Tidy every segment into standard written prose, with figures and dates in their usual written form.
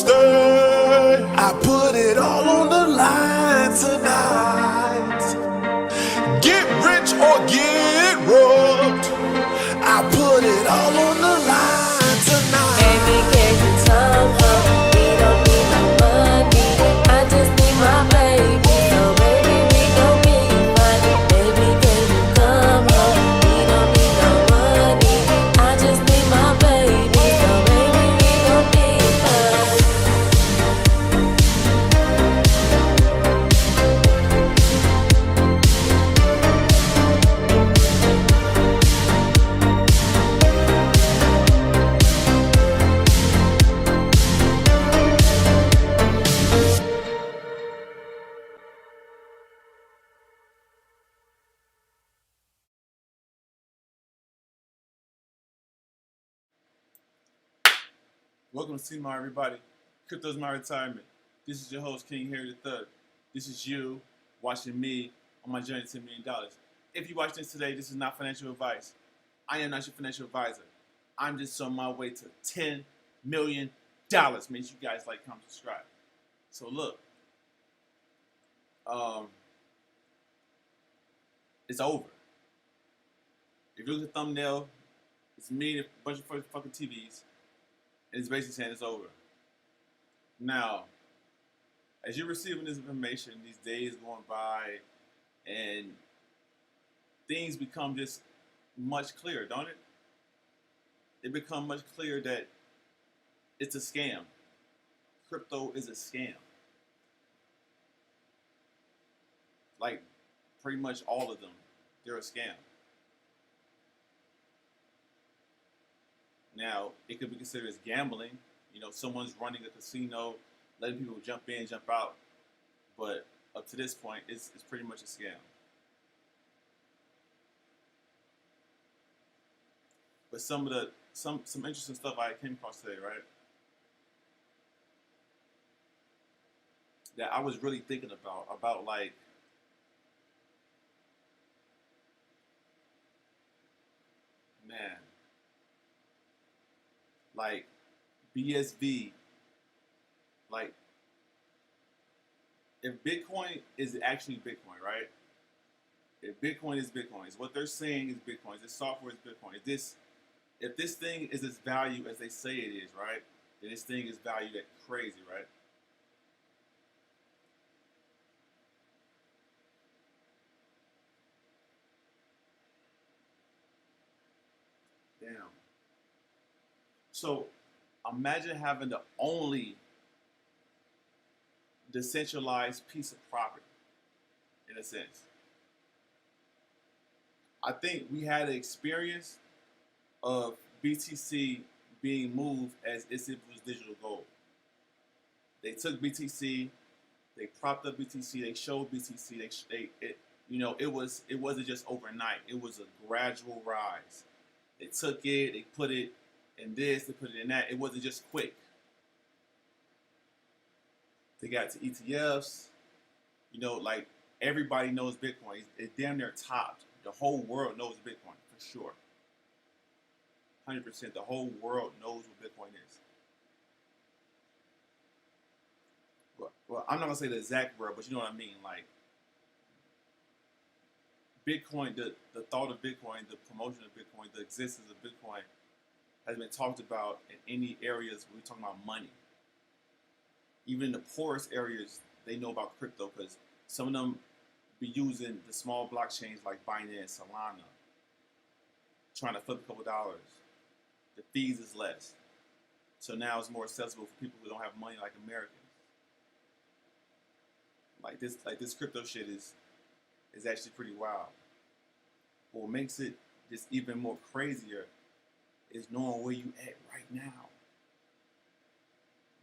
stay. I put it all on the line tonight. Get rich or get robbed. I put it all on the line tonight. Baby, can you come home? We don't need no money. I just need my baby. So baby, we gon' be fine. Baby, can you come home? We don't need no money. I just need my baby. So baby, we gon' be fine. Welcome to CMAR, everybody. Crypto's my retirement. This is your host, King Harry III. This is you watching me on my journey to $10 million. If you watch this today, this is not financial advice. I am not your financial advisor. I'm just on my way to $10 million. Make sure you guys like, comment, subscribe. So look, it's over. If you look at the thumbnail, it's me and a bunch of fucking TVs. And it's basically saying it's over. Now, as you're receiving this information, these days going by, and things become just much clearer, don't it? It becomes much clearer that it's a scam. Crypto is a scam. Like, pretty much all of them, they're a scam. Now, it could be considered as gambling. You know, someone's running a casino, letting people jump in, jump out. But up to this point, it's pretty much a scam. But some interesting stuff I came across today, right? That I was really thinking about like, man, like BSV, like if Bitcoin is actually Bitcoin, right? If Bitcoin is Bitcoin, what they're saying is Bitcoin, this software is Bitcoin. If this thing is as value as they say it is, right? Then this thing is valued at crazy, right? Damn. So imagine having the only decentralized piece of property, in a sense. I think we had an experience of BTC being moved as if it was digital gold. They took BTC, they propped up BTC, they showed BTC, it wasn't just overnight. It was a gradual rise. They took it, they put it in this, they put it in that. It wasn't just quick. They got to ETFs. You know, like everybody knows Bitcoin. It's damn near topped. The whole world knows Bitcoin for sure. 100%. The whole world knows what Bitcoin is. Well, I'm not gonna say the exact word, but you know what I mean. Like Bitcoin, the thought of Bitcoin, the promotion of Bitcoin, the existence of Bitcoin has been talked about in any areas where we're talking about money. Even in the poorest areas, they know about crypto because some of them be using the small blockchains like Binance, Solana, trying to flip a couple dollars. The fees is less. So now it's more accessible for people who don't have money like Americans. Like this crypto shit is actually pretty wild. But what makes it just even more crazier is knowing where you at right now.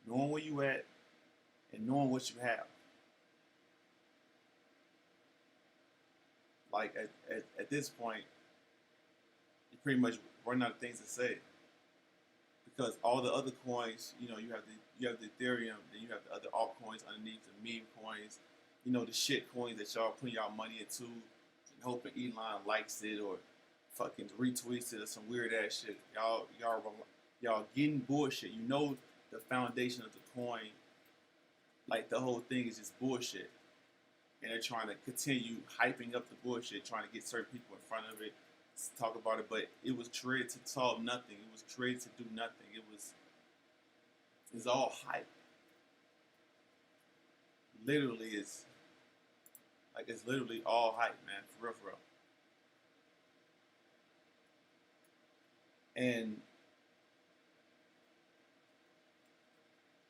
Knowing where you at and knowing what you have. Like at this point, you pretty much run out of things to say. Because all the other coins, you know, you have the Ethereum, then you have the other altcoins underneath, the meme coins, you know, the shit coins that y'all putting y'all money into and hoping Elon likes it or fucking retweets it or some weird ass shit. Y'all getting bullshit. You know the foundation of the coin, like the whole thing is just bullshit. And they're trying to continue hyping up the bullshit, trying to get certain people in front of it, to talk about it. But it was created to solve nothing. It was created to do nothing. It's all hype. Literally, it's literally all hype, man. For real, for real. And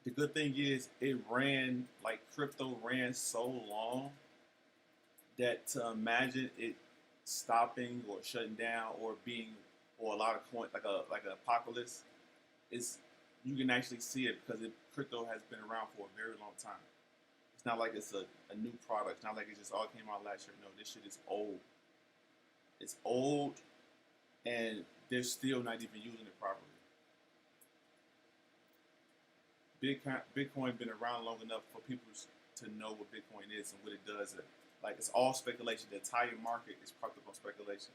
the good thing is, crypto ran so long that to imagine it stopping or shutting down or or a lot of coin, like an apocalypse, is, you can actually see it because crypto has been around for a very long time. It's not like it's a new product. It's not like it just all came out last year. No, this shit is old. It's old, and they're still not even using it properly. Bitcoin been around long enough for people to know what Bitcoin is and what it does. Like, it's all speculation. The entire market is propped up on speculation.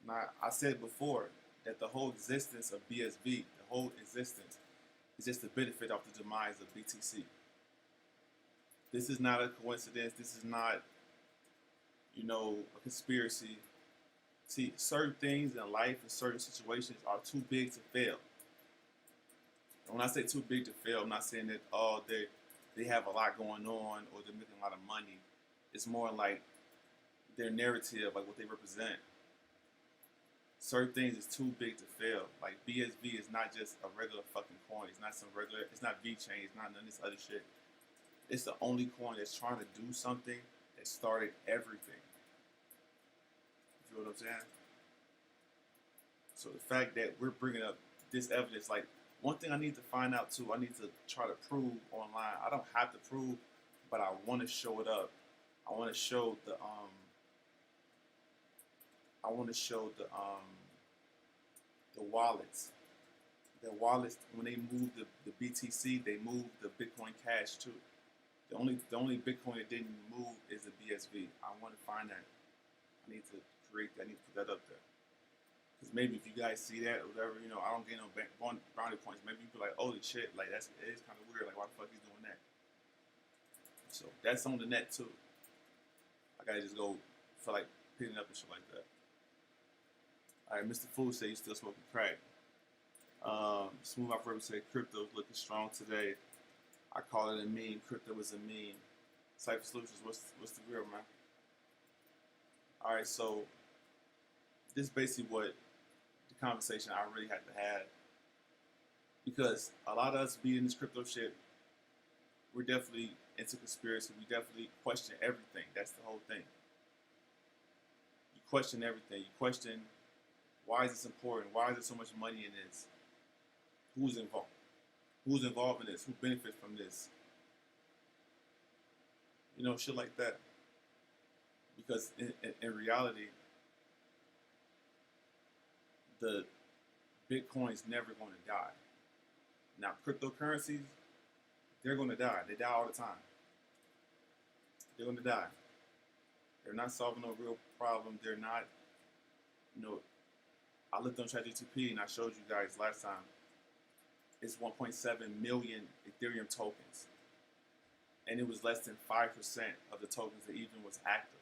Now, I said before that the whole existence of BSV, the whole existence, is just the benefit of the demise of BTC. This is not a coincidence. This is not, a conspiracy. See, certain things in life and certain situations are too big to fail. And when I say too big to fail, I'm not saying that they have a lot going on or they're making a lot of money. It's more like their narrative, like what they represent. Certain things is too big to fail. Like BSV is not just a regular fucking coin. It's not it's not VeChain. It's not none of this other shit. It's the only coin that's trying to do something that started everything. You feel what I'm saying? So the fact that we're bringing up this evidence, like, one thing I need to find out too, I need to try to prove online. I don't have to prove, but I want to show it up. I want to show the wallets. The wallets, when they move the BTC, they move the Bitcoin Cash too. The only Bitcoin that didn't move is the BSV. I want to find that. I need to create that. I need to put that up there. Because maybe if you guys see that or whatever, I don't get no brownie points. Maybe you be like, holy shit, like it is kind of weird. Like, why the fuck he's doing that? So that's on the net too. I gotta just go for like picking up and shit like that. All right, Mr. Food said you still smoking crack. Smooth Operator said crypto is looking strong today. I call it a meme. Crypto is a meme. Cypher Solutions, what's the real, man? All right, so this is basically what the conversation I really had to have, because a lot of us be in this crypto shit. We're definitely into conspiracy. We definitely question everything. That's the whole thing. You question everything. You question, why is this important? Why is there so much money in this? Who's involved? Who's involved in this? Who benefits from this? Shit like that. Because in reality, the Bitcoin's never going to die. Now, cryptocurrencies, they're going to die. They die all the time. They're going to die. They're not solving no real problem. They're not, I looked on ChatGPT and I showed you guys last time. It's 1.7 million Ethereum tokens. And it was less than 5% of the tokens that even was active.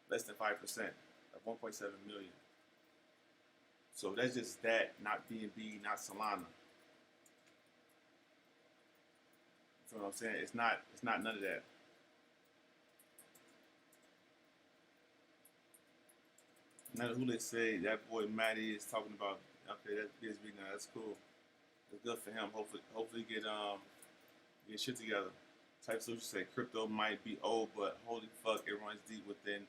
Less than 5% of 1.7 million. So that's just that, not BNB, not Solana. You know what I'm saying? It's not none of that. Now who they say that boy Matty is talking about, okay, that's BSB now, that's cool. It's good for him. Hopefully get shit together. Type Solution say crypto might be old, but holy fuck, it runs deep within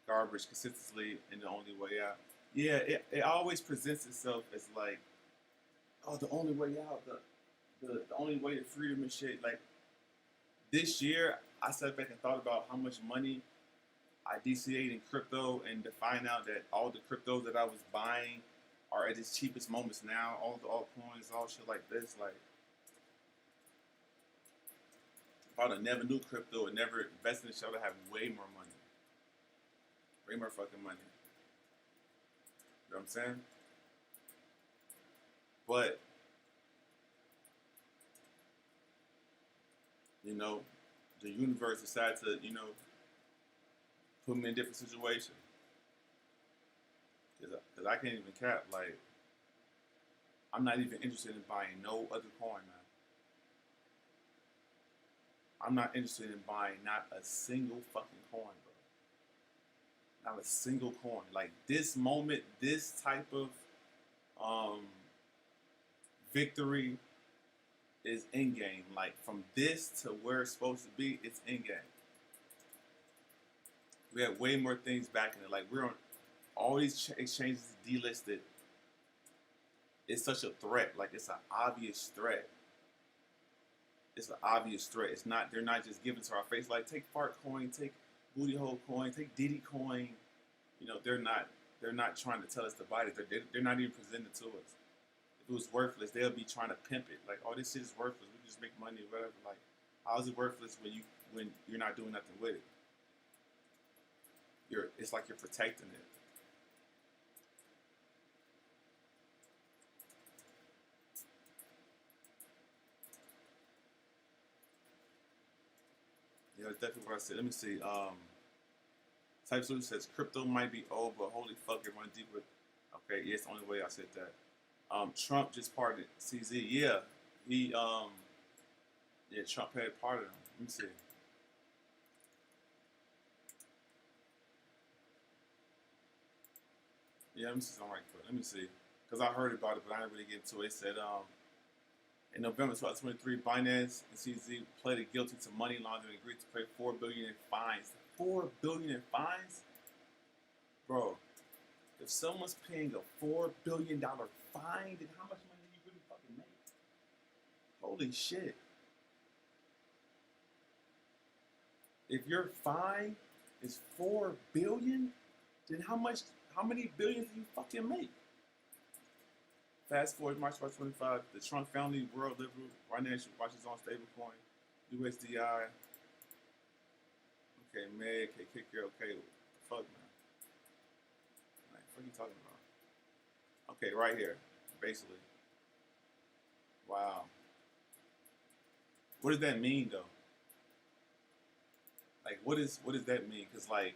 garbage consistently and the only way out. Yeah, it always presents itself as like, oh, the only way out, the only way to freedom and shit. Like, this year, I sat back and thought about how much money I DCA'd in crypto, and to find out that all the cryptos that I was buying are at its cheapest moments now. All the altcoins, all shit like this. Like, if I would have never knew crypto and never invested in it, I would have way more money. Way more fucking money. You know what I'm saying? But you know, the universe decided to, you know, put me in different situations. Cause I can't even cap. Like, I'm not even interested in buying no other coin, man. I'm not interested in buying not a single fucking coin, bro. Not a single coin. Like this moment, this type of um victory is in game. Like from this to where it's supposed to be, it's in game. We have way more things back in it. Like we're on all these exchanges delisted. It's such a threat. Like it's an obvious threat. It's an obvious threat. It's not. They're not just giving to our face. Like take fart coin, take booty hole coin, take Diddy coin. You know they're not. They're not trying to tell us to buy it. They're not even presenting it to us. If it was worthless, they'll be trying to pimp it. Like, oh, this shit is worthless. We just make money, whatever. Like, how is it worthless when you're not doing nothing with it? It's like you're protecting it. Yeah, that's definitely what I said. Let me see. Type Solution says crypto might be old, but holy fuck, it run deeper. Okay, yeah, it's the only way I said that. Trump just pardoned CZ. Yeah, he yeah, Trump had pardoned him. Let me see. Yeah, let me see something right quick. Let me see, because I heard about it, but I didn't really get into it. It said in November 2023, Binance and CZ pleaded guilty to money laundering and agreed to pay $4 billion in fines. $4 billion in fines, bro. If someone's paying a $4 billion fine, then how much money do you really fucking make? Holy shit. If your fine is $4 billion, then how many billions do you fucking make? Fast forward March 2025, the Trump family, world liberal, financial, watches on stablecoin, USDI. Okay, Meg, okay, kick your okay. Fuck, man. Like, what are you talking about? Okay, right here, basically. Wow. What does that mean, though? Like, what does that mean? Because, like,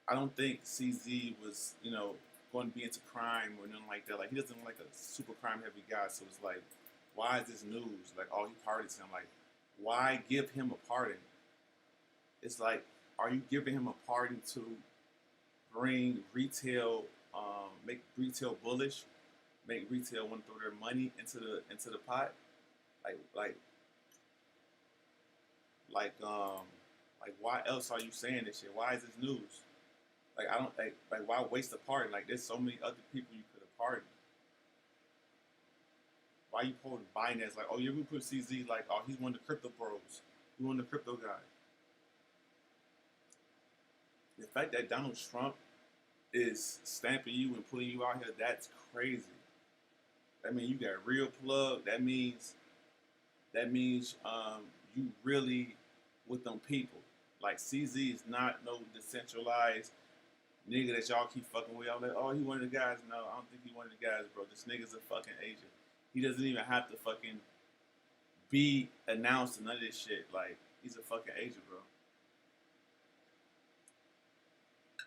I don't think CZ was, you know, going to be into crime or nothing like that. Like, he doesn't look like a super crime heavy guy. So it's like, why is this news? Like, oh, he pardoned him. Like, why give him a pardon? It's like, are you giving him a pardon to bring retail, make retail bullish, make retail want to throw their money into the pot? Like, why else are you saying this shit? Why is this news? Like, I don't like why waste a pardon? Like, there's so many other people you could have pardoned. Why you quoting Binance? Like, oh, you're gonna put CZ like, oh, he's one of the crypto bros. He's one of the crypto guys. The fact that Donald Trump is stamping you and putting you out here, that's crazy. That means you got a real plug. That means you really with them people. Like CZ is not no decentralized nigga that y'all keep fucking with. Y'all like, oh, he one of the guys. No, I don't think he one of the guys, bro. This nigga's a fucking agent. He doesn't even have to fucking be announced and none of this shit. Like, he's a fucking agent, bro.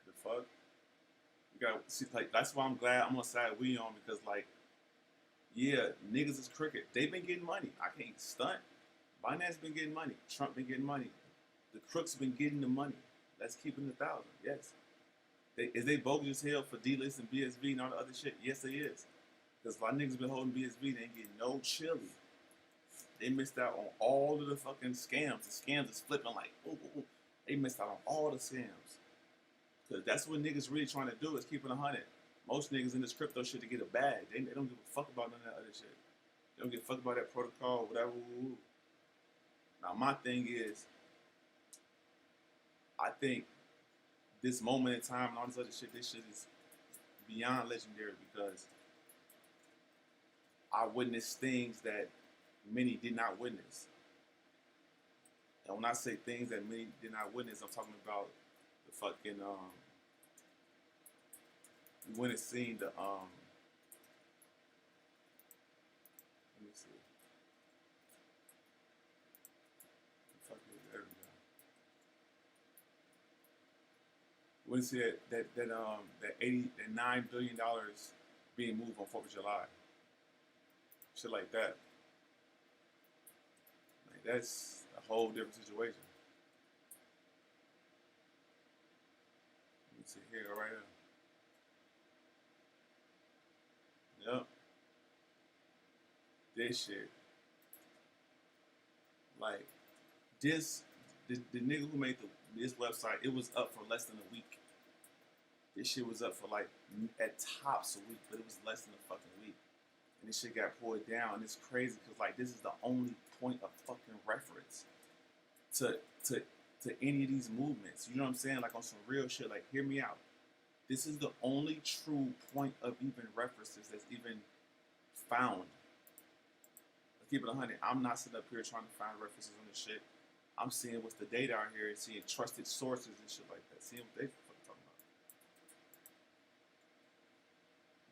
The fuck? You gotta see, like, that's why I'm glad I'm on side we on, because, like, yeah, niggas is crooked. They've been getting money. I can't stunt. Binance been getting money. Trump been getting money. The crooks been getting the money. Let's keep it in 1,000. Yes. Is they bogus as hell for D-List and BSV and all the other shit? Yes, they is. Because a lot of niggas been holding BSV, they ain't getting no chili. They missed out on all of the fucking scams. The scams is flipping like, ooh, ooh, ooh. They missed out on all the scams. Because that's what niggas really trying to do, is keep it 100. Most niggas in this crypto shit to get a bag. They don't give a fuck about none of that other shit. They don't give a fuck about that protocol, whatever. Woo. Now, my thing is, I think this moment in time and all this other shit, this shit is beyond legendary, because I witnessed things that many did not witness. And when I say things that many did not witness, I'm talking about the fucking, we went and seen When you see that $9 billion being moved on 4th of July, shit like that, like that's a whole different situation. Let me see here, right here. Yep, this shit, like this, the nigga who made this website, it was up for less than a week. This shit was up for like at tops a week, but it was less than a fucking week. And this shit got pulled down. And it's crazy because like this is the only point of fucking reference to any of these movements. You know what I'm saying? Like on some real shit. Like hear me out. This is the only true point of even references that's even found. Let's keep it 100. I'm not sitting up here trying to find references on this shit. I'm seeing what's the data out here and seeing trusted sources and shit like that. Seeing what they fucking talking about.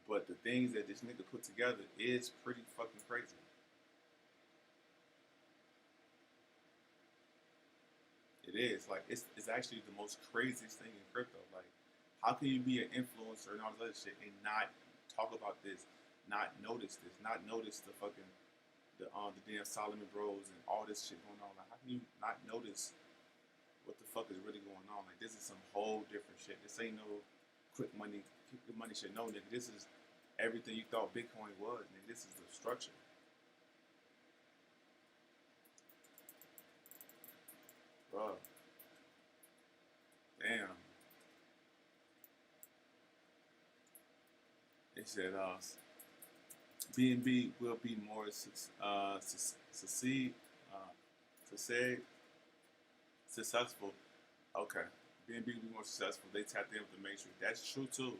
But the things that this nigga put together is pretty fucking crazy. It is. Like, it's actually the most craziest thing in crypto. Like, how can you be an influencer and all this other shit and not talk about this, not notice this, not notice the fucking, the damn Solomon Bros and all this shit going on? Like, how can you not notice what the fuck is really going on? Like, this is some whole different shit. This ain't no quick money shit. No, nigga. This is everything you thought Bitcoin was, nigga. This is the structure. Bro. Damn. They said BNB will be more successful. Okay. BNB will be more successful. They tapped in with the matrix. That's true too.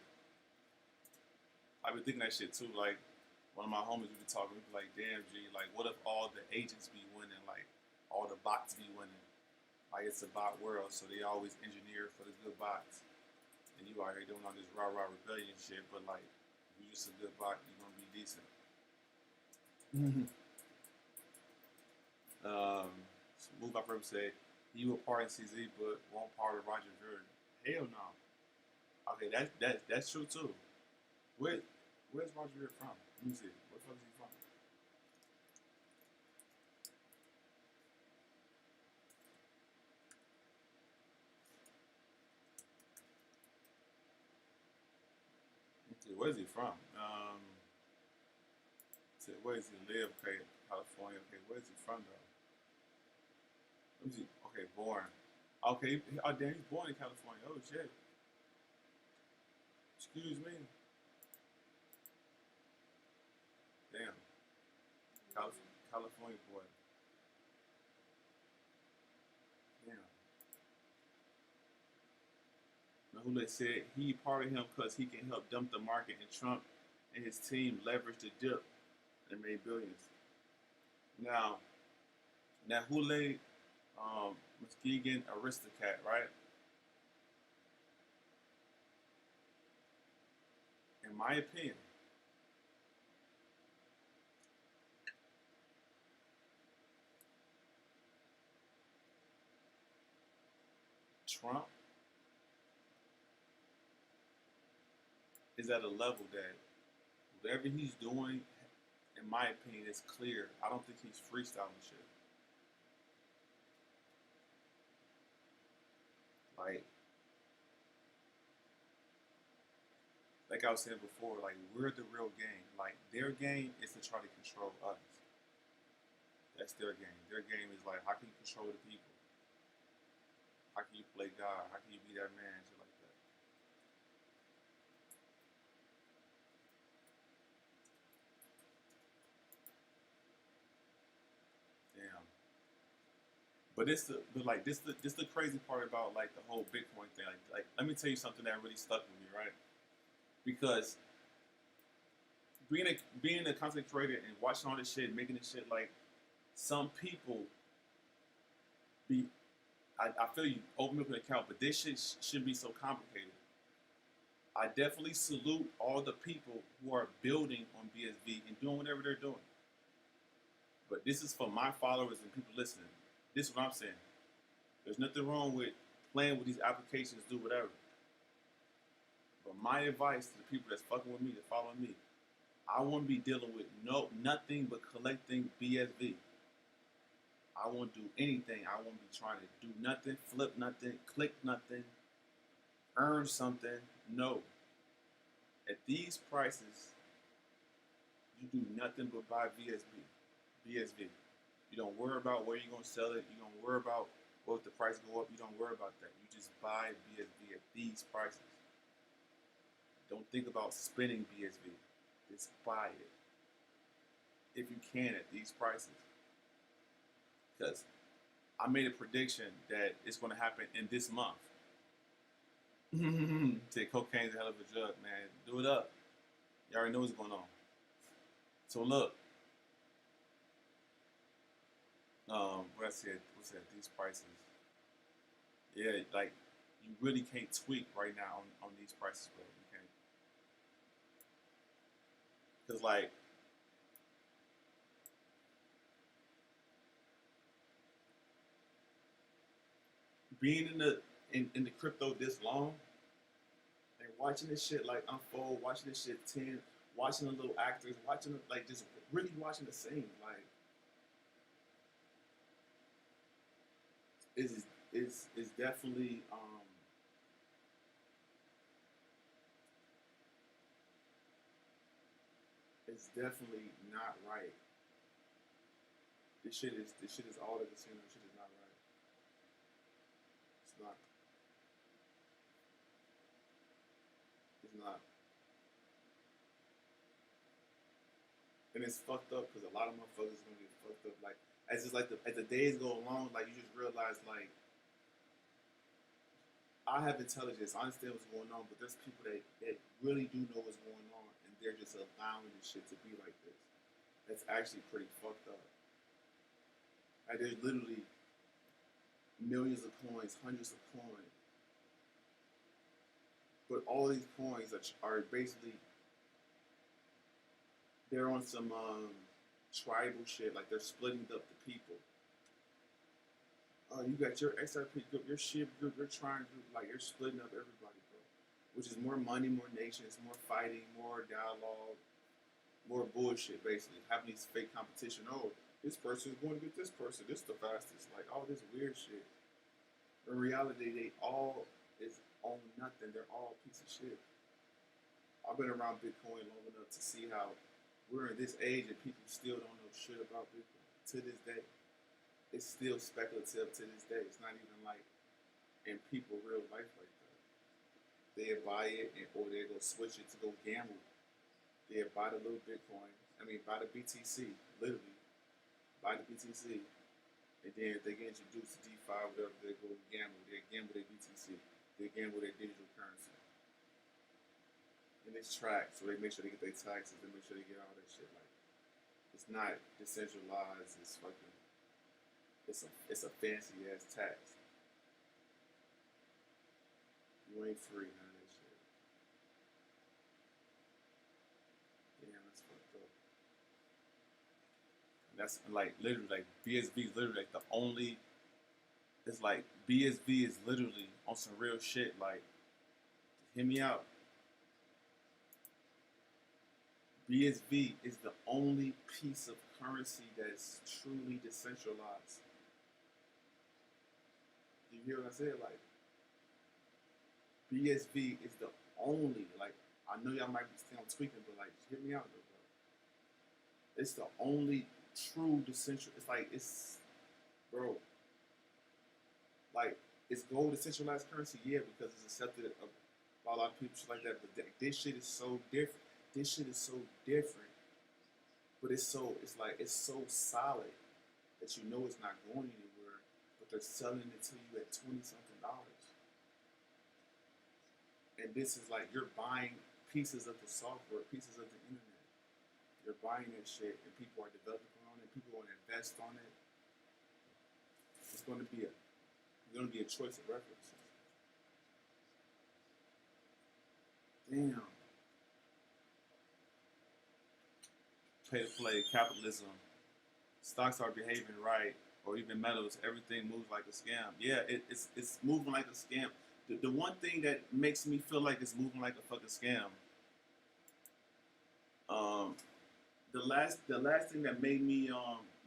I've been thinking that shit too. Like one of my homies we be talking, we be like, damn G, like what if all the agents be winning, like all the bots be winning? Like it's a bot world, so they always engineer for the good bots. And you out here doing all this rah-rah rebellion shit, but like if you're just a good bot, you're gonna be decent. Move by Purpose said he will part in CZ but won't part of Roger Ver. Hell no. Okay, that's true too. Where's Roger Ver from? Let me see. Where the fuck is he from? Where's he from? Where does he live? Okay, California. Okay, where is he from though? Let me see. Okay, born. Okay, oh damn, he's born in California. Oh shit. Excuse me. Damn. California boy. Damn. Mahula said he parted him because he can help dump the market, and Trump and his team leveraged the dip and made billions. Now Hule, Muskegon, Aristocat, right? In my opinion, Trump is at a level that whatever he's doing, in my opinion, is clear. I don't think he's freestyling shit. Like I was saying before, like we're the real game. Like their game is to try to control us. That's their game. Their game is like, how can you control the people? How can you play God? How can you be that man? Shit like that. Damn. But this the crazy part about like the whole Bitcoin thing. Like let me tell you something that really stuck with me, right? Because being a content creator and watching all this shit, making this shit, like some people be, I feel you open up an account, but this shit shouldn't be so complicated. I definitely salute all the people who are building on BSV and doing whatever they're doing. But this is for my followers and people listening. This is what I'm saying. There's nothing wrong with playing with these applications, do whatever. my advice to the people that's fucking with me, that follow me, I won't be dealing with nothing but collecting BSV. I won't do anything. I won't be trying to do nothing, flip nothing, click nothing, earn something. No. At these prices, you do nothing but buy BSV. You don't worry about where you're gonna sell it. You don't worry about what if the price go up. You don't worry about that. You just buy BSV at these prices. Don't think about spending BSV. Just buy it if you can at these prices. Because I made a prediction that it's going to happen in this month. Say cocaine's a hell of a drug, man. Do it up. You already know what's going on. So look, what I said, what's that? These prices. Yeah, like you really can't tweak right now on these prices, bro. You can't. Cause like being in the crypto this long and watching this shit like unfold, watching this shit watching the little actors, watching it, like just really watching the scene, like is definitely it's definitely not right. This shit is all the casino. This shit is not right. It's not. It's not. And it's fucked up because a lot of motherfuckers gonna get fucked up. Like as the days go along, like you just realize like I have intelligence, I understand what's going on, but there's people that really do know what's going on and they're just allowing this shit to be like this. That's actually pretty fucked up. Like there's literally millions of coins, hundreds of coins. But all these coins are basically they're on some tribal shit, like they're splitting up the people. You got your XRP group, your SHIB group, your Trine group, like you're splitting up everybody, bro. Which is more money, more nations, more fighting, more dialogue, more bullshit, basically. Having these fake competition. Oh, this person is going to get this person. This is the fastest. Like all this weird shit. In reality, they all is on nothing. They're all a piece of shit. I've been around Bitcoin long enough to see how we're in this age and people still don't know shit about Bitcoin to this day. It's still speculative to this day. It's not even like in people real life like that. They'll buy it or they'll go switch it to go gamble. They'll buy the little Bitcoin. Buy the BTC, literally. Buy the BTC. And then if they get introduced to DeFi or whatever, they go gamble. They gamble their BTC. They gamble their digital currency. And it's tracked, so they make sure they get their taxes. They make sure they get all that shit. Like, it's not decentralized. It's fucking. It's a fancy ass tax. You ain't free, none of that shit. Damn, that's fucked up. And that's like literally like BSV is literally like the only. It's like BSV is literally on some real shit. Like, hear me out. BSV is the only piece of currency that is truly decentralized. You hear what I said? Like, BSV is the only, like, I know y'all might be still tweaking, but like, just hear me out though, bro. It's the only true decentral. It's like, bro, like, is gold decentralized currency? Yeah, because it's accepted by a lot of people, shit like that. But this shit is so different. This shit is so different. But it's so solid that you know it's not going anywhere. But they're selling it to you at $20-something. And this is like you're buying pieces of the software, pieces of the internet. You're buying that shit, and people are developing on it. People want to invest on it. It's going to be a choice of references. Damn. Pay to play, capitalism. Stocks are behaving right, or even metals. Everything moves like a scam. Yeah, it's moving like a scam. the one thing that makes me feel like it's moving like a fucking scam. Um, the last thing that made me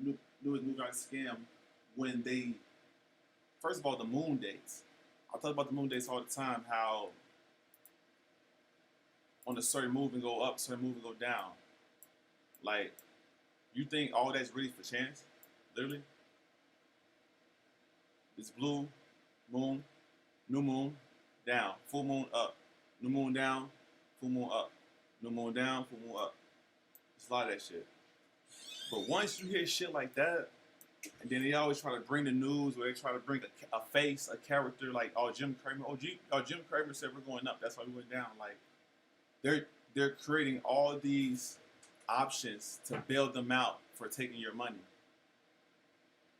knew it moved like a scam when they first of all the moon dates. I talk about the moon dates all the time. How on a certain move and go up, certain move and go down. Like you think all that's really for chance? Literally, it's blue moon, new moon, down, full moon up, new moon down, full moon up, new moon down, full moon up. It's a lot of that shit. But once you hear shit like that, and then they always try to bring the news, or they try to bring a face, a character, like Jim Cramer. Jim Cramer said we're going up. That's why we went down. Like they're creating all these options to bail them out for taking your money.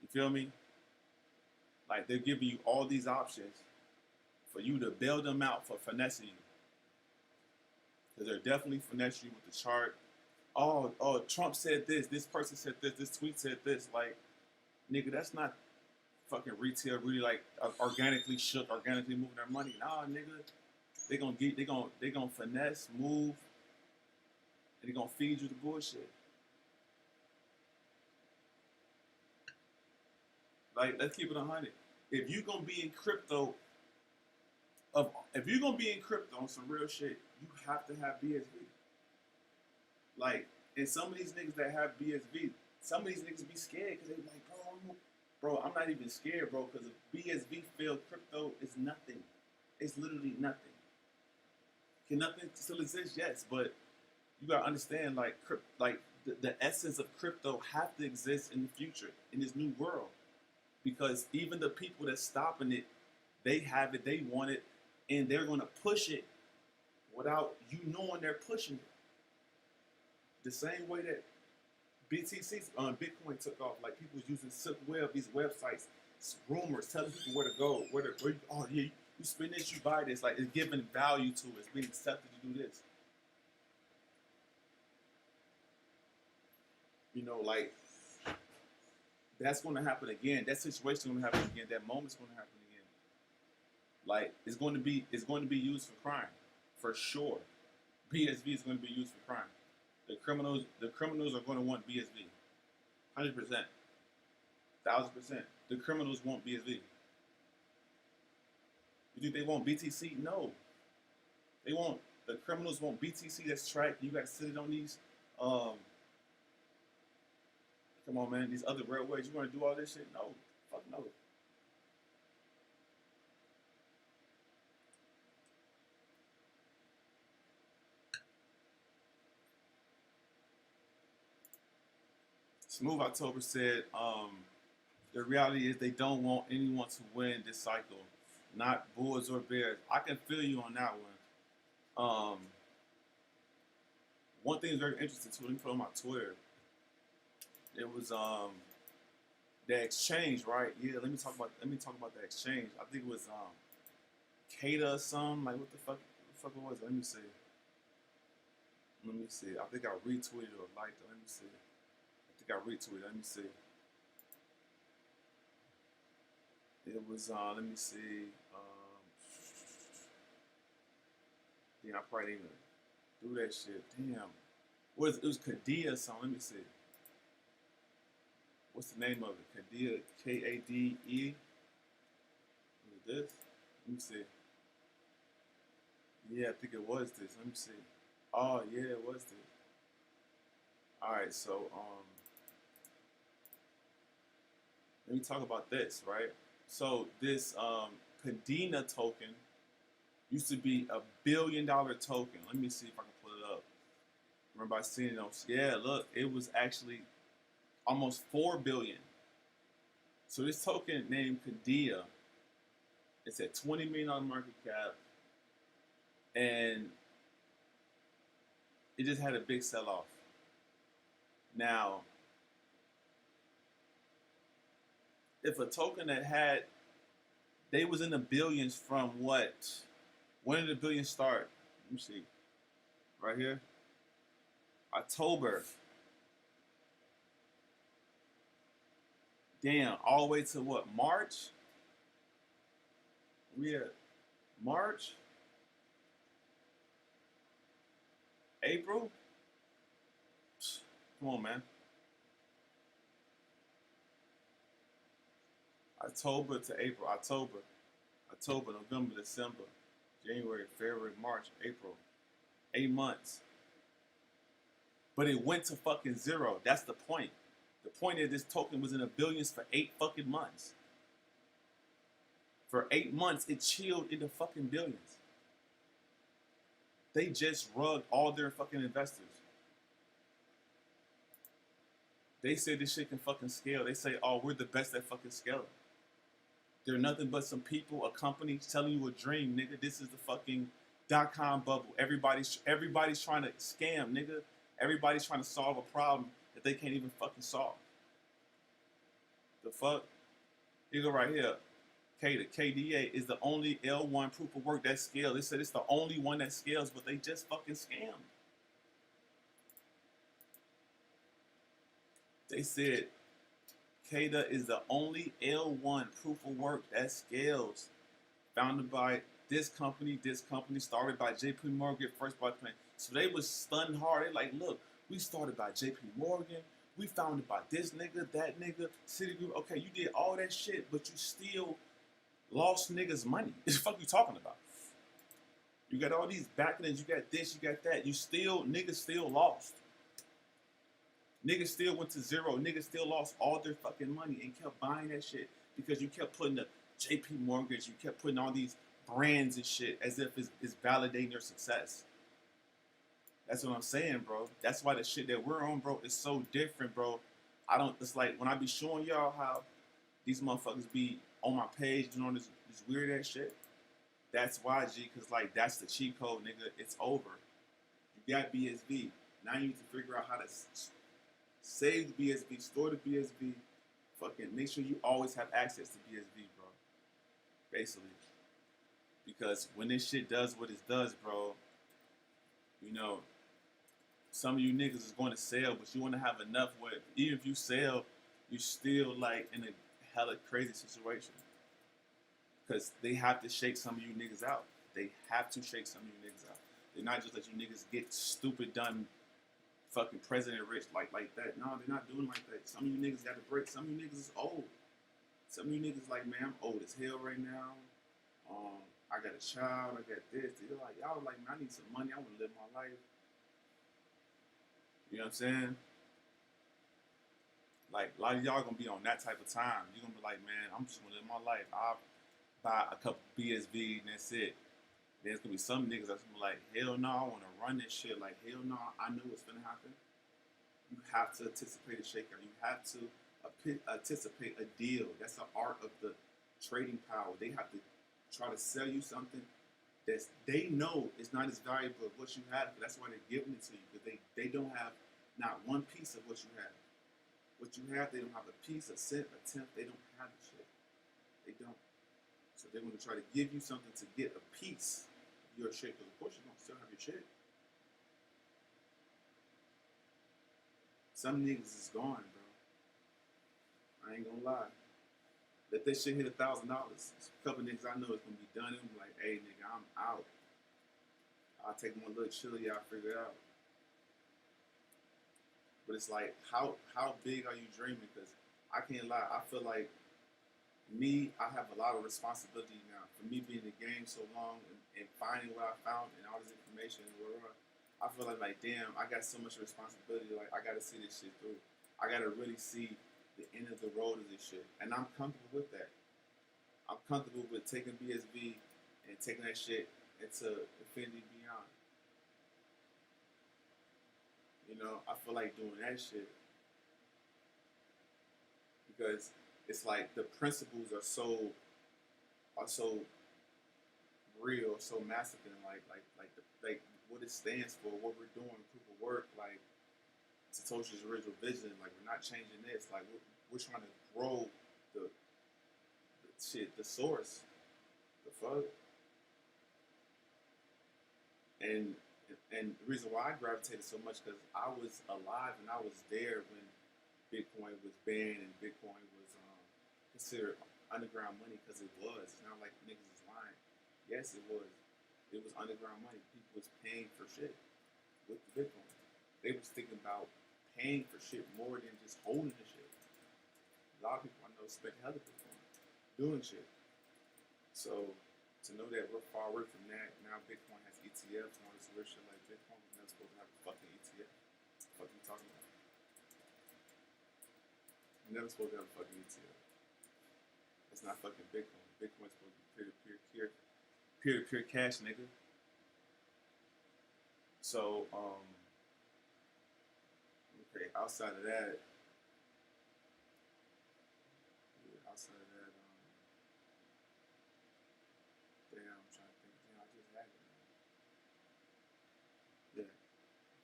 You feel me? Like they're giving you all these options for you to bail them out for finessing you. Because they're definitely finessing you with the chart. Oh, Trump said this person said this tweet said this. Like, nigga, that's not fucking retail really like organically moving their money. Nah, nigga. They gonna finesse, move, and they gonna feed you the bullshit. Like, let's keep it 100. If you gonna be in crypto, if you're gonna be in crypto on some real shit, you have to have BSV. Like, and some of these niggas that have BSV, some of these niggas be scared because they be like, bro, I'm not even scared, bro, because if BSV failed, crypto is nothing. It's literally nothing. Can nothing still exist? Yes, but you gotta understand, like, the essence of crypto have to exist in the future in this new world, because even the people that's stopping it, they have it, they want it, and they're gonna push it without you knowing they're pushing it. The same way that Bitcoin took off, like people was using Silk Web, these websites, rumors, telling people where to go, oh yeah, you spend this, you buy this, like it's giving value to it, it's being accepted to do this. You know, like that's going to happen again. That situation is going to happen again. That moment's going to happen again. Like it's going to be used for crime, for sure. BSV is going to be used for crime. The criminals are going to want BSV, 100%, 1,000%. The criminals want BSV. You think they want BTC? No. The criminals want BTC that's tracked. You got to sit it on these, come on, man, these other railways. You want to do all this shit? No. Fuck no. Smooth October said, the reality is they don't want anyone to win this cycle, not Bulls or Bears. I can feel you on that one. One thing is very interesting too. Let me put on my Twitter. It was the exchange, right? Yeah, let me talk about the exchange. I think it was Kata or something. Like what the fuck was it? Let me see. I think I retweeted or liked it. Let me see. I retweeted. Let me see. It was let me see. Yeah, I probably didn't even do that shit. Damn. It was Kadia something. Let me see. What's the name of it? Kadia, Kade. Was it this? Let me see. Yeah, I think it was this. Let me see. Oh yeah, it was this. Alright, so let me talk about this, right? So this Kadena token used to be $1 billion token. Let me see if I can pull it up. Remember I seen it on, yeah, look, it was actually almost 4 billion. So this token named Kadena, it's at $20 million market cap, and it just had a big sell-off. Now, if a token that they was in the billions from what? When did the billions start? Let me see. Right here. October. Damn, all the way to what? March? Yeah. March, April. Come on, man. October to April, October, November, December, January, February, March, April. 8 months. But it went to fucking zero. That's the point. The point is this token was in the billions for 8 fucking months. For 8 months, it chilled in the fucking billions. They just rugged all their fucking investors. They say this shit can fucking scale. They say, oh, we're the best at fucking scaling. They're nothing but some people, a company telling you a dream, nigga. This is the fucking .com bubble. Everybody's trying to scam, nigga. Everybody's trying to solve a problem that they can't even fucking solve. The fuck? You go right here. The KDA is the only L1 proof of work that scales. They said it's the only one that scales, but they just fucking scammed. They said CADA is the only L1 proof of work that scales. Founded by this company, started by JP Morgan, first by Plan. So they was stunned hard. They like, look, we started by JP Morgan. We founded by this nigga, that nigga, Citigroup. Okay, you did all that shit, but you still lost niggas' money. What the fuck you talking about? You got all these backends, you got this, you got that. Niggas still lost. Niggas still went to zero. Niggas still lost all their fucking money and kept buying that shit because you kept putting the JP Mortgage, you kept putting all these brands and shit as if it's validating your success. That's what I'm saying, bro. That's why the shit that we're on, bro, is so different, bro. It's like when I be showing y'all how these motherfuckers be on my page doing all this weird ass shit. That's why, G, because like that's the cheat code, nigga. It's over. You got BSB. Now you need to figure out how to save the BSB, store the BSB, fucking make sure you always have access to BSB, bro. Basically. Because when this shit does what it does, bro, you know, some of you niggas is going to sell, but you want to have enough where even if you sell, you still like in a hella crazy situation. Because they have to shake some of you niggas out. They have to shake some of you niggas out. They're not just let you niggas get stupid done fucking President Rich like that. No, they're not doing like that. Some of you niggas got to break. Some of you niggas is old. Some of you niggas like, man, I'm old as hell right now. I got a child. I got this. They're like, y'all like, man, I need some money. I want to live my life. You know what I'm saying? Like, a lot of y'all gonna be on that type of time. You're gonna be like, man, I'm just gonna live my life. I'll buy a couple BSV and that's it. There's gonna be some niggas that's gonna be like, hell no, I wanna run this shit. Like, hell no, I know what's gonna happen. You have to anticipate a shakeout. You have to anticipate a deal. That's the art of the trading power. They have to try to sell you something that they know is not as valuable as what you have. But that's why they're giving it to you, because they don't have not one piece of what you have. What you have, they don't have a piece, a cent, a tenth. They don't have the shit. They don't. So they're going to try to give you something to get a piece of your shit. Because of course you're going to still have your shit. Some niggas is gone, bro. I ain't gonna lie. Let that shit hit $1,000. A couple niggas I know is gonna be done. And be like, hey nigga, I'm out. I'll take my little chili out, figure it out. But it's like, how big are you dreaming? Because I can't lie, I feel like I have a lot of responsibility now. For me being in the game so long and finding what I found and all this information and whatever, I feel like damn, I got so much responsibility. Like, I gotta see this shit through. I gotta really see the end of the road of this shit. And I'm comfortable with that. I'm comfortable with taking BSV and taking that shit into infinity beyond. You know, I feel like doing that shit because it's like the principles are so real, so massive, and like what it stands for, what we're doing, proof of work, like Satoshi's original vision. Like, we're not changing this. Like, we're trying to grow the shit, the source, the fuck. And the reason why I gravitated so much because I was alive and I was there when Bitcoin was banned and Bitcoin was considered underground money, because it was. It's not like niggas is lying. Yes, it was. It was underground money. People was paying for shit with the Bitcoin. They was thinking about paying for shit more than just holding the shit. A lot of people I know spent hell of Bitcoin doing shit. So to know that we're far away from that, now Bitcoin has ETFs and all this weird shit like Bitcoin was never supposed to have a fucking ETF. What the fuck are you talking about? You're never supposed to have a fucking ETF. It's not fucking Bitcoin. Bitcoin's supposed to be peer-to-peer cash, nigga. So, okay, outside of that, yeah, outside of that, damn, I'm trying to think. Damn, I just had it.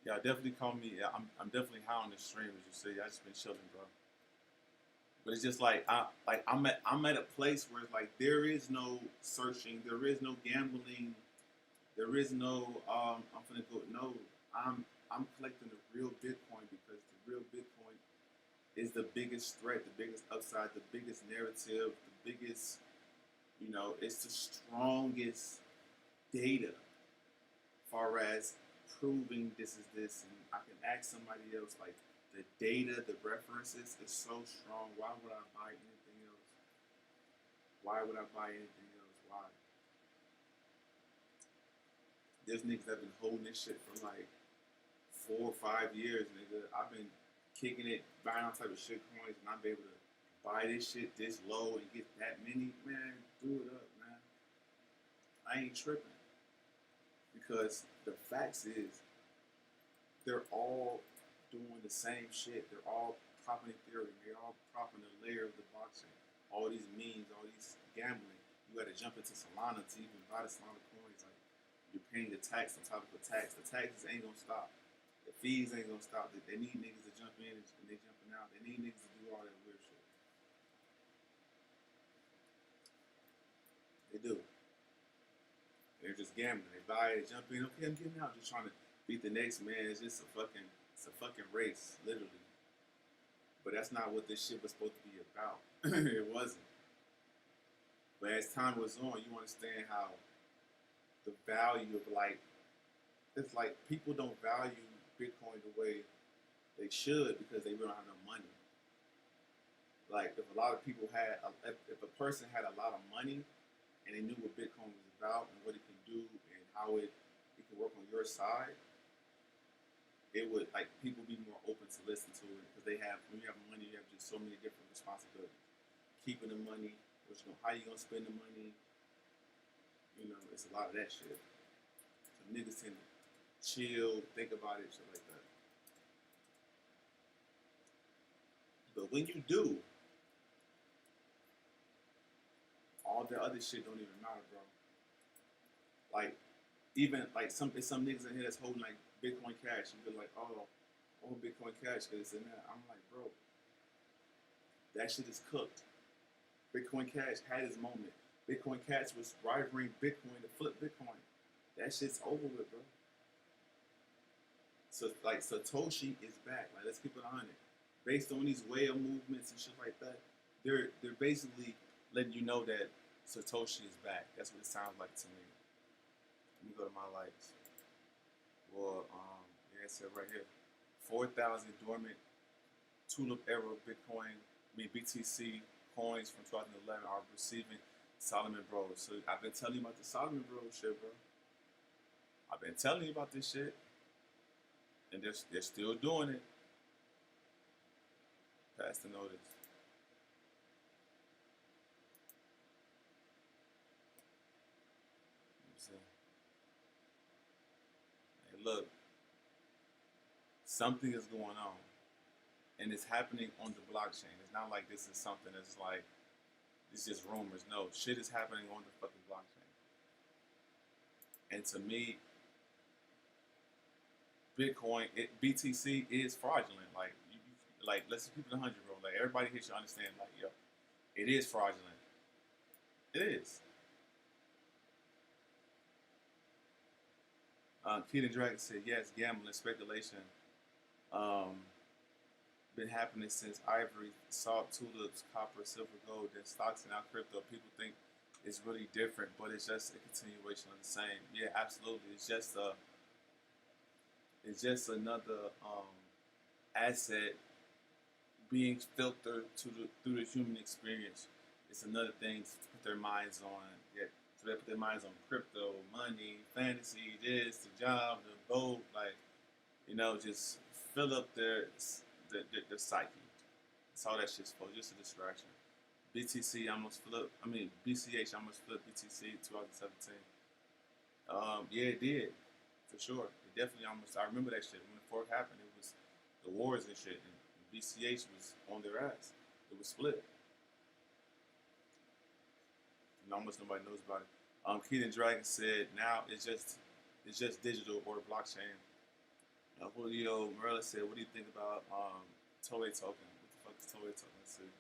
Yeah, yeah, definitely call me. Yeah, I'm definitely high on the stream, as you say. I just been chilling, bro. But it's just like I'm at a place where it's like there is no searching, there is no gambling, there is no I'm gonna go no. I'm collecting the real Bitcoin because the real Bitcoin is the biggest threat, the biggest upside, the biggest narrative, the biggest, it's the strongest data far as proving this is this. And I can ask somebody else, like, the data, the references is so strong. Why would I buy anything else? Why would I buy anything else? Why? There's niggas that been holding this shit for like 4 or 5 years, nigga. I've been kicking it, buying all type of shit coins, and I'm able to buy this shit this low and get that many. Man, do it up, man. I ain't tripping. Because the facts is, they're all doing the same shit. They're all propping Ethereum. They're all propping the layer of the blockchain. All these memes, all these gambling. You got to jump into Solana to even buy the Solana coins. Like, you're paying the tax on top of the tax. The taxes ain't gonna stop. The fees ain't gonna stop. They need niggas to jump in and they jumping out. They need niggas to do all that weird shit. They do. They're just gambling. They buy it, jump in. Okay, I'm getting out. Just trying to beat the next man. It's just it's a fucking race, literally. But that's not what this shit was supposed to be about. It wasn't. But as time was on, you understand how the value of, like, it's like people don't value Bitcoin the way they should because they really don't have no money. Like, if a lot of people had, if a person had a lot of money and they knew what Bitcoin was about and what it can do and how it can work on your side, it would, like, people be more open to listen to it because when you have money, you have just so many different responsibilities. Keeping the money, how you gonna spend the money, it's a lot of that shit. So niggas tend to chill, think about it, shit like that. But when you do, all the other shit don't even matter, bro. Like, even like some niggas in here that's holding like Bitcoin Cash, and be like, oh Bitcoin Cash because it's in that. I'm like, bro, that shit is cooked. Bitcoin Cash had its moment. Bitcoin Cash was rivaling Bitcoin to flip Bitcoin. That shit's over with, bro. So, like, Satoshi is back. Like, let's keep it 100. Based on these whale movements and shit like that, they're basically letting you know that Satoshi is back. That's what it sounds like to me. Let me go to my likes. Well, yeah, it said right here, 4,000 dormant tulip era Bitcoin, BTC coins from 2011 are receiving Solomon Bros. So I've been telling you about the Solomon Bros shit, bro. I've been telling you about this shit, and they're still doing it. Pass the notice. Hey, look, something is going on, and it's happening on the blockchain. It's not like this is something that's like, it's just rumors. No, shit is happening on the fucking blockchain. And to me, Bitcoin, BTC is fraudulent. Like, like, let's keep it 100, bro. Like, everybody here should understand, like, yo, it is fraudulent. It is. Keaton Dragon said, yes, gambling, speculation, been happening since ivory, salt, tulips, copper, silver, gold, then stocks and now crypto. People think is really different, but it's just a continuation of the same. Yeah, absolutely. It's just another asset being filtered through the human experience. It's another thing to put their minds on. Yeah, so they put their minds on crypto, money, fantasy, this, the job, the boat, like, just fill up their psyche. That's all that shit's for, just a distraction. BTC almost flipped. I mean, BCH almost flipped BTC in 2017. Yeah, it did, for sure. It definitely almost. I remember that shit when the fork happened. It was the wars and shit, and BCH was on their ass. It was split, and almost nobody knows about it. Keaton Dragon said, "Now it's just digital or blockchain." Julio Morales said, "What do you think about Toei token? What the fuck is Toei token?" Let's see.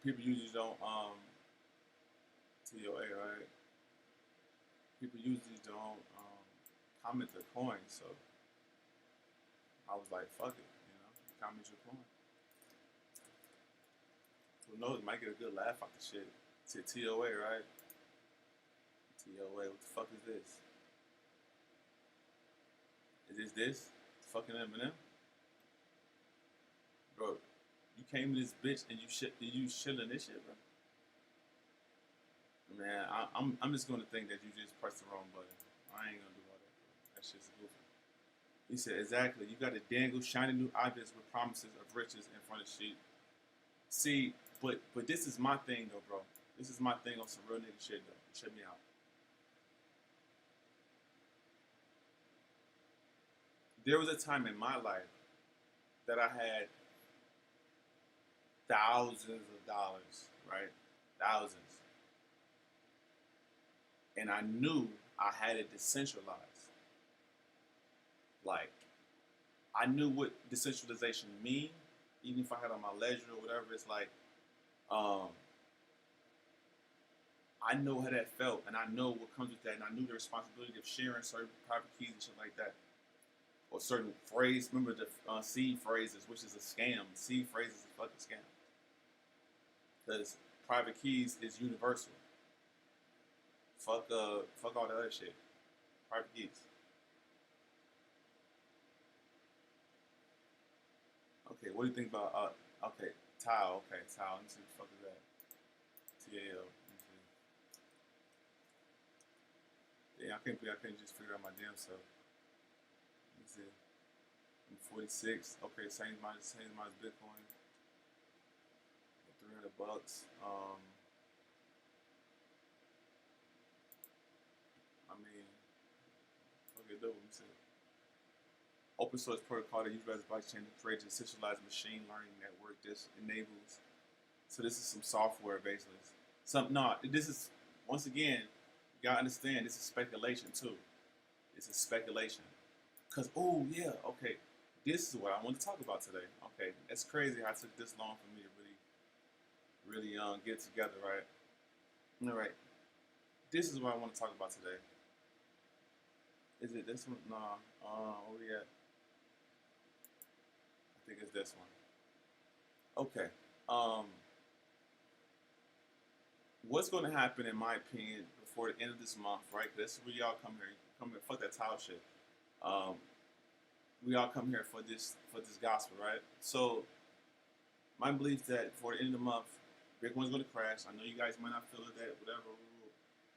People usually don't TOA, right? People usually don't comment their coin, so I was like, fuck it, comment your coin. Who knows? Might get a good laugh out the shit. To TOA, right? TOA, what the fuck is this? Is this fucking Eminem? Bro, you came to this bitch and you shilling this shit, bro. Man, I'm just gonna think that you just pressed the wrong button. I ain't gonna do all that. That shit's goofy. He said, exactly. You got to dangle shiny new objects with promises of riches in front of sheep. See, but this is my thing though, bro. This is my thing on some real nigga shit though. Check me out. There was a time in my life that I had thousands of dollars, right? Thousands. And I knew I had it decentralized. Like, I knew what decentralization mean, even if I had on my ledger or whatever. It's like, I know how that felt, and I know what comes with that, and I knew the responsibility of sharing certain private keys and shit like that, or certain phrase. Remember the seed phrases, which is a scam. Seed phrases is a fucking scam, because private keys is universal. Fuck all the other shit. Private keys. Okay, what do you think about okay, tile, okay, tile. Let me see what the fuck is that. TAL. Yeah, I can't just figure out my damn self. Let me see. I'm 46. Okay, same amount as Bitcoin. $300. I mean, okay, dope. Let me see. Open source protocol that utilizes blockchain to create a decentralized machine learning network. This enables. So this is some software basically. This is, once again, you gotta understand, this is speculation too. It's a speculation. Cause oh yeah, okay, this is what I want to talk about today. Okay, it's crazy how it took this long for me to really get it together, right? All right, this is what I want to talk about today. Is it this one? Nah. Where we at? I think it's this one. Okay. What's going to happen, in my opinion, before the end of this month, right? This is where y'all come here. Fuck that tile shit. We all come here for this gospel, right? So, my belief that before the end of the month, Bitcoin's going to crash. I know you guys might not feel it, that whatever.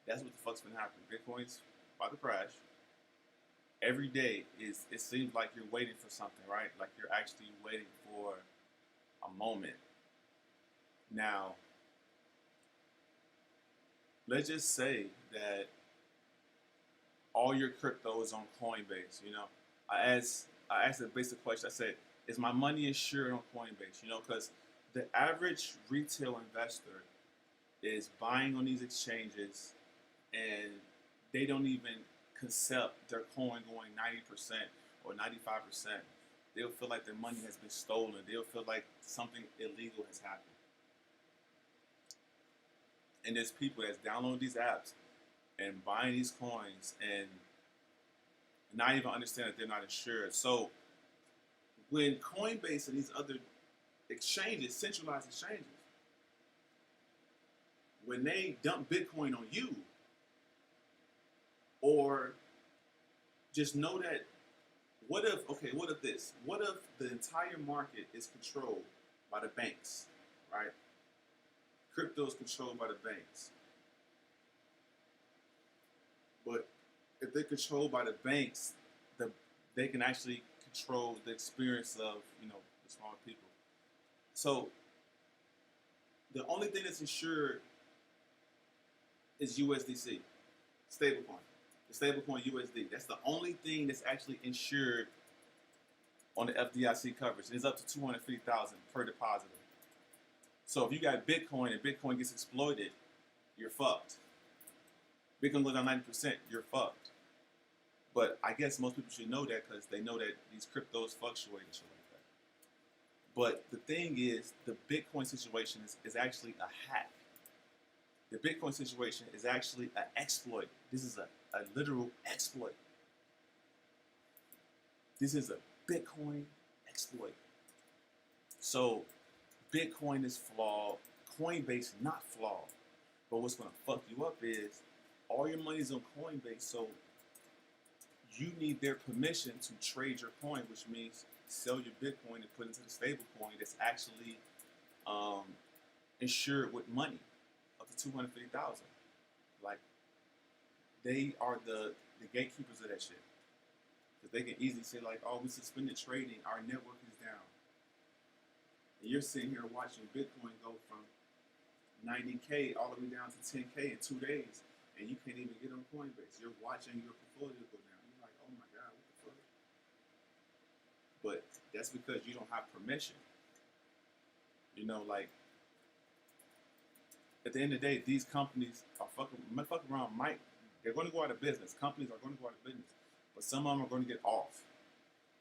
That's what the fuck's been happening. Bitcoin's about to crash. Every day it seems like you're waiting for something, right? Like you're actually waiting for a moment. Now, let's just say that all your crypto is on Coinbase. I asked a basic question. I said, is my money insured on Coinbase? Because the average retail investor is buying on these exchanges, and they don't even concept their coin going 90% or 95%. They'll feel like their money has been stolen. They'll feel like something illegal has happened. And there's people that's downloading these apps and buying these coins and not even understand that they're not insured. So when Coinbase and these other exchanges, centralized exchanges, when they dump Bitcoin on you, or just know that, what if the entire market is controlled by the banks, right? Crypto is controlled by the banks. But if they're controlled by the banks, they can actually control the experience of, the smaller people. So the only thing that's insured is USDC, stablecoin. The stablecoin USD. That's the only thing that's actually insured on the FDIC coverage. It's up to $250,000 per depositor. So if you got Bitcoin and Bitcoin gets exploited, you're fucked. Bitcoin goes down 90%, you're fucked. But I guess most people should know that because they know that these cryptos fluctuate and shit like that. But the thing is, the Bitcoin situation is actually a hack. The Bitcoin situation is actually an exploit. This is a literal exploit. This is a Bitcoin exploit. So Bitcoin is flawed. Coinbase not flawed. But what's going to fuck you up is all your money is on Coinbase, so you need their permission to trade your coin, which means sell your Bitcoin and put it into the stable coin that's actually insured with money up to $250,000. Like, they are the gatekeepers of that shit. Because they can easily say like, oh, we suspended trading, our network is down. And you're sitting here watching Bitcoin go from 90K all the way down to 10K in 2 days, and you can't even get on Coinbase. You're watching your portfolio go down. You're like, oh my God, what the fuck? But that's because you don't have permission. Like, at the end of the day, these companies are fuck around. They're going to go out of business. Companies are going to go out of business, but some of them are going to get off.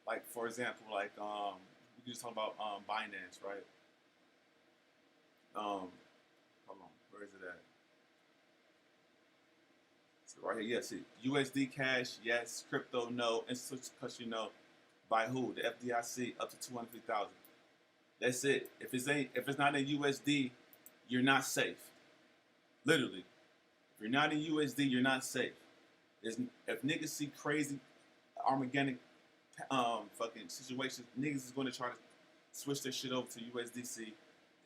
Like, for example, like we just talk about Binance, right? Hold on, where is it at? So right here, yes, USD cash, yes. Crypto, no. Because by who? The FDIC up to $250,000. That's it. If it's not in USD, you're not safe. Literally, if you're not in USD, you're not safe. If niggas see crazy Armageddon fucking situations, niggas is going to try to switch their shit over to USDC.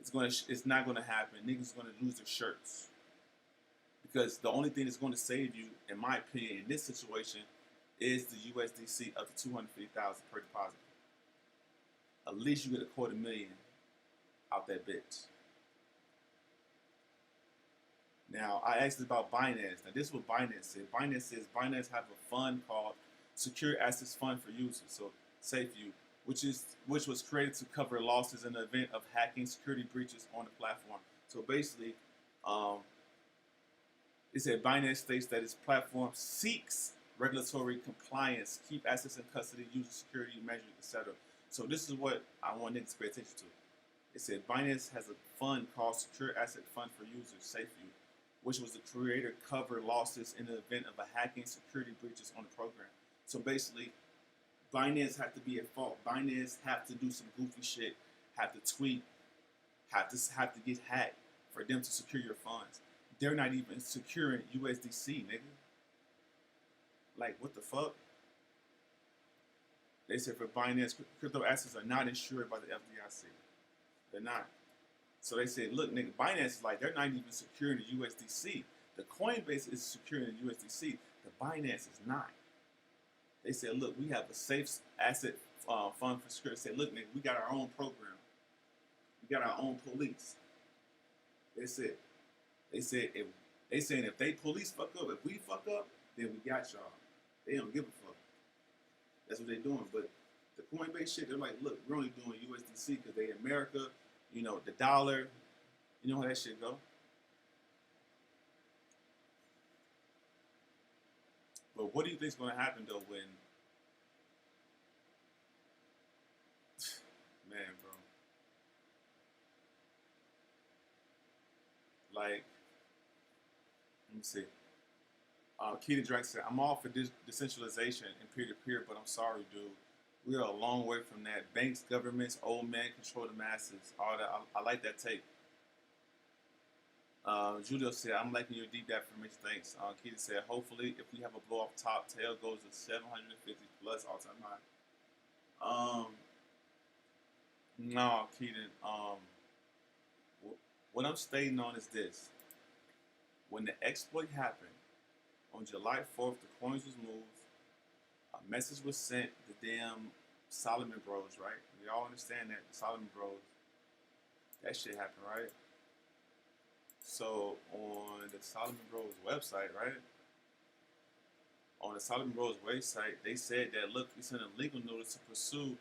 It's not going to happen. Niggas are going to lose their shirts. Because the only thing that's going to save you, in my opinion, in this situation, is the USDC up to $250,000 per deposit. At least you get $250,000 out that bitch. Now, I asked about Binance. Now, this is what Binance said. Binance have a fund called Secure Assets Fund for Users, so SafeU, which was created to cover losses in the event of hacking, security breaches on the platform. So basically, it said Binance states that its platform seeks regulatory compliance, keep assets in custody, user security measures, etc. So this is what I want niggas to pay attention to. It said Binance has a fund called Secure Asset Fund for Users, SafeU, which was the creator cover losses in the event of a hacking security breaches on the program. So basically, Binance have to be at fault. Binance have to do some goofy shit, have to tweet, have to get hacked for them to secure your funds. They're not even securing USDC, nigga. Like, what the fuck? They said for Binance, crypto assets are not insured by the FDIC. They're not. So they said, look, nigga, Binance is like, they're not even securing the USDC. The Coinbase is securing the USDC. The Binance is not. They said, look, we have a safe asset fund for security. They said, look, nigga, we got our own program. We got our own police. They said if they police fuck up, if we fuck up, then we got y'all. They don't give a fuck. That's what they're doing. But the Coinbase shit, they're like, look, we're only doing USDC because they America, the dollar, you know how that shit go. But what do you think is going to happen though when, man, bro, like, let me see. Keita Drake said, I'm all for decentralization and peer-to-peer, but I'm sorry, dude. We are a long way from that. Banks, governments, old men control the masses. All that. I like that take. Julio said, I'm liking your deep dive information. Thanks. Keita said, hopefully, if we have a blow off top, tail goes to 750 plus all time high. No, Keaton. What I'm stating on is this. When the exploit happened, on July 4th, the coins was moved. A message was sent. The damn Solomon Bros, right? We all understand that the Solomon Bros. That shit happened, right? So on the Solomon Bros website, right? On the Solomon Bros website, they said that look, we sent a legal notice to pursue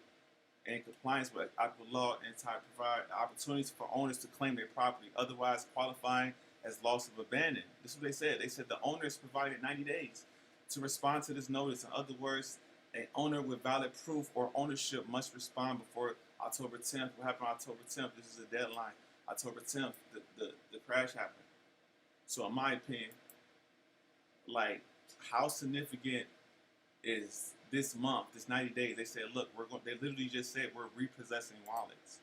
in compliance with applicable law and to provide opportunities for owners to claim their property, otherwise qualifying as loss of abandon. This is what they said. They said the owner is provided 90 days to respond to this notice. In other words, an owner with valid proof or ownership must respond before October 10th. What happened on October 10th? This is a deadline. October 10th, the crash happened. So in my opinion, like, how significant is this month, this 90 days? They said, look, they literally just said we're repossessing wallets.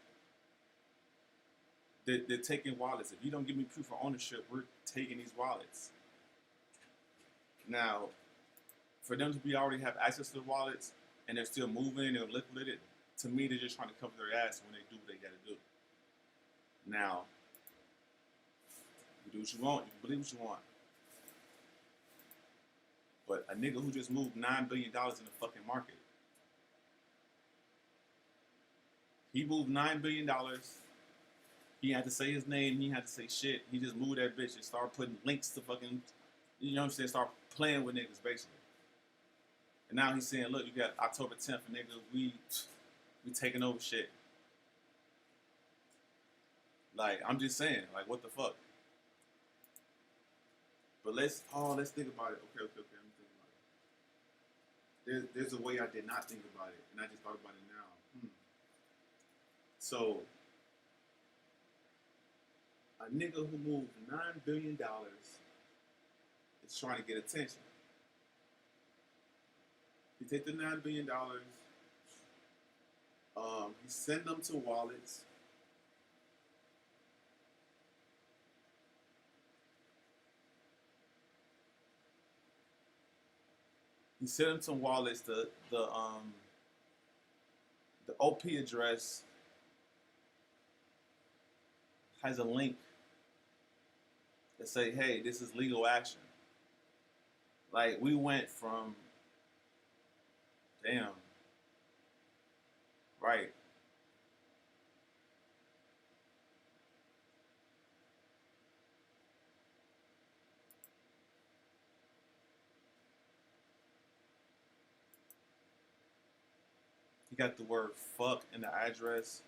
They're taking wallets. If you don't give me proof of ownership, we're taking these wallets. Now, for them to be already have access to the wallets and they're still moving, they're liquidated, to me, they're just trying to cover their ass when they do what they got to do. Now, you do what you want, you believe what you want. But a nigga who just moved $9 billion in the fucking market, he moved $9 billion. He had to say his name. He had to say shit. He just moved that bitch and started putting links to fucking, you know what I'm saying, start playing with niggas, basically. And now he's saying, look, you got October 10th, and nigga, we taking over shit. Like, I'm just saying, like, what the fuck? But let's think about it. Okay, let me think about it. There's a way I did not think about it, and I just thought about it now. So, a nigga who moved $9 billion is trying to get attention. He take the $9 billion, he send them to wallets. He sent them to wallets. The OP address has a link that say, hey, this is legal action. Like, we went from, damn, right. He got the word fuck in the address.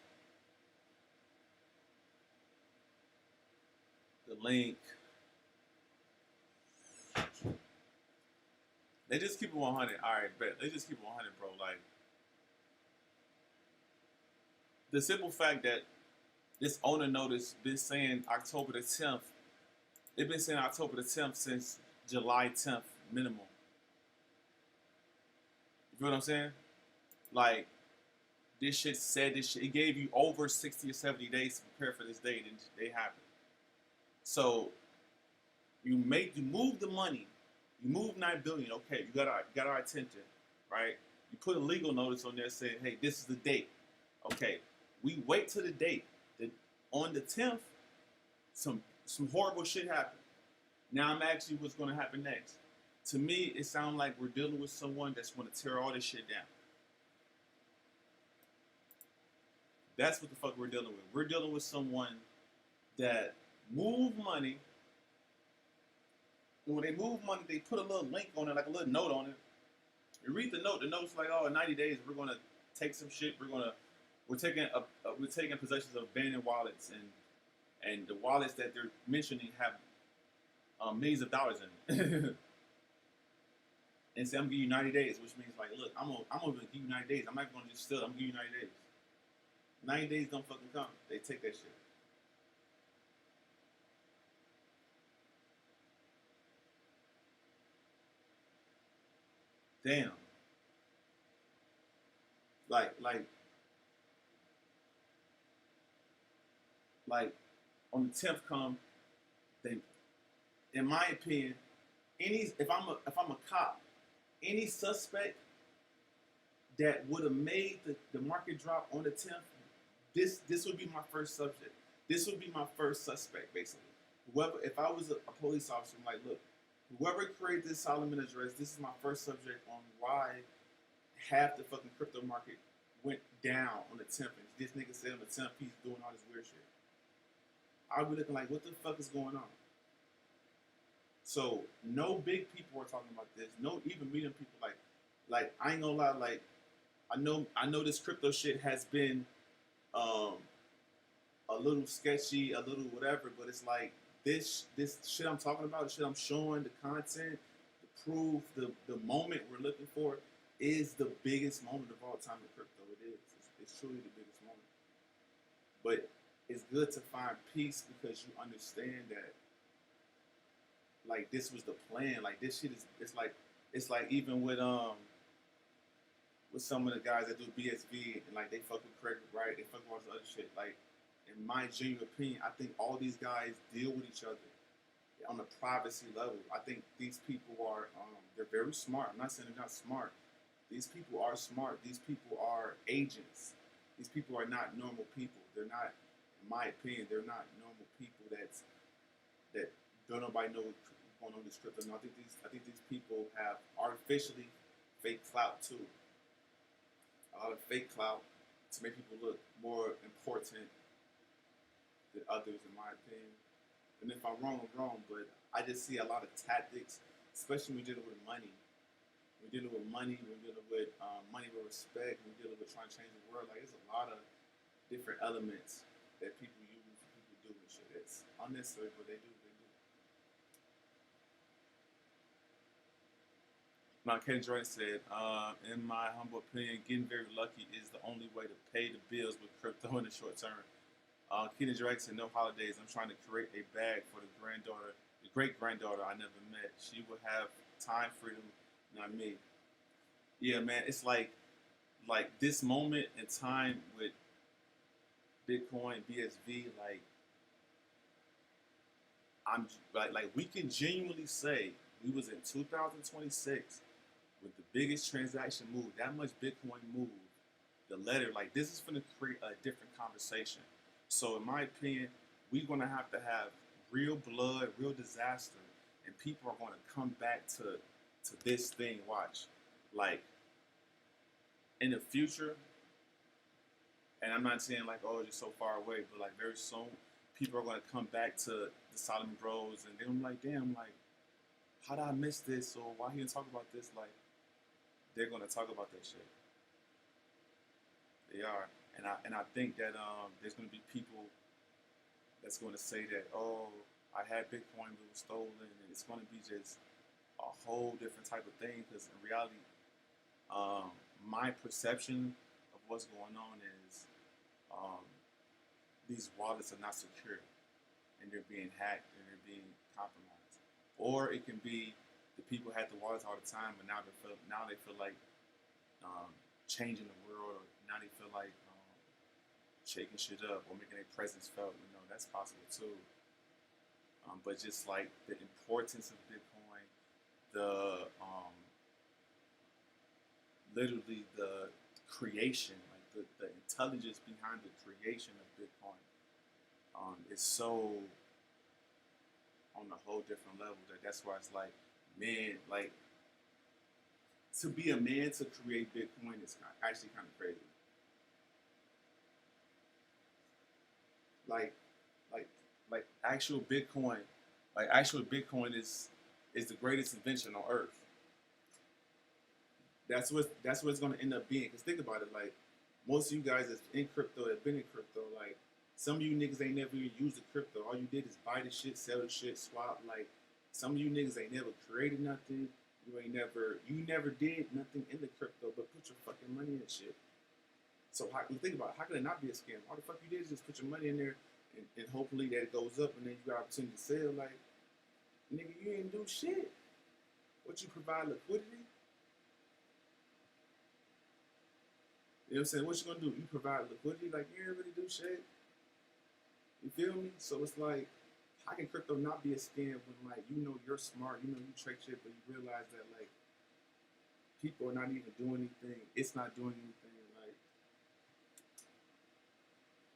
The link. They just keep it 100. All right, bet. They just keep it 100, bro. Like, the simple fact that this owner notice been saying October the 10th. They've been saying October the 10th since July 10th minimum. You feel what I'm saying? Like, this shit said this shit. It gave you over 60 or 70 days to prepare for this date, and they happened. So you move the money. You move $9 billion. Okay, you got our attention, right? You put a legal notice on there saying, hey, this is the date. Okay, we wait till the date. On the 10th, some horrible shit happened. Now I'm asking you what's going to happen next. To me, it sounds like we're dealing with someone that's going to tear all this shit down. That's what the fuck we're dealing with. We're dealing with someone that moved money. And when they move money, they put a little link on it, like a little note on it. You read the note. The note's like, oh, in 90 days, we're gonna take some shit. We're taking possessions of abandoned wallets, and the wallets that they're mentioning have millions of dollars in it. And say, I'm gonna give you 90 days, which means like, look, I'm gonna give you 90 days. I'm not gonna just steal it. I'm gonna give you 90 days. 90 days don't fucking come. They take that shit. Damn. Like on the 10th come, the in my opinion, if I'm a cop, any suspect that would have made the market drop on the 10th, this would be my first subject. This would be my first suspect, basically. Whoever, if I was a police officer, I'm like, look, whoever created this Solomon address, this is my first subject on why half the fucking crypto market went down on the 10th. And this nigga said on the 10th he's doing all this weird shit. I'll be looking like, what the fuck is going on? So no big people are talking about this. No even medium people. Like I ain't gonna lie. Like I know this crypto shit has been a little sketchy, a little whatever. But it's like this shit I'm talking about, the shit I'm showing, the content, the proof, the moment we're looking for is the biggest moment of all time in crypto. It is. It's truly the biggest moment. But it's good to find peace because you understand that like this was the plan. Like this shit is it's like even with some of the guys that do BSV and like they fuck with credit, right? They fuck with all this other shit. Like in my genuine opinion, I think all these guys deal with each other on a privacy level. I think these people are they're very smart. I'm not saying they're not smart. These people are smart. These people are agents. These people are not normal people. They're not, in my opinion, they're not normal people that don't nobody know what's going on in this crypto. No, I think these people have artificially fake clout too. A lot of fake clout to make people look more important than others, in my opinion. And if I'm wrong, I'm wrong. But I just see a lot of tactics, especially when we're dealing with money. We're dealing with money. We're dealing with money with respect. We're dealing with trying to change the world. Like there's a lot of different elements that people use, people do and shit. It's unnecessary, but they do. Now, Ken Jordan said, in my humble opinion, getting very lucky is the only way to pay the bills with crypto in the short term. Kenan Drake said, no holidays. I'm trying to create a bag for the great granddaughter I never met. She will have time freedom, not me. Yeah, man, it's like this moment in time with Bitcoin, BSV, like I'm like we can genuinely say we was in 2026 with the biggest transaction move, that much Bitcoin move, the letter, like this is going to create a different conversation. So in my opinion, we're going to have real blood, real disaster, and people are going to come back to this thing. Watch, like in the future, and I'm not saying like, oh, it's just so far away, but like very soon, people are going to come back to the Solomon Bros, and they're like, damn, like, how did I miss this? Or why he didn't talk about this? Like, they're going to talk about that shit. They are. And I think that there's going to be people that's going to say that, oh, I had Bitcoin, but it was stolen, and it's going to be just a whole different type of thing. Because in reality, my perception of what's going on is these wallets are not secure, and they're being hacked and they're being compromised. Or it can be the people had the wallets all the time, but now they feel like changing the world, or now they feel like shaking shit up or making their presence felt. You know, that's possible too. But just like the importance of Bitcoin, the literally the creation, like the intelligence behind the creation of Bitcoin is so on a whole different level that's why it's like, man, like to be a man to create Bitcoin is actually kind of crazy. Like actual Bitcoin is the greatest invention on earth. That's what it's gonna end up being. Cause think about it, like most of you guys that's in crypto, that been in crypto, like some of you niggas ain't never even used the crypto. All you did is buy the shit, sell the shit, swap. Like some of you niggas ain't never created nothing. You never did nothing in the crypto, but put your fucking money in shit. So think about it, how could it not be a scam? All the fuck you did is just put your money in there and hopefully that it goes up and then you got opportunity to sell. Like, nigga, you didn't do shit. What you provide liquidity? You know what I'm saying? What you gonna do? You provide liquidity? Like, you ain't really do shit. You feel me? So it's like, how can crypto not be a scam when like you know you're smart, you know you trade shit, but you realize that like people are not even doing anything. It's not doing anything.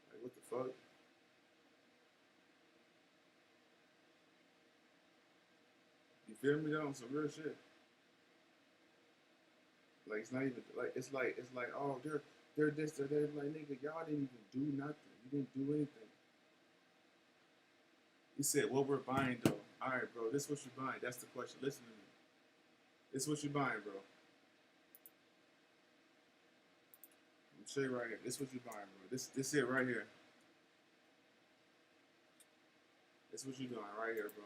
Like what the fuck? You feel me though? On some real shit. Like it's not even like it's like oh they're this they're like nigga y'all didn't even do nothing. You didn't do anything. He said what we're buying though. All right, bro. This is what you're buying. That's the question. Listen to me. This is what you're buying, bro. I'm show you right here. This is what you're buying, bro. This it right here. This is what you're doing right here, bro.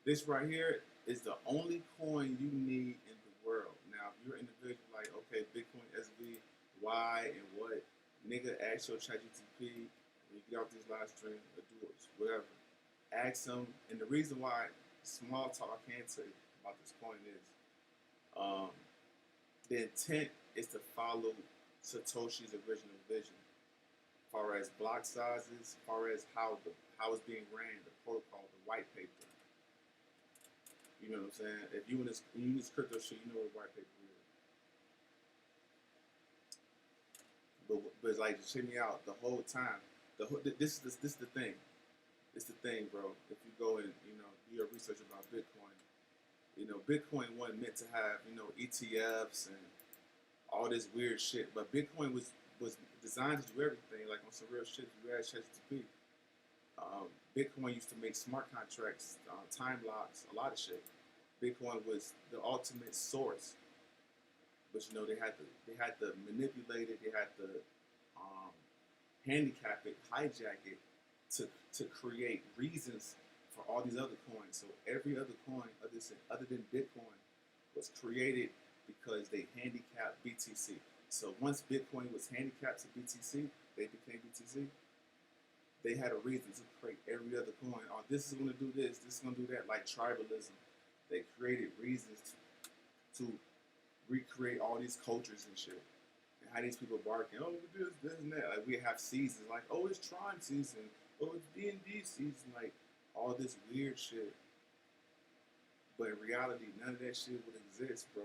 This right here is the only coin you need in the world. Now, if you're an individual like, okay, Bitcoin SV, why and what, nigga, ask your ChatGPT when you get off this live stream or do it, whatever. Ask them, and the reason why small talk I can tell you about this coin is the intent is to follow Satoshi's original vision, as far as block sizes, as far as how it's being ran, the protocol, the white paper. You know what I'm saying? If you in this crypto shit, you know what white paper is. But it's like just hear me out the whole time. This is the thing. It's the thing, bro. If you go and do your research about Bitcoin, Bitcoin wasn't meant to have ETFs and all this weird shit. But Bitcoin was designed to do everything, like on some real shit. You ask ChatGPT. Bitcoin used to make smart contracts, time locks, a lot of shit. Bitcoin was the ultimate source, but they had to manipulate it, they had to handicap it, hijack it to create reasons for all these other coins. So every other coin other than Bitcoin was created because they handicapped BTC. So once Bitcoin was handicapped to BTC, they became BTC. They had a reason to create every other coin. Oh, this is going to do this. This is going to do that. Like tribalism, they created reasons to recreate all these cultures and shit. And how these people barking, oh, this, and that. Like we have seasons. Like, oh, it's Tron season. Oh, it's D&D season. Like all this weird shit. But in reality, none of that shit would exist, bro.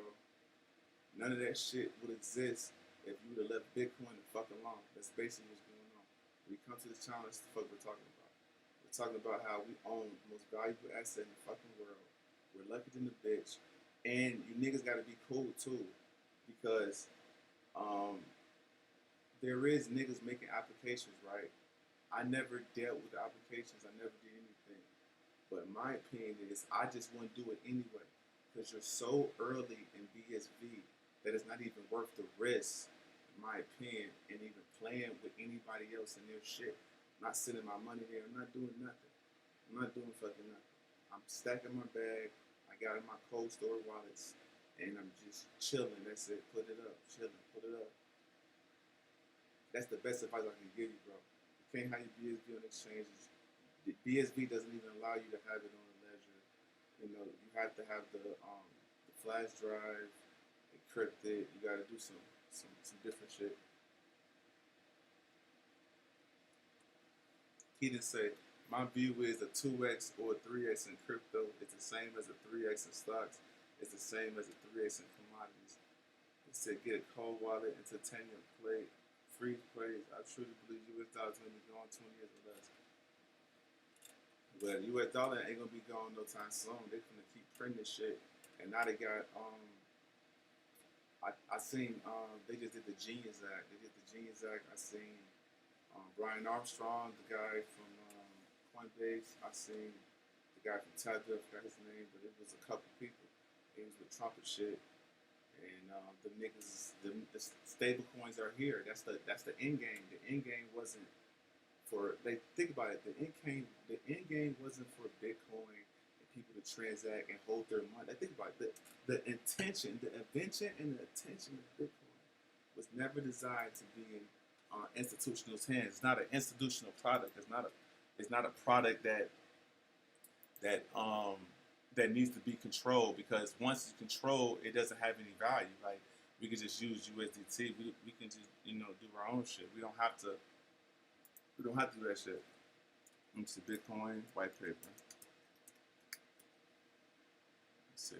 None of that shit would exist if you would have left Bitcoin the fuck alone. That's basically what's going on. When we come to this challenge, that's the fuck we're talking about. We're talking about how we own the most valuable asset in the fucking world. We're lucky than the bitch. And you niggas gotta be cool too. Because there is niggas making applications, right? I never dealt with the applications. I never did anything. But my opinion is I just wouldn't do it anyway. Because you're so early in BSV that it's not even worth the risk, in my opinion, and even playing with anybody else in their shit. I'm not sending my money there. I'm not doing nothing. I'm not doing fucking nothing. I'm stacking my bag. I got in my cold store wallets, and I'm just chilling. That's it. Put it up. Chilling. Put it up. That's the best advice I can give you, bro. You can't have your BSV on exchanges. The BSV doesn't even allow you to have it on a ledger. You have to have the flash drive encrypted. You got to do some different shit. He didn't say, my view is a 2x or a 3x in crypto is the same as a 3x in stocks. It's the same as a 3x in commodities. He said, get a cold wallet and titanium plate, freeze plays. I truly believe US dollars going to be gone 20 years or less. But US dollar ain't going to be gone no time soon. They're going to keep printing this shit. And now they got, I seen, they just did the Genius Act. They did the Genius Act. I seen Brian Armstrong, the guy from Coinbase. I seen the guy from Tether, I forgot his name, but it was a couple people. He was with Trump and shit. And the niggas, the stable coins are here. That's the end game. The end game wasn't for, think about it, the end game wasn't for Bitcoin and people to transact and hold their money. Think about it. The intention, the invention and the intention of Bitcoin was never designed to be in institutional hands. It's not an institutional product. It's not a product that needs to be controlled, because once it's controlled, it doesn't have any value. Like we can just use USDT. We can just do our own shit. We don't have to do that shit. It's a Bitcoin white paper. Let's see.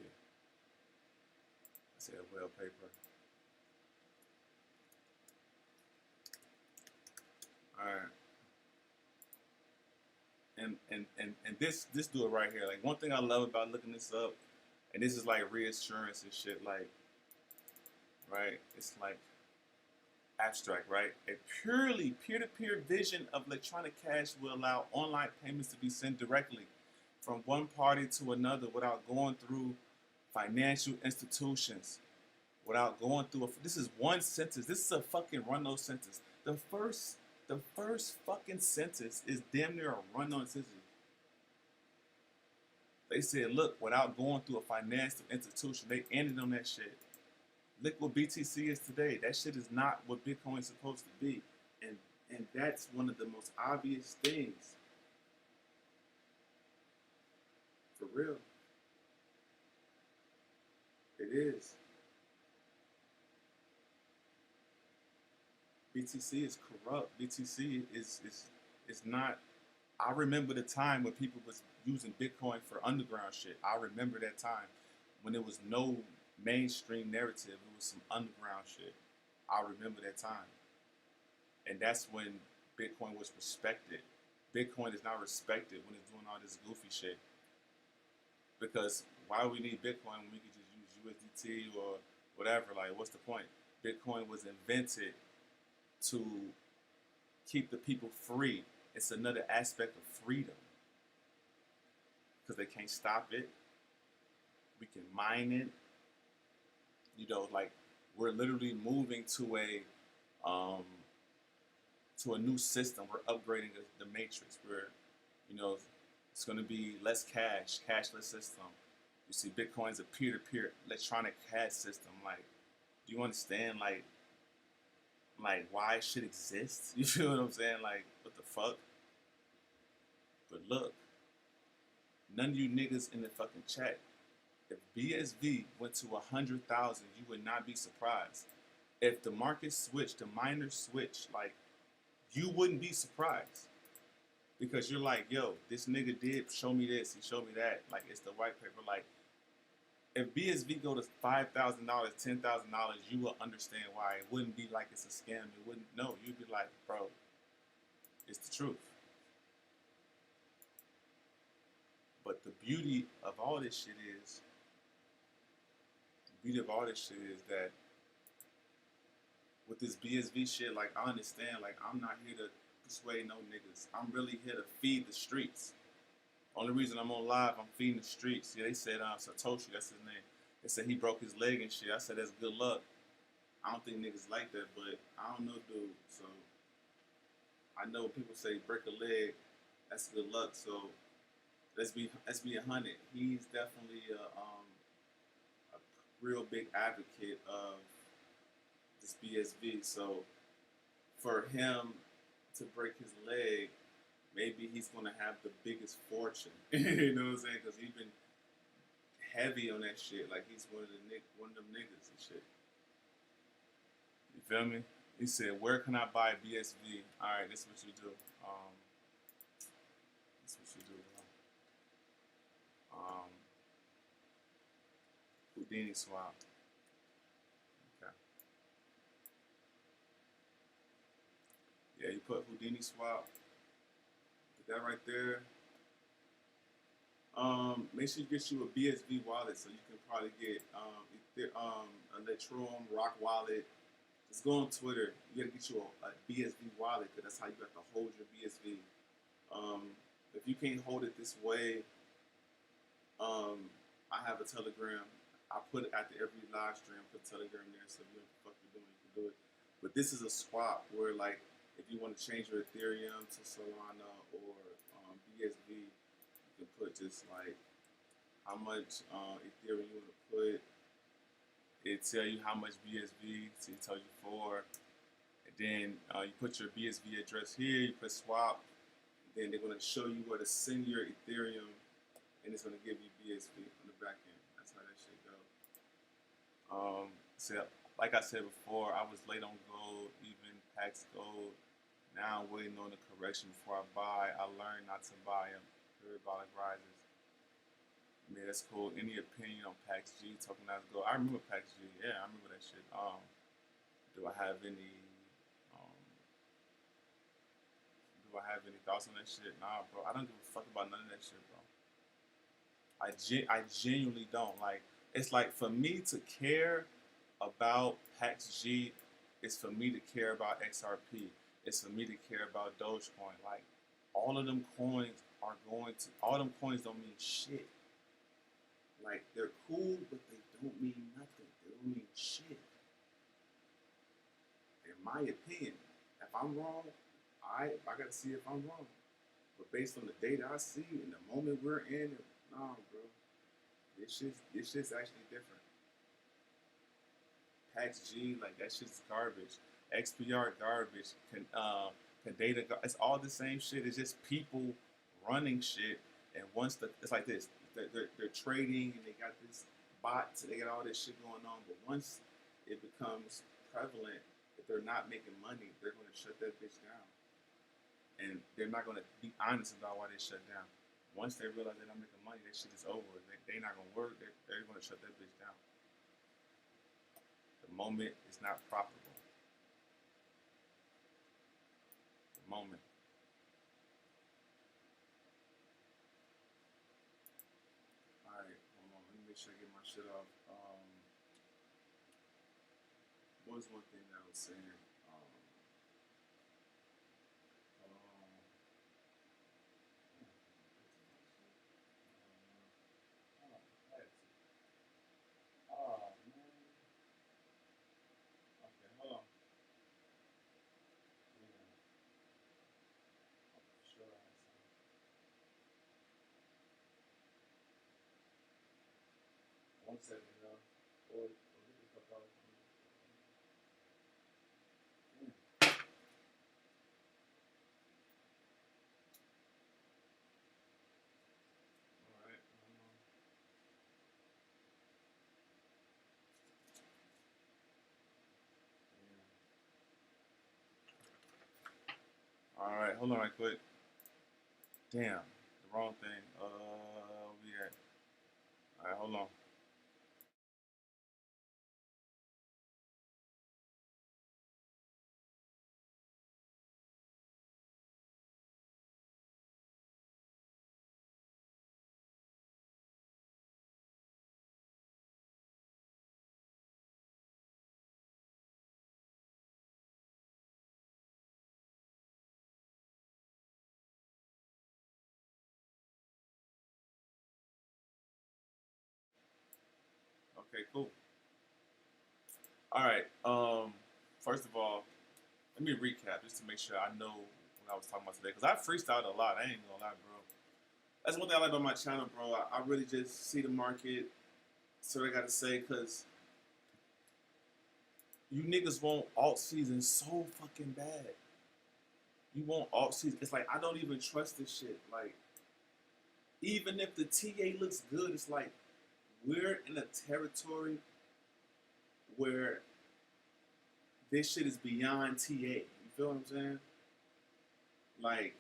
Let's say a whale paper. All right. And this dude right here, like one thing I love about looking this up, and this is like reassurance and shit, like, right? It's like abstract, right? A purely peer-to-peer vision of electronic cash will allow online payments to be sent directly from one party to another without going through financial institutions, without going through this is one sentence. This is a fucking run-on sentence. The first fucking sentence is damn near a run-on sentence. They said, look, without going through a financial institution, they ended on that shit. Look what BTC is today. That shit is not what Bitcoin is supposed to be. And that's one of the most obvious things. For real. It is. BTC is corrupt. BTC is not. I remember the time when people was using Bitcoin for underground shit. I remember that time when there was no mainstream narrative. It was some underground shit. I remember that time. And that's when Bitcoin was respected. Bitcoin is not respected when it's doing all this goofy shit. Because why do we need Bitcoin when we could just use USDT or whatever? Like, what's the point? Bitcoin was invented to keep the people free. It's another aspect of freedom. Because they can't stop it. We can mine it. You know, like, we're literally moving to a new system. We're upgrading the matrix. We're, you know, it's going to be less cashless system. You see, Bitcoin's a peer-to-peer electronic cash system. Like, do you understand, like why shit exists? You feel what I'm saying? Like, what the fuck? But look, none of you niggas in the fucking chat, if BSV went to 100,000, you would not be surprised. If the market switched, the miners switched, like, you wouldn't be surprised. Because you're like, yo, this nigga did show me this, he showed me that. Like, it's the white paper. Like, if BSV go to $5,000, $10,000, you will understand why. It wouldn't be like it's a scam. It wouldn't. No, you'd be like, bro, it's the truth. But the beauty of all this shit is, that with this BSV shit, like, I understand, like, I'm not here to persuade no niggas. I'm really here to feed the streets. Only reason I'm on live, I'm feeding the streets. Yeah, they said Satoshi, that's his name. They said he broke his leg and shit. I said that's good luck. I don't think niggas like that, but I don't know, dude. So I know when people say break a leg, that's good luck. So let's be 100. He's definitely a real big advocate of this BSV. So for him to break his leg, maybe he's gonna have the biggest fortune. You know what I'm saying? Because he's been heavy on that shit. Like, he's one of them niggas and shit. You feel me? He said, "Where can I buy BSV?" All right, this is what you do. This is what you do. Houdini swap. Okay. Yeah, you put Houdini swap. Put that right there. Make sure you get you a BSV wallet so you can probably get Electrum, Rock Wallet. Just go on Twitter. You gotta get you a BSV wallet because that's how you have to hold your BSV. If you can't hold it this way, I have a Telegram. I put it after every live stream. Put Telegram there, so if you know what the fuck you're doing, you can do it. But this is a swap where, like, if you want to change your Ethereum to Solana or BSV, you can put just like how much Ethereum you want to put. It tell you how much BSV, so it tells you for. And then you put your BSV address here, you put swap, then they're going to show you where to send your Ethereum, and it's going to give you BSV on the back end. That's how that shit goes. So, like I said before, I was late on gold, even Pax Gold. Now I'm waiting on the correction before I buy. I learned not to buy them. Parabolic rises. Man, that's cool. Any opinion on PAX G? Tokenized gold. I remember PAX G. Yeah, I remember that shit. Do I have any? Um, do I have any thoughts on that shit? Nah, bro. I don't give a fuck about none of that shit, bro. I genuinely don't. Like, it's like for me to care about PAX G, it's for me to care about XRP. It's for me to care about Dogecoin. Like, all of them coins are going to. All them coins don't mean shit. Like, they're cool, but they don't mean nothing. They don't mean shit. In my opinion, if I'm wrong, I gotta see if I'm wrong. But based on the data I see and the moment we're in, nah, bro, this shit's actually different. PAX G, like that shit's garbage. XPR garbage. Data, it's all the same shit. It's just people running shit. And once it's like this, they're trading and they got this bots, they got all this shit going on. But once it becomes prevalent, if they're not making money, they're going to shut that bitch down. And they're not going to be honest about why they shut down. Once they realize they're not making money, that shit is over. They're not going to work. They're going to shut that bitch down. The moment is not profitable. The moment. Alright, hold on. Let me make sure I get my shit off. What was one thing that I was saying? Oh, man. Okay, hold on. Yeah, sure. One second, though. Or get the fuck out of here. Alright. Alright, hold on right quick. Damn, the wrong thing. We at. Alright, hold on. Okay, cool. Alright, first of all, let me recap just to make sure I know what I was talking about today. Because I freestyled a lot. I ain't gonna lie, bro. That's one thing I like about my channel, bro. I really just see the market, so I gotta say, because you niggas want alt season so fucking bad. You want alt season. It's like, I don't even trust this shit. Like, even if the TA looks good, it's like, we're in a territory where this shit is beyond TA. You feel what I'm saying? Like,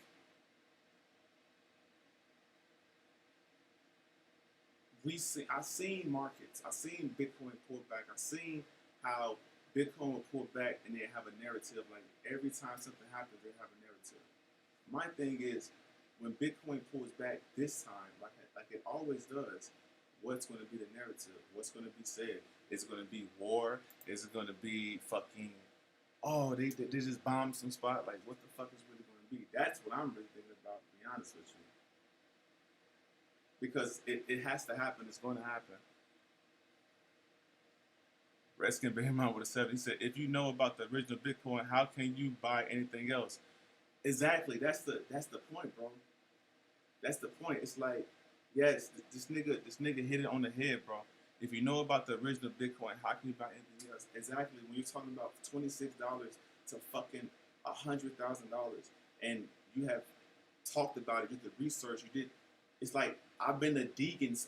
I seen markets. I seen Bitcoin pull back. I seen how Bitcoin will pull back and they have a narrative. Like, every time something happens, they have a narrative. My thing is, when Bitcoin pulls back this time, like it always does, what's going to be the narrative? What's going to be said? Is it going to be war? Is it going to be fucking, oh, they just bombed some spot? Like, what the fuck is really going to be? That's what I'm really thinking about, to be honest with you. Because it has to happen. It's going to happen. Redskin Behemoth with a 7. He said, if you know about the original Bitcoin, how can you buy anything else? Exactly. That's the point, bro. That's the point. It's like, yes, this nigga hit it on the head, bro. If you know about the original Bitcoin, how can you buy anything else? Exactly. When you're talking about $26 to fucking $100,000, and you have talked about it, you did the research, you did. It's like, I've been a Degens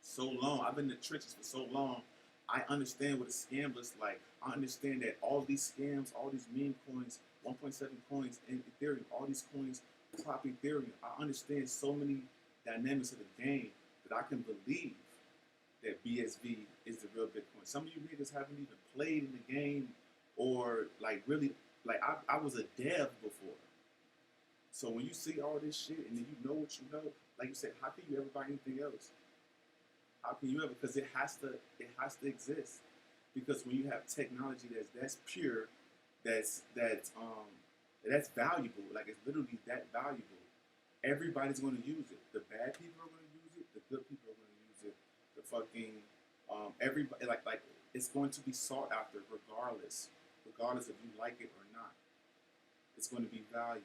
so long. I've been in the trenches for so long. I understand what a scam looks like. I understand that all these scams, all these meme coins 1.7 coins in Ethereum. All these coins prop Ethereum. I understand so many dynamics of the game that I can believe that BSV is the real Bitcoin. Some of you niggas haven't even played in the game or like really like I was a dev before. So when you see all this shit and then you know what you know, like you said, how can you ever buy anything else? How can you ever? Because it has to exist. Because when you have technology that's pure, that's valuable, like it's literally that valuable. Everybody's going to use it. The bad people are going to use it. The good people are going to use it. The fucking everybody like it's going to be sought after regardless if you like it or not. It's going to be valued.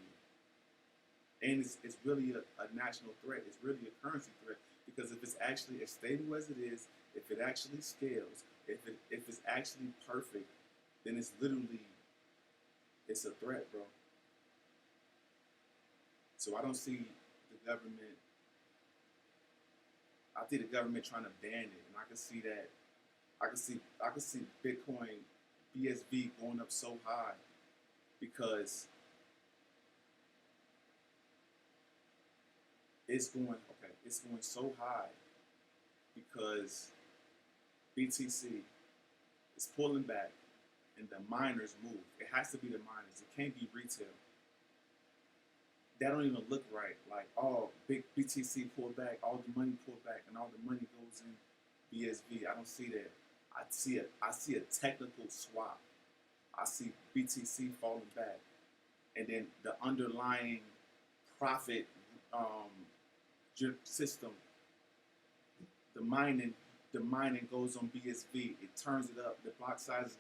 And it's really a national threat. It's really a currency threat because if it's actually as stable as it is, if it actually scales, if it's actually perfect, then it's a threat, bro. So I don't see the government. I think the government trying to ban it, and I can see that. I can see Bitcoin BSV going up so high because it's going so high because BTC is pulling back and the miners move. It has to be the miners. It can't be retail. That don't even look right. Like, oh, big BTC pulled back, all the money pulled back, and all the money goes in BSV. I don't see that. I see a technical swap. I see BTC falling back, and then the underlying profit system, the mining goes on BSV. It turns it up. The block sizes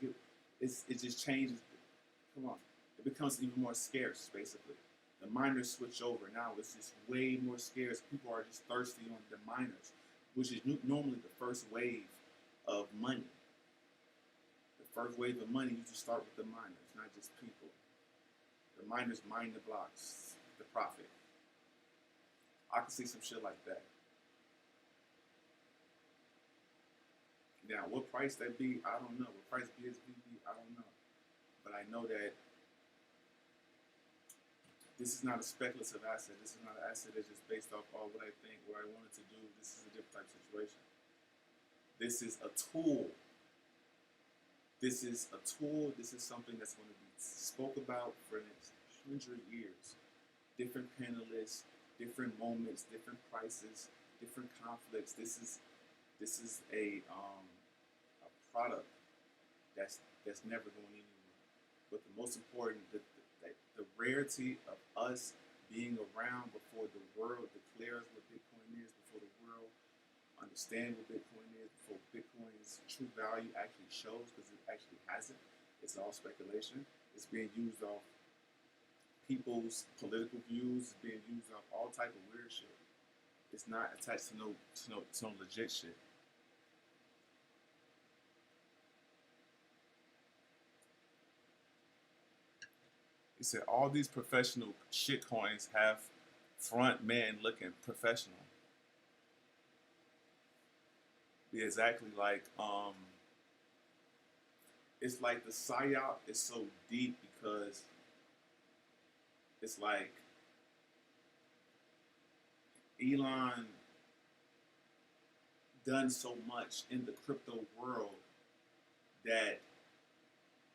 it just changes. Come on, it becomes even more scarce. Basically, the miners switch over. Now it's just way more scarce. People are just thirsty on the miners, which is normally the first wave of money. The first wave of money, you just start with the miners, not just people. The miners mine the blocks, the profit. I can see some shit like that. Now, what price that be, I don't know. What price BSV be, I don't know. But I know that this is not a speculative asset. This is not an asset that's just based off all what I think, what I wanted to do. This is a different type of situation. This is a tool. This is a tool. This is something that's going to be spoke about for the next 100 years. Different panelists, different moments, different prices, different conflicts. This is a product that's never going anywhere. But the most important, the rarity of us being around before the world declares what Bitcoin is, before the world understands what Bitcoin is, before Bitcoin's true value actually shows, because it actually hasn't. It's all speculation. It's being used off people's political views. It's being used off all type of weird shit. It's not attached to no legit shit. He said all these professional shit coins have front man looking professional. Be exactly like it's like the psyop is so deep because it's like Elon done so much in the crypto world that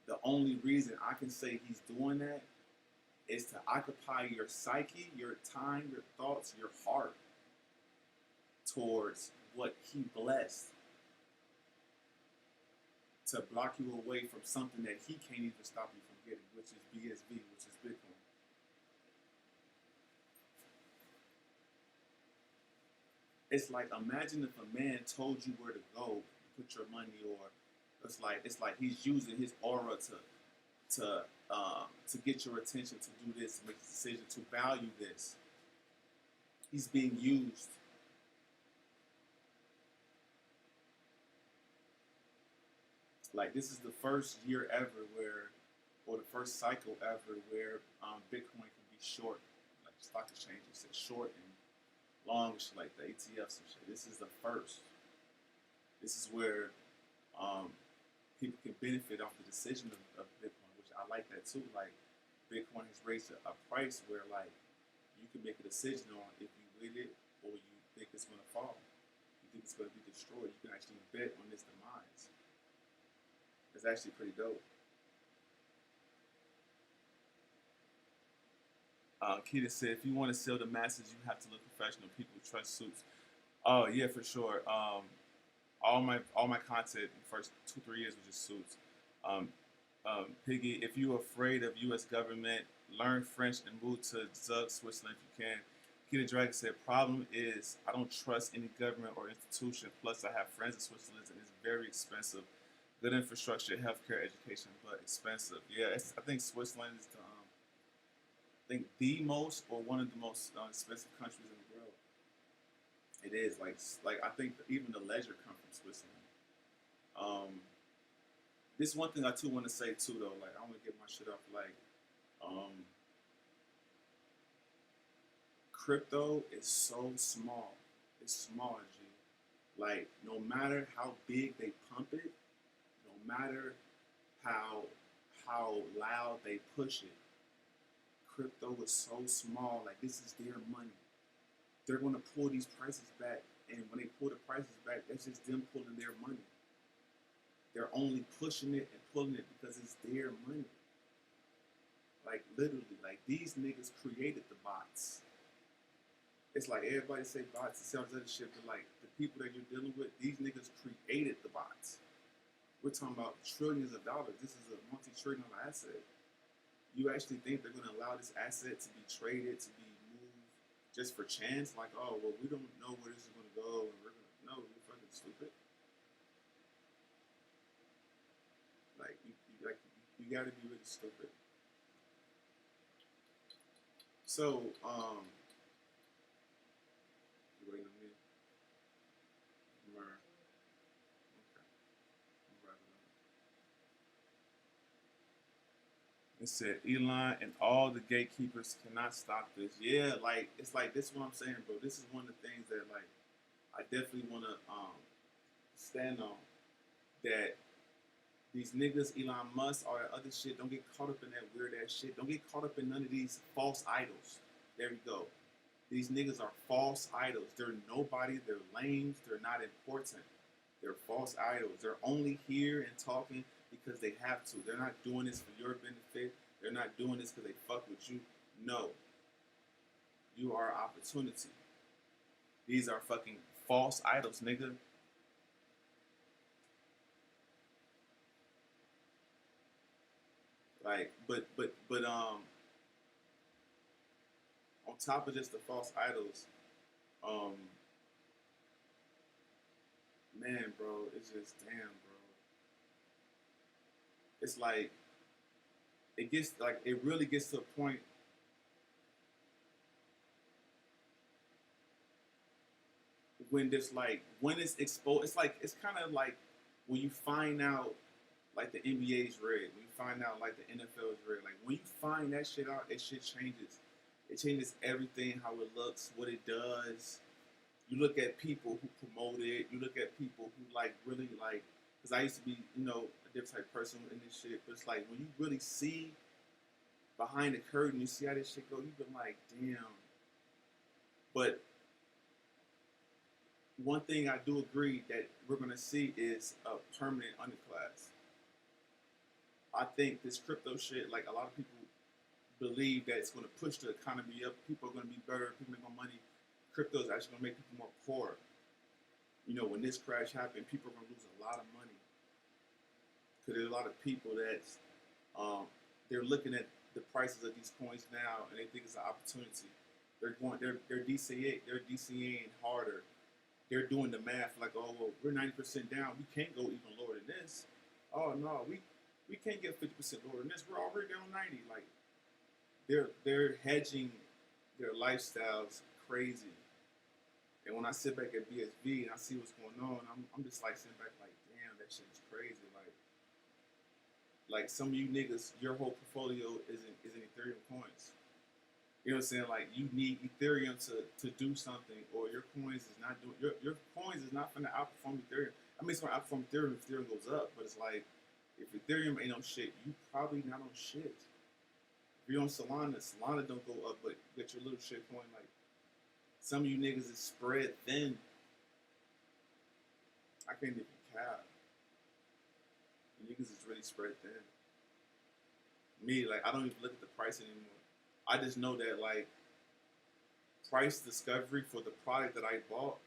the only reason I can say he's doing that is to occupy your psyche, your time, your thoughts, your heart towards what he blessed, to block you away from something that he can't even stop you from getting, which is BSV, which is Bitcoin. It's like, imagine if a man told you where to go, put your money, or it's like he's using his aura to get your attention, to do this, to make a decision, to value this. He's being used. Like, this is the first year ever or the first cycle ever where Bitcoin can be short, like stock exchanges say short and long, shit like the ETFs and shit. This is the first. This is where people can benefit off the decision of Bitcoin, which I like that too. Like, Bitcoin has raised a price where like you can make a decision on if you with it or you think it's gonna fall. You think it's gonna be destroyed. You can actually bet on its demise. It's actually pretty dope. Keita said, if you want to sell the masses, you have to look professional. People trust suits. Oh yeah, for sure. All my content in the first 2-3 years was just suits. Um, Piggy, if you're afraid of U.S. government, learn French and move to Zug, Switzerland if you can. Keita Dragon said, problem is I don't trust any government or institution. Plus, I have friends in Switzerland and it's very expensive. Good infrastructure, healthcare, education, but expensive. Yeah, I think Switzerland is the most or one of the most expensive countries in the world. It is like I think even the leisure come from Switzerland. Um, this one thing I too want to say too though. Like I want to get my shit off. Like um, crypto is so small. It's small, G. Like no matter how big they pump it, no matter how loud they push it, crypto is so small. Like this is their money. They're gonna pull these prices back, and when they pull the prices back, that's just them pulling their money. They're only pushing it and pulling it because it's their money. Like literally, like these niggas created the bots. It's like everybody say bots and sells other shit, but like the people that you're dealing with, these niggas created the bots. We're talking about trillions of dollars. This is a multi-trillion-dollar asset. You actually think they're gonna allow this asset to be traded, to be moved just for chance? Like, oh well, we don't know where this is gonna go, and we're gonna no, you're fucking stupid. Like you gotta be really stupid. So, you waiting on me? Mer. Okay. I'm wrapping up. It said Elon and all the gatekeepers cannot stop this. Yeah, like it's like this is what I'm saying, bro. This is one of the things that like I definitely wanna stand on. That these niggas, Elon Musk, all that other shit, don't get caught up in that weird ass shit. Don't get caught up in none of these false idols. There we go. These niggas are false idols. They're nobody. They're lames. They're not important. They're false idols. They're only here and talking because they have to. They're not doing this for your benefit. They're not doing this because they fuck with you. No. You are opportunity. These are fucking false idols, nigga. Like, but on top of just the false idols, um, man, bro, it's just damn, bro. It's like it really gets to a point when this like when it's exposed. It's kind of like when you find out like the NBA's rigged, when you find out like the NFL's rigged. Like when you find that shit out, that shit changes. It changes everything, how it looks, what it does. You look at people who promote it. You look at people who like really like. Because I used to be, a different type of person in this shit. But it's like when you really see behind the curtain, you see how this shit go. You've been like, damn. But one thing I do agree that we're gonna see is a permanent underclass. I think this crypto shit, like a lot of people believe that it's gonna push the economy up. People are gonna be better. People make more money. Crypto is actually gonna make people more poor. When this crash happened, people are gonna lose a lot of money because there's a lot of people that's they're looking at the prices of these coins now and they think it's an opportunity. They're DCAing harder. They're doing the math like, oh, well, we're 90% down. We can't go even lower than this. Oh no, we can't get 50% lower than this. We're already down 90. Like they're hedging their lifestyles crazy. And when I sit back at BSB and I see what's going on, I'm just like sitting back like, damn, that shit's crazy. Like some of you niggas, your whole portfolio isn't Ethereum coins. You know what I'm saying? Like you need Ethereum to do something, or your coins is not doing your coins is not gonna outperform Ethereum. I mean, it's gonna outperform Ethereum if Ethereum goes up, but it's like if Ethereum ain't on shit, you probably not on shit. If you're on Solana, Solana don't go up, but you get your little shit coin. Like some of you niggas is spread thin. I can't even cap. You niggas is really spread thin. Me, like I don't even look at the price anymore. I just know that like price discovery for the product that I bought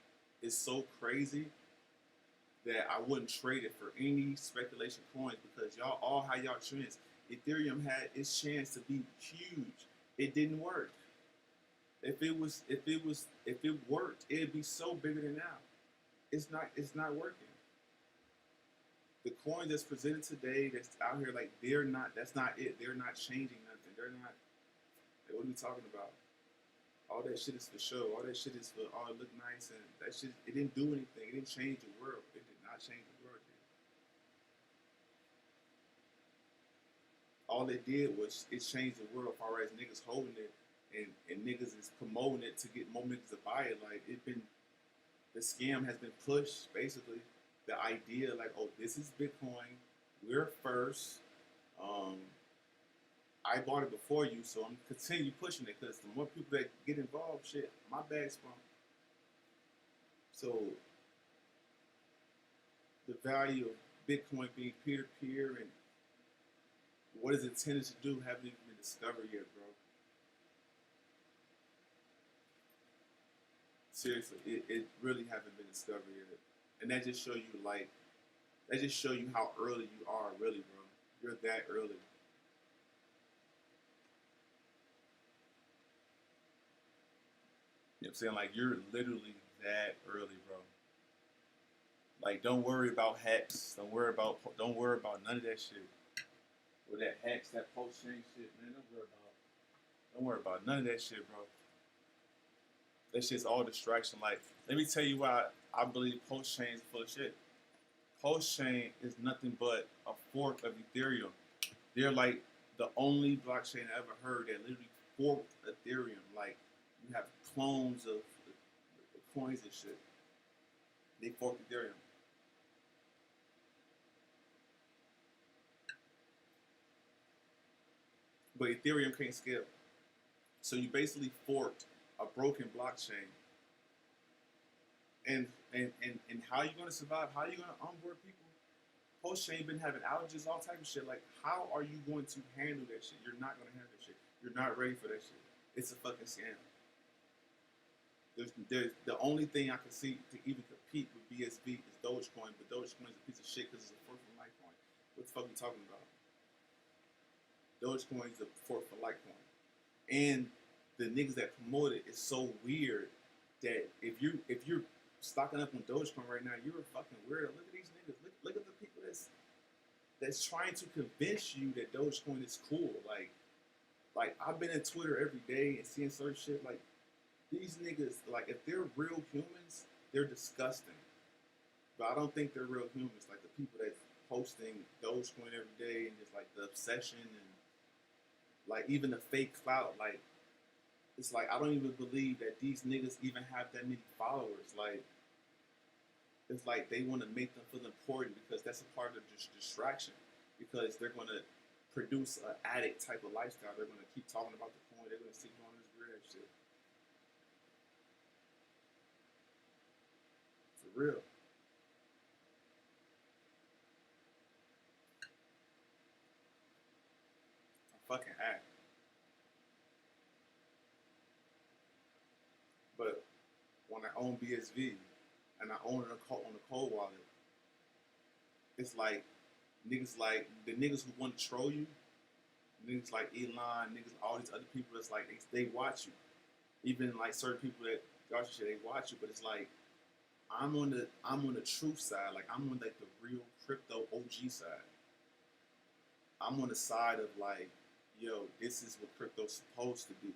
is so crazy that I wouldn't trade it for any speculation coins because y'all all had y'all trends. Ethereum had its chance to be huge. It didn't work. If it worked, it'd be so bigger than now. It's not working. The coin that's presented today that's out here, like that's not it. They're not changing nothing. They're not like, what are we talking about? All that shit is for show. All that shit is for all it look nice and that shit it didn't do anything. It didn't change the world. It did not change the world, dude. All it did was it changed the world as far as niggas holding it and niggas is promoting it to get more niggas to buy it. Like the scam has been pushed basically. The idea like, oh, this is Bitcoin. We're first. I bought it before you, so I'm continue pushing it because the more people that get involved, shit, my bag's from. So the value of Bitcoin being peer-to-peer and what is intended to do haven't even been discovered yet, bro. Seriously, it really haven't been discovered yet. And that just show you how early you are, really, bro. You're that early. You know what I'm saying? Like, you're literally that early, bro. Like, don't worry about hacks. Don't worry about none of that shit. Or that hacks, that post-chain shit, man. Don't worry about none of that shit, bro. That shit's all distraction. Like, let me tell you why I believe post-chain is full of shit. Post-chain is nothing but a fork of Ethereum. They're like the only blockchain I ever heard that literally forked Ethereum. Like, you have clones of the coins and shit. They forked Ethereum. But Ethereum can't scale. So you basically forked a broken blockchain. And how are you going to survive? How are you going to onboard people? Post-chain been having outages, all type of shit. Like, how are you going to handle that shit? You're not going to handle that shit. You're not ready for that shit. It's a fucking scam. There's the only thing I can see to even compete with BSV is Dogecoin, but Dogecoin is a piece of shit because it's a fork for Litecoin. What the fuck are you talking about? Dogecoin is a fork for Litecoin. And the niggas that promote it is so weird that if you're stocking up on Dogecoin right now, you're a fucking weirdo. Look at these niggas. Look at the people that's trying to convince you that Dogecoin is cool. Like I've been in Twitter every day and seeing certain shit. Like these niggas, like if they're real humans, they're disgusting. But I don't think they're real humans. Like the people that's posting Dogecoin every day and just like the obsession and like even the fake clout. Like it's like I don't even believe that these niggas even have that many followers. Like it's like they want to make them feel important because that's a part of the distraction. Because they're going to produce an addict type of lifestyle. They're going to keep talking about the coin. They're going to keep doing this weird shit. For real. A fucking act. But when I own BSV and I own it on the cold wallet, it's like the niggas who want to troll you, niggas like Elon, niggas, all these other people that's like they watch you. Even like certain people that got shit, they watch you, but it's like I'm on the truth side, like I'm on like the real crypto OG side. I'm on the side of like, yo, this is what crypto's supposed to be.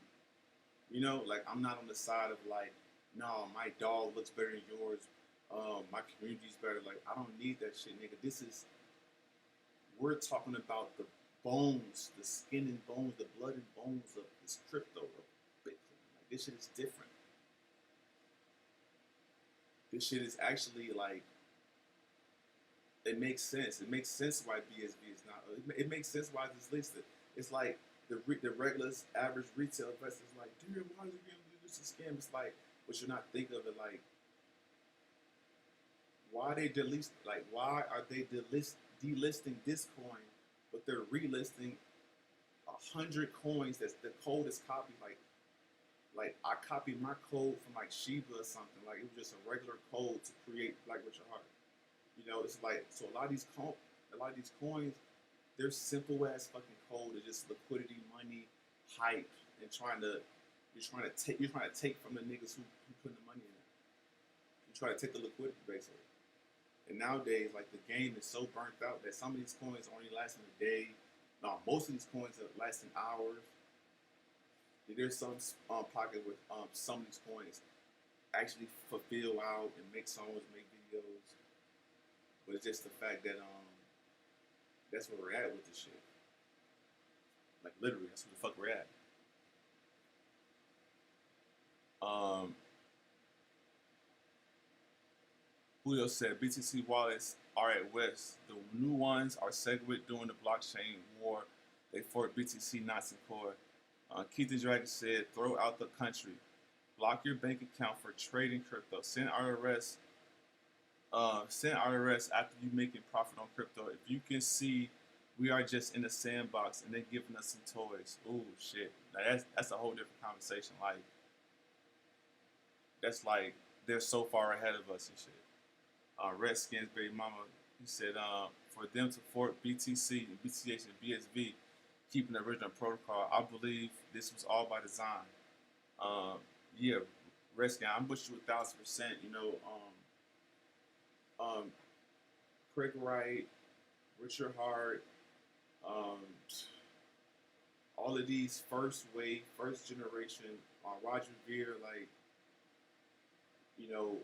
You know, like I'm not on the side of like, no, my dog looks better than yours. My community's better. Like I don't need that shit, nigga. We're talking about the bones, the skin and bones, the blood and bones of this crypto of Bitcoin. Like this shit is different. This shit is actually like, it makes sense. It makes sense why BSV is not. It makes sense why it's listed. It's like the regular average retail investor is like, dude, why are you gonna do this to scam? It's like, but you're not thinking of it like, why they delist, like, why are they delisting this coin, but they're relisting 100 coins that's the code is copied. Like I copied my code from like Shiba or something. Like it was just a regular code to create Black Richard Heart. You know, it's like so a lot of these coins, they're simple ass fucking code. It's just liquidity, money, hype, and you're trying to take from the niggas who put the money in it. You try to take the liquidity basically. And nowadays, like the game is so burnt out that some of these coins only lasting a day. No, most of these coins are lasting hours. There's some pocket with some of these coins actually fulfill out and make songs, make videos. But it's just the fact that that's where we're at with this shit. Like literally, that's where the fuck we're at. Julio said BTC wallets are at West. The new ones are segued during the blockchain war. They fork BTC, not Core. Keith the Dragon said, throw out the country. Block your bank account for trading crypto. Send IRS after you making profit on crypto. If you can see, we are just in the sandbox and they're giving us some toys. Ooh, shit. Now that's a whole different conversation. Like, that's like, they're so far ahead of us and shit. Redskins, baby mama, he said, for them to fork BTC and BTH and BSV, keeping the original protocol, I believe this was all by design. Yeah, Redskin, I'm with you 1,000%. You know, Craig Wright, Richard Hart, all of these first generation, Roger Ver, like, you know,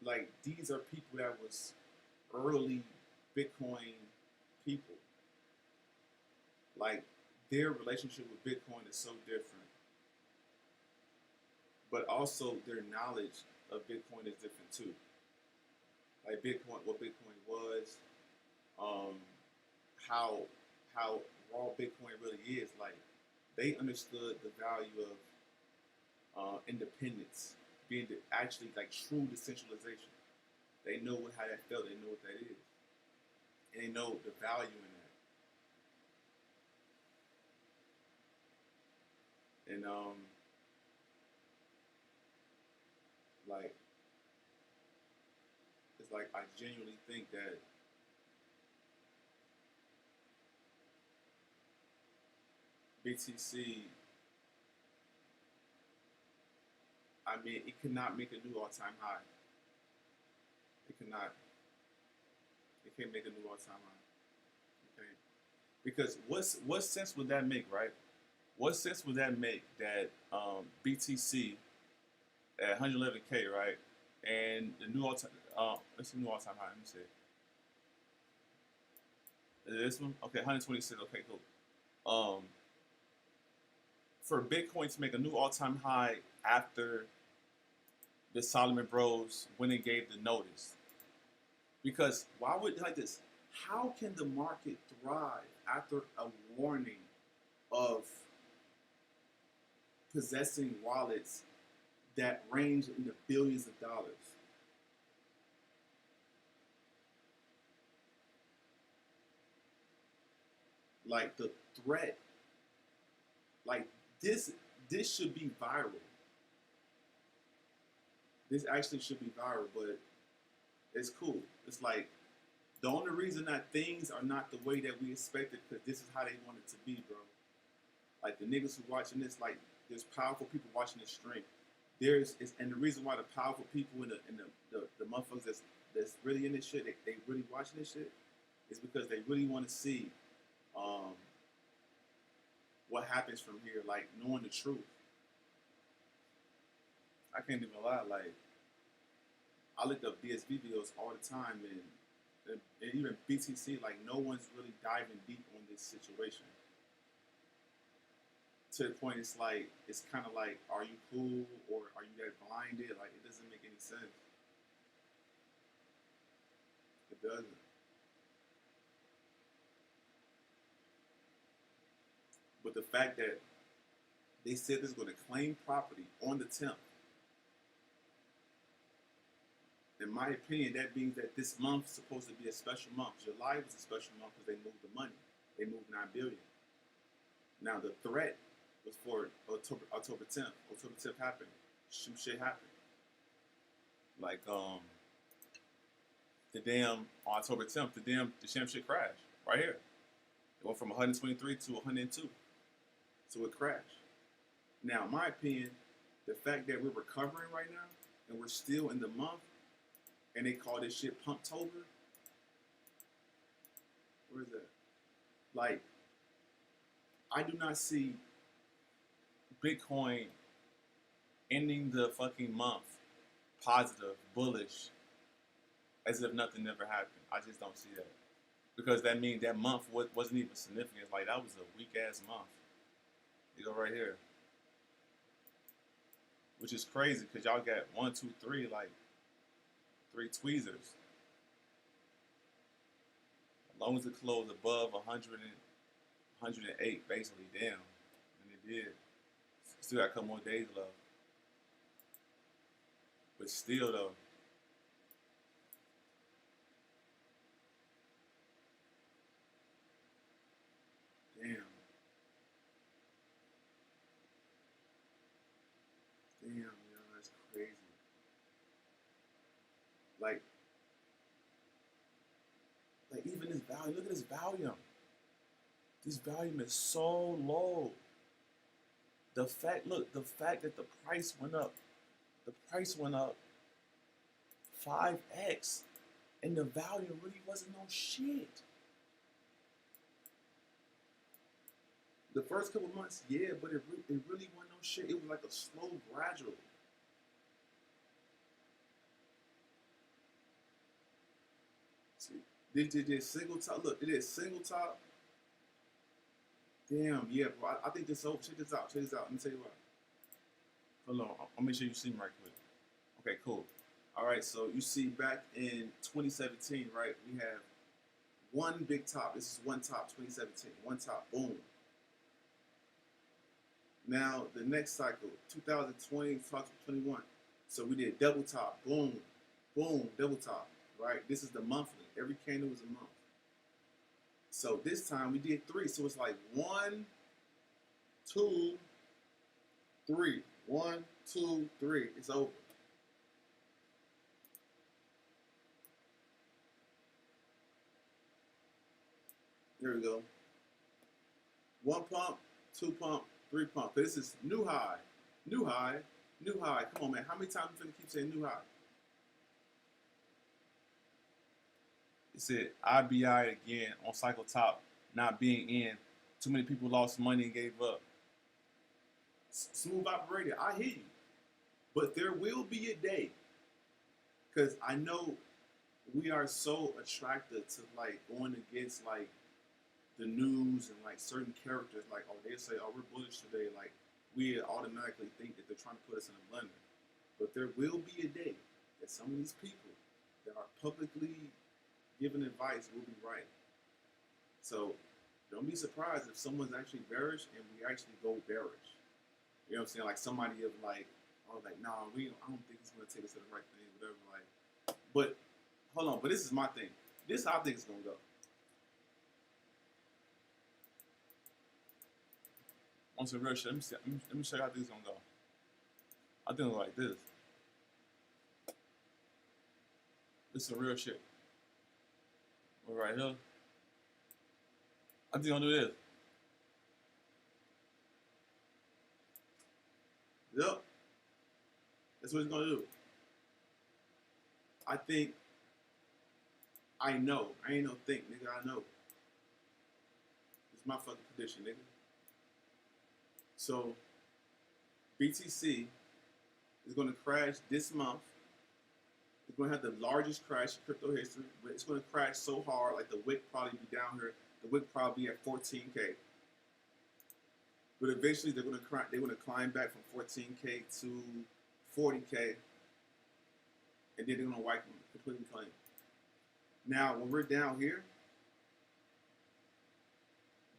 like these are people that was early Bitcoin people. Like their relationship with Bitcoin is so different, but also their knowledge of Bitcoin is different too. Like Bitcoin, what Bitcoin was, how raw Bitcoin really is. Like they understood the value of independence, being actually like true decentralization. They know how that felt. They know what that is, and they know the value in that. And like it's like I genuinely think that BTC. I mean, it could not make a new all-time high. It cannot. It can't make a new all-time high. Okay, because what sense would that make, right? What sense would that make that BTC at 111K, right, and the new all-time let's see new all-time high. Let me see. Is this one? Okay, 126. Okay, cool. For Bitcoin to make a new all-time high after the Solomon Bros when it gave the notice. Because why would like this? How can the market thrive after a warning of possessing wallets that range in the billions of dollars? Like the threat, like this should be viral. This actually should be viral, but it's cool. It's like the only reason that things are not the way that we expected because this is how they want it to be, bro. Like the niggas who watching this, like there's powerful people watching this stream. And the reason why the powerful people and the motherfuckers that's really in this shit, they really watching this shit, is because they really want to see what happens from here, like knowing the truth. I can't even lie, like I look up BSB videos all the time, and even BTC, like no one's really diving deep on this situation. To the point, it's like it's kind of like, are you cool or are you guys blinded? Like it doesn't make any sense. It doesn't. But the fact that they said this is going to claim property on the 10th, in my opinion, that means that this month is supposed to be a special month. July was a special month because they moved the money. They moved $9 billion. Now the threat was for October 10th. October 10th happened. Some shit happened. Like the damn on October 10th, the sham shit crashed right here. It went from 123 to 102. So it crashed. Now, in my opinion, the fact that we're recovering right now and we're still in the month and they call this shit Pumptober. Where is that? Like, I do not see Bitcoin ending the fucking month positive, bullish, as if nothing ever happened. I just don't see that. Because that means that month wasn't even significant. Like, that was a weak-ass month. You go right here. Which is crazy, because y'all got 1, 2, 3, like, 3 tweezers. As long as it closed above 100 and 108, basically, damn. And it did. Still got a couple more days left. But still, though, damn. Damn, yo, that's crazy. Like even this volume, look at this volume. This volume is so low. The fact that the price went up 5x, and the volume really wasn't no shit. The first couple months, yeah, but it really wasn't no shit. It was like a slow, gradual. See, they did single top. Look, it is single top. Damn, yeah, bro. I think this over. Check this out. Let me tell you what. Hold on. I'll make sure you see me right quick. Okay, cool. All right, so you see back in 2017, right? We have one big top. This is one top, 2017. One top, boom. Now, the next cycle, 2020, 2021. So we did double top, boom, boom, double top, right? This is the monthly. Every candle is a month. So this time we did 3. So it's like 1, 2, 3. 1, 2, 3. It's over. There we go. 1 pump, 2 pump, 3 pump. This is new high, new high, new high. Come on, man. How many times are you gonna keep saying new high? It said IBI again on cycle top not being in. Too many people lost money and gave up. Smooth operator. I hear you, but there will be a day, because I know we are so attracted to like going against like the news and like certain characters, like, oh, they say, oh, we're bullish today, like we automatically think that they're trying to put us in a blender. But there will be a day that some of these people that are publicly giving advice will be right. So don't be surprised if someone's actually bearish and we actually go bearish. You know what I'm saying? Like somebody of like, oh, like, nah, I don't think it's gonna take us to the right thing, whatever. Like, but hold on, but this is my thing. This is how I think it's gonna go. On some real shit, let me show you how this is gonna go. I think it'll go like this. This is some real shit. We're right here. I think I'm gonna do this. Yep. That's what it's gonna do. I think, I know. I ain't no think, nigga, I know. It's my fucking prediction, nigga. So, BTC is going to crash this month. It's going to have the largest crash in crypto history. But it's going to crash so hard, like the wick probably be down here. The wick probably be at 14K. But eventually they're going to climb back from 14K to 40K, and then they're going to wipe them completely clean. Now, when we're down here,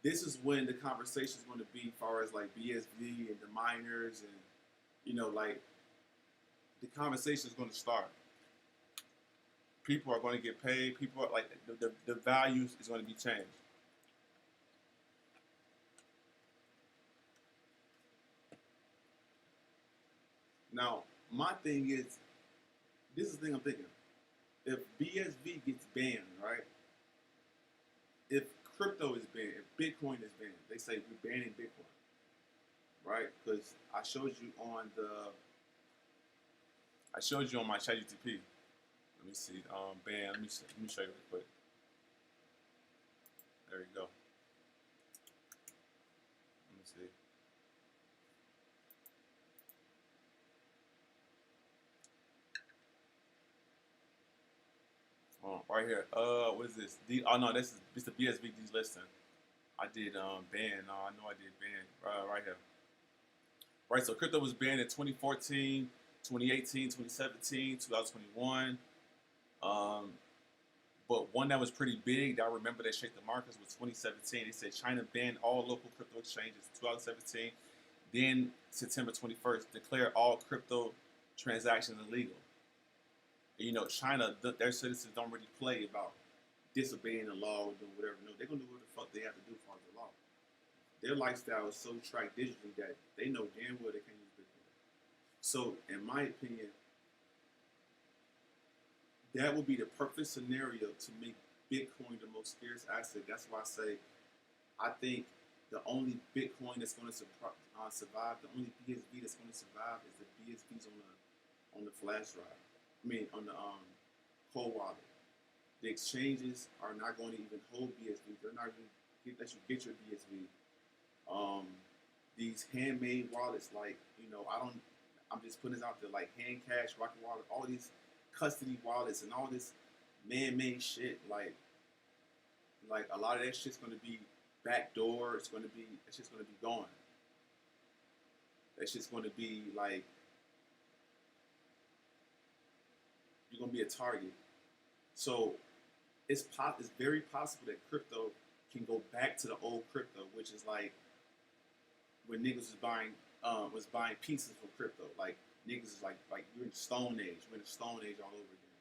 this is when the conversation is going to be, as far as like BSV and the miners, and like the conversation is going to start. People are going to get paid. People are like the values is going to be changed. Now, my thing is, this is the thing I'm thinking. If BSV gets banned, right? If crypto is banned, if Bitcoin is banned, they say we're banning Bitcoin, right? Because I showed you on my ChatGPT. Let me see. Ban. Let me show you real quick. There you go. Let me see. Right here. What is this? Oh no, this is the BSVD's listing. I did ban. No, I know I did ban. Right here. Right. So crypto was banned in 2014, 2018, 2017, 2021. But one that was pretty big that I remember that shaped the markets was 2017. They said China banned all local crypto exchanges in 2017. Then September 21st, declared all crypto transactions illegal. China, their citizens don't really play about disobeying the law or doing whatever. No, they're gonna do what the fuck they have to do for the law. Their lifestyle is so tracked digitally that they know damn well they can't use Bitcoin. So, in my opinion, that would be the perfect scenario to make Bitcoin the most scarce asset. That's why I say I think the only Bitcoin that's going to survive, the only BSV that's going to survive is the BSVs on the flash drive. I mean, on the cold wallet. The exchanges are not going to even hold BSV. They're not going to let you get your BSV. These handmade wallets, like I'm just putting this out there, like Hand Cash, Rocket Wallet, all these custody wallets and all this man-made shit, like a lot of that shit's gonna be backdoor. It's just gonna be gone. That's just gonna be like you're gonna be a target. So it's very possible that crypto can go back to the old crypto, which is like when niggas was buying pieces for crypto. Like niggas is like you're in the Stone Age. We're in the Stone Age all over again.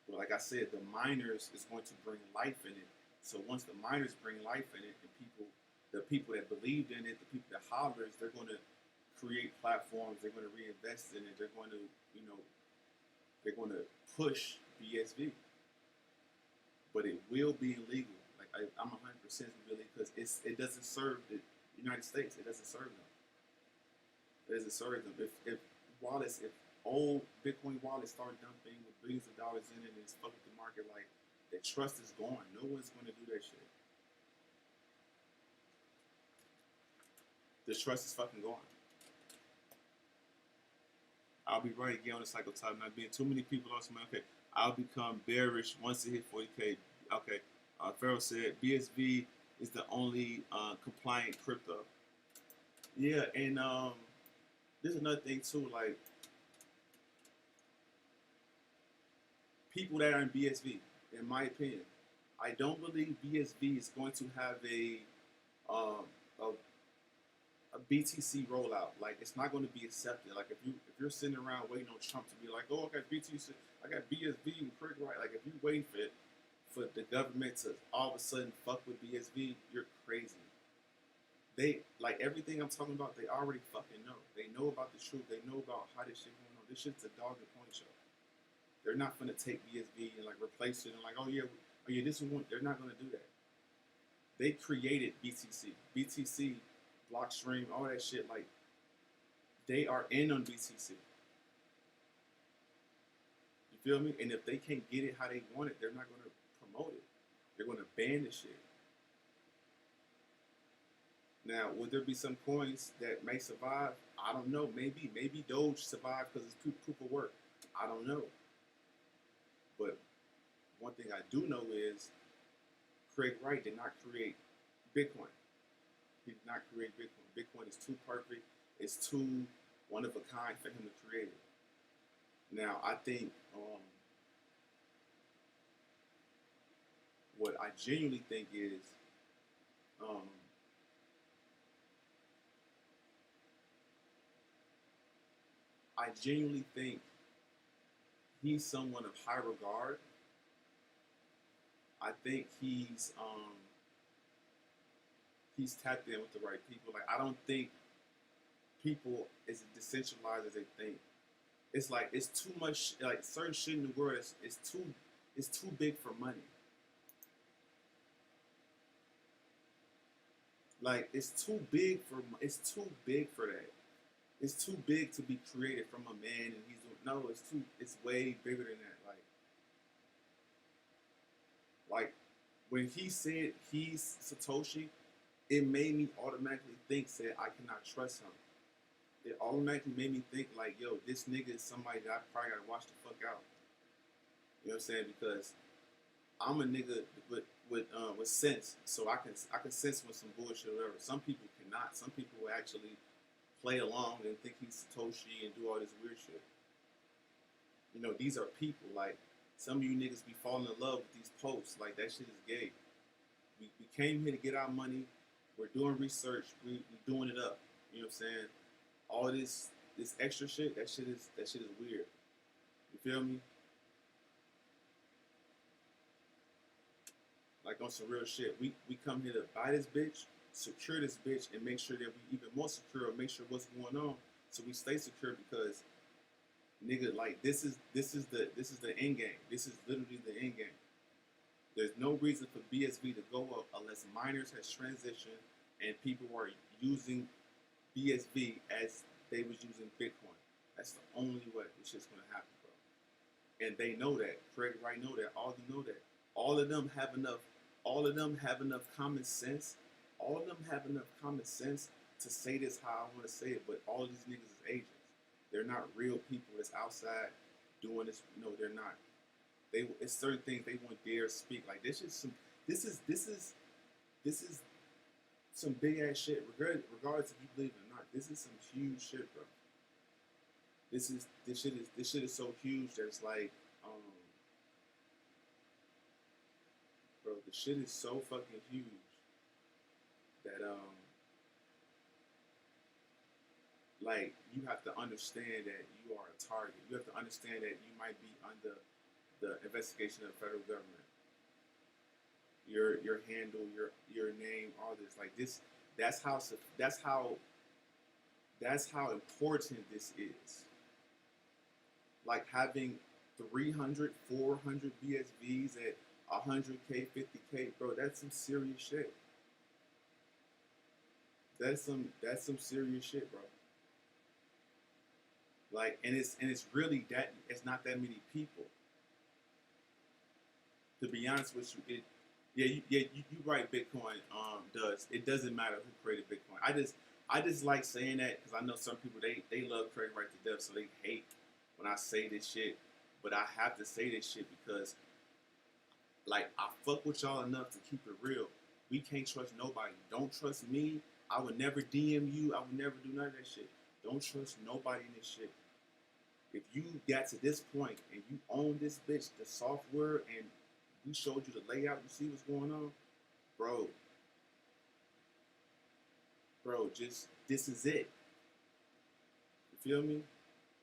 But like I said, the miners is going to bring life in it. So once the miners bring life in it, the people that believed in it, the people that hollers, they're going to create platforms. They're going to reinvest in it. They're going to, they're going to push BSV. But it will be illegal. Like I'm 100% illegal because it doesn't serve the United States. It doesn't serve them. It doesn't serve them. If old Bitcoin wallets start dumping with billions of dollars in it and it's fucking the market, like the trust is gone. No one's going to do that shit. The trust is fucking gone. I'll be right again on the cycle time. Not being too many people also, man. Okay, I'll become bearish once it hit 40K. Okay, Pharaoh said BSV is the only compliant crypto. Yeah, and there's another thing too, like people that are in BSV, in my opinion, I don't believe BSV is going to have a BTC rollout. Like it's not going to be accepted. Like if you're sitting around waiting on Trump to be like, oh, I got BTC, I got BSV and Craig Wright. Like if you wait for the government to all of a sudden fuck with BSV, you're crazy. They like everything I'm talking about. They already fucking know. They know about the truth. They know about how this shit going on. This shit's a dog and pony show. They're not gonna take BSV and like replace it and like, oh yeah, this one. They're not gonna do that. They created BTC, Blockstream, all that shit. Like they are in on BTC. You feel me? And if they can't get it how they want it, they're not gonna promote it. They're gonna ban the shit. Now, would there be some coins that may survive? I don't know. Maybe Doge survived because it's proof of work. I don't know. But one thing I do know is Craig Wright did not create Bitcoin. He did not create Bitcoin. Bitcoin is too perfect. It's too one of a kind for him to create it. Now, I think what I genuinely think is Um, I genuinely think he's someone of high regard. I think he's tapped in with the right people. Like I don't think people as decentralized as they think. It's like it's too much. Like certain shit in the world is too big for money. Like it's too big for that. It's too big to be created from a man, and he's doing no. It's way bigger than that. Like when he said he's Satoshi, it made me automatically think that I cannot trust him. It automatically made me think like, yo, this nigga is somebody that I probably gotta watch the fuck out. You know what I'm saying? Because I'm a nigga with sense, so I can sense when some bullshit or whatever. Some people cannot. Some people will actually play along and think he's Satoshi and do all this weird shit. You know, these are people. Like some of you niggas be falling in love with these posts. Like that shit is gay. We came here to get our money. We're doing research. We doing it up. You know what I'm saying? All this extra shit. That shit is weird. You feel me? Like on some real shit. We come here to buy this bitch, secure this bitch, and make sure that we even more secure. Make sure what's going on, so we stay secure because nigga, like this is the end game. This is literally the end game. There's no reason for BSV to go up unless miners has transitioned and people are using BSV as they was using Bitcoin. That's the only way this shit's gonna happen, bro. And they know that. Craig Wright know that. All of them know that. All of them have enough. All of them have enough common sense. All of them have enough common sense to say this how I want to say it. But all of these niggas is agents. They're not real people that's outside doing this. No, they're not. It's certain things they won't dare speak. Like this is some. This is some big ass shit. Regardless if you believe it or not, this is some huge shit, bro. This shit is so huge that it's like, bro, the shit is so fucking huge that like you have to understand that you are a target. You have to understand that you might be under the investigation of the federal government. Your handle, your name, all this like this. That's how that's how that's how important this is. Like having 300, 400 BSVs at 100K, 50K, bro. That's some serious shit. That's some serious shit, bro. Like, and it's really that it's not that many people. To be honest with you, you right. Bitcoin does it doesn't matter who created Bitcoin. I just like saying that because I know some people they love Craig right to death, so they hate when I say this shit. But I have to say this shit because like I fuck with y'all enough to keep it real. We can't trust nobody. Don't trust me. I would never DM you. I would never do none of that shit. Don't trust nobody in this shit. If you got to this point and you own this bitch, the software, and we showed you the layout, you see what's going on, bro. Bro, just this is it. You feel me?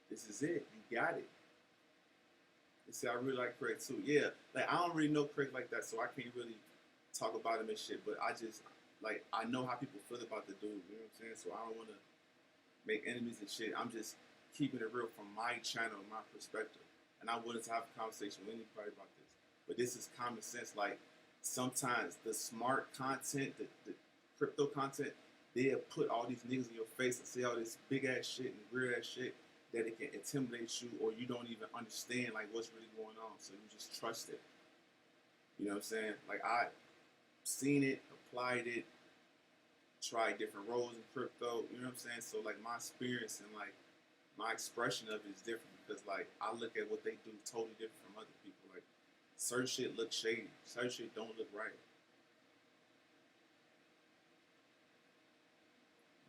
This is it. You got it. You see, I really like Craig too. Yeah, like I don't really know Craig like that, so I can't really talk about him and shit. But I just like I know how people feel about the dude. You know what I'm saying? So I don't want to make enemies and shit. I'm just keeping it real from my channel, my perspective. And I wanted to have a conversation with anybody about this. But this is common sense. Like sometimes the smart content, the crypto content, they'll put all these niggas in your face and say all this big ass shit and weird ass shit that it can intimidate you or you don't even understand like what's really going on. So you just trust it. You know what I'm saying? Like I seen it, applied it, tried different roles in crypto, you know what I'm saying? So like my experience and like my expression of it is different because like I look at what they do totally different from other people. Like certain shit looks shady, certain shit don't look right.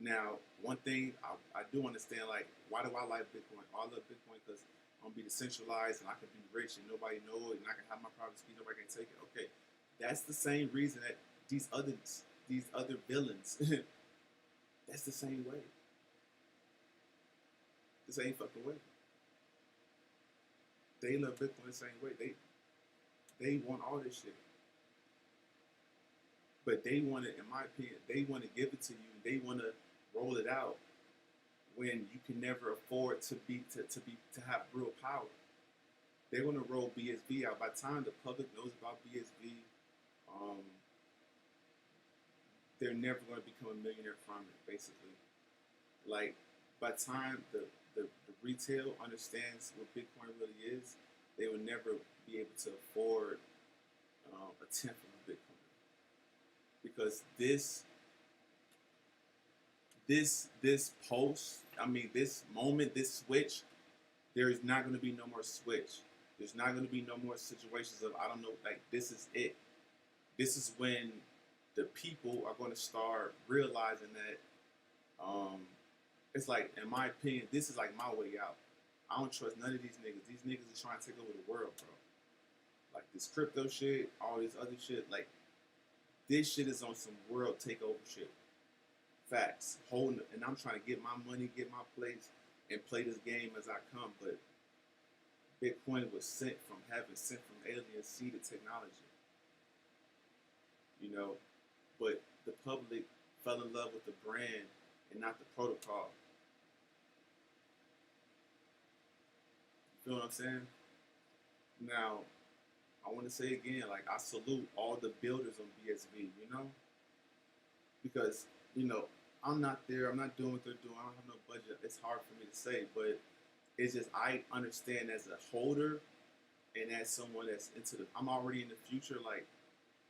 Now, one thing I do understand, like, why do I like Bitcoin? I love Bitcoin because I'm gonna be decentralized and I can be rich and nobody know it and I can have my private key, nobody can take it. Okay, that's the same reason that these other these other villains. That's the same way. The same fucking way. They love Bitcoin the same way. They want all this shit. But they want to, in my opinion, they want to give it to you. They want to roll it out when you can never afford to have real power. They want to roll BSV out. By the time the public knows about BSV, they're never going to become a millionaire from it. Basically, like by the time the retail understands what Bitcoin really is, they will never be able to afford a tenth of Bitcoin. Because this post, this moment, this switch, there is not going to be no more switch. There's not going to be no more situations of, I don't know, like, this is it. This is when the people are going to start realizing that, it's like, in my opinion, this is like my way out. I don't trust none of these niggas. These niggas are trying to take over the world, bro. Like, this crypto shit, all this other shit, like, this shit is on some world takeover shit. Facts. Holding, and I'm trying to get my money, get my place, and play this game as I come. But Bitcoin was sent from heaven, sent from aliens, seeded technology. You know, but the public fell in love with the brand and not the protocol. You feel what I'm saying? Now, I want to say again, like, I salute all the builders on BSV, you know? Because, you know, I'm not there, I'm not doing what they're doing, I don't have no budget. It's hard for me to say, but it's just, I understand as a holder and as someone that's into the, I'm already in the future, like,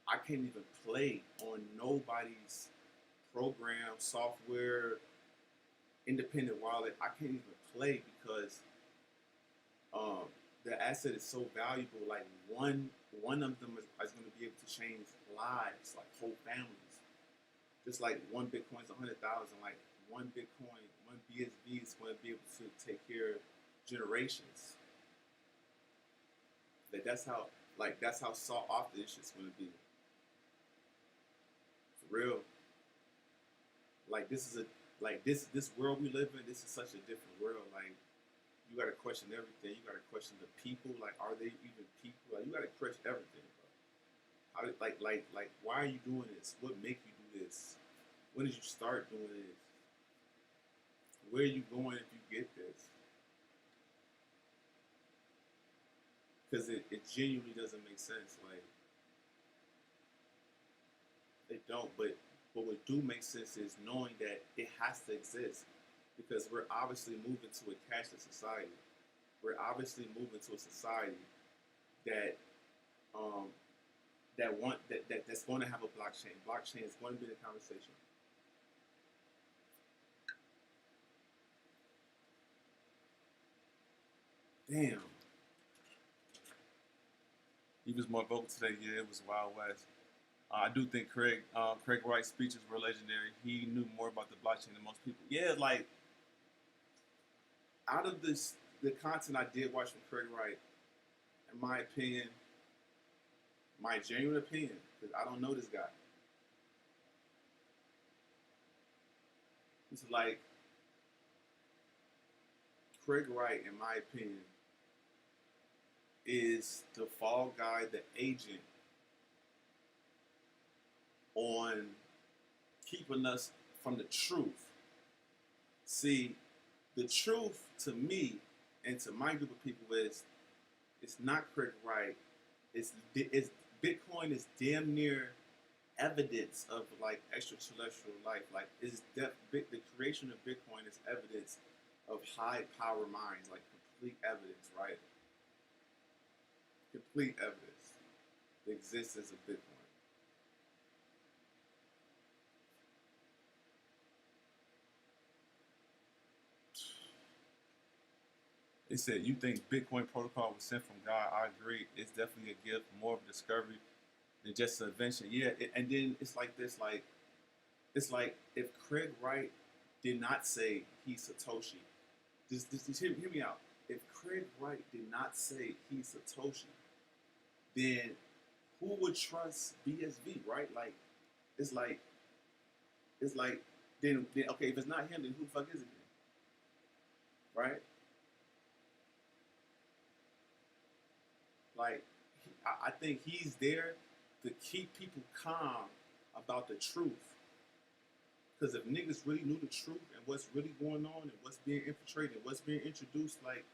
I can't even play on nobody's program, software, independent wallet. I can't even play because the asset is so valuable. Like one of them is going to be able to change lives, like whole families. Just like one Bitcoin's 100,000. Like one Bitcoin, one BSV is going to be able to take care of generations. Like that's how sought after this shit's going to be. For real. Like this world we live in. This is such a different world. Like. You gotta question everything. You gotta question the people. Like, are they even people? Like, you gotta question everything, bro. How, like, why are you doing this? What make you do this? When did you start doing this? Where are you going if you get this? Because it genuinely doesn't make sense. Like, they don't. But what do make sense is knowing that it has to exist. Because we're obviously moving to a cashless society. We're obviously moving to a society that that's going to have a blockchain. Blockchain is going to be the conversation. Damn. He was more vocal today. Yeah, it was Wild West. I do think Craig Wright's speeches were legendary. He knew more about the blockchain than most people. Yeah, like. Out of the content I did watch from Craig Wright, in my opinion, my genuine opinion, because I don't know this guy. It's like Craig Wright, in my opinion, is the fall guy, the agent on keeping us from the truth. See, the truth to me and to my group of people is it's not Craig Wright. It's Bitcoin is damn near evidence of like extraterrestrial life. Like the creation of Bitcoin is evidence of high power minds, like complete evidence, right? Complete evidence. The existence of Bitcoin. It said, you think Bitcoin protocol was sent from God? I agree. It's definitely a gift, more of a discovery than just an invention. Yeah, and then it's like this, it's like if Craig Wright did not say he's Satoshi, just hear me out. If Craig Wright did not say he's Satoshi, then who would trust BSV, right? Like, it's like It's like then okay, if it's not him, then who the fuck is it then? Right? Like I think he's there to keep people calm about the truth. Because if niggas really knew the truth and what's really going on and what's being infiltrated, what's being introduced, like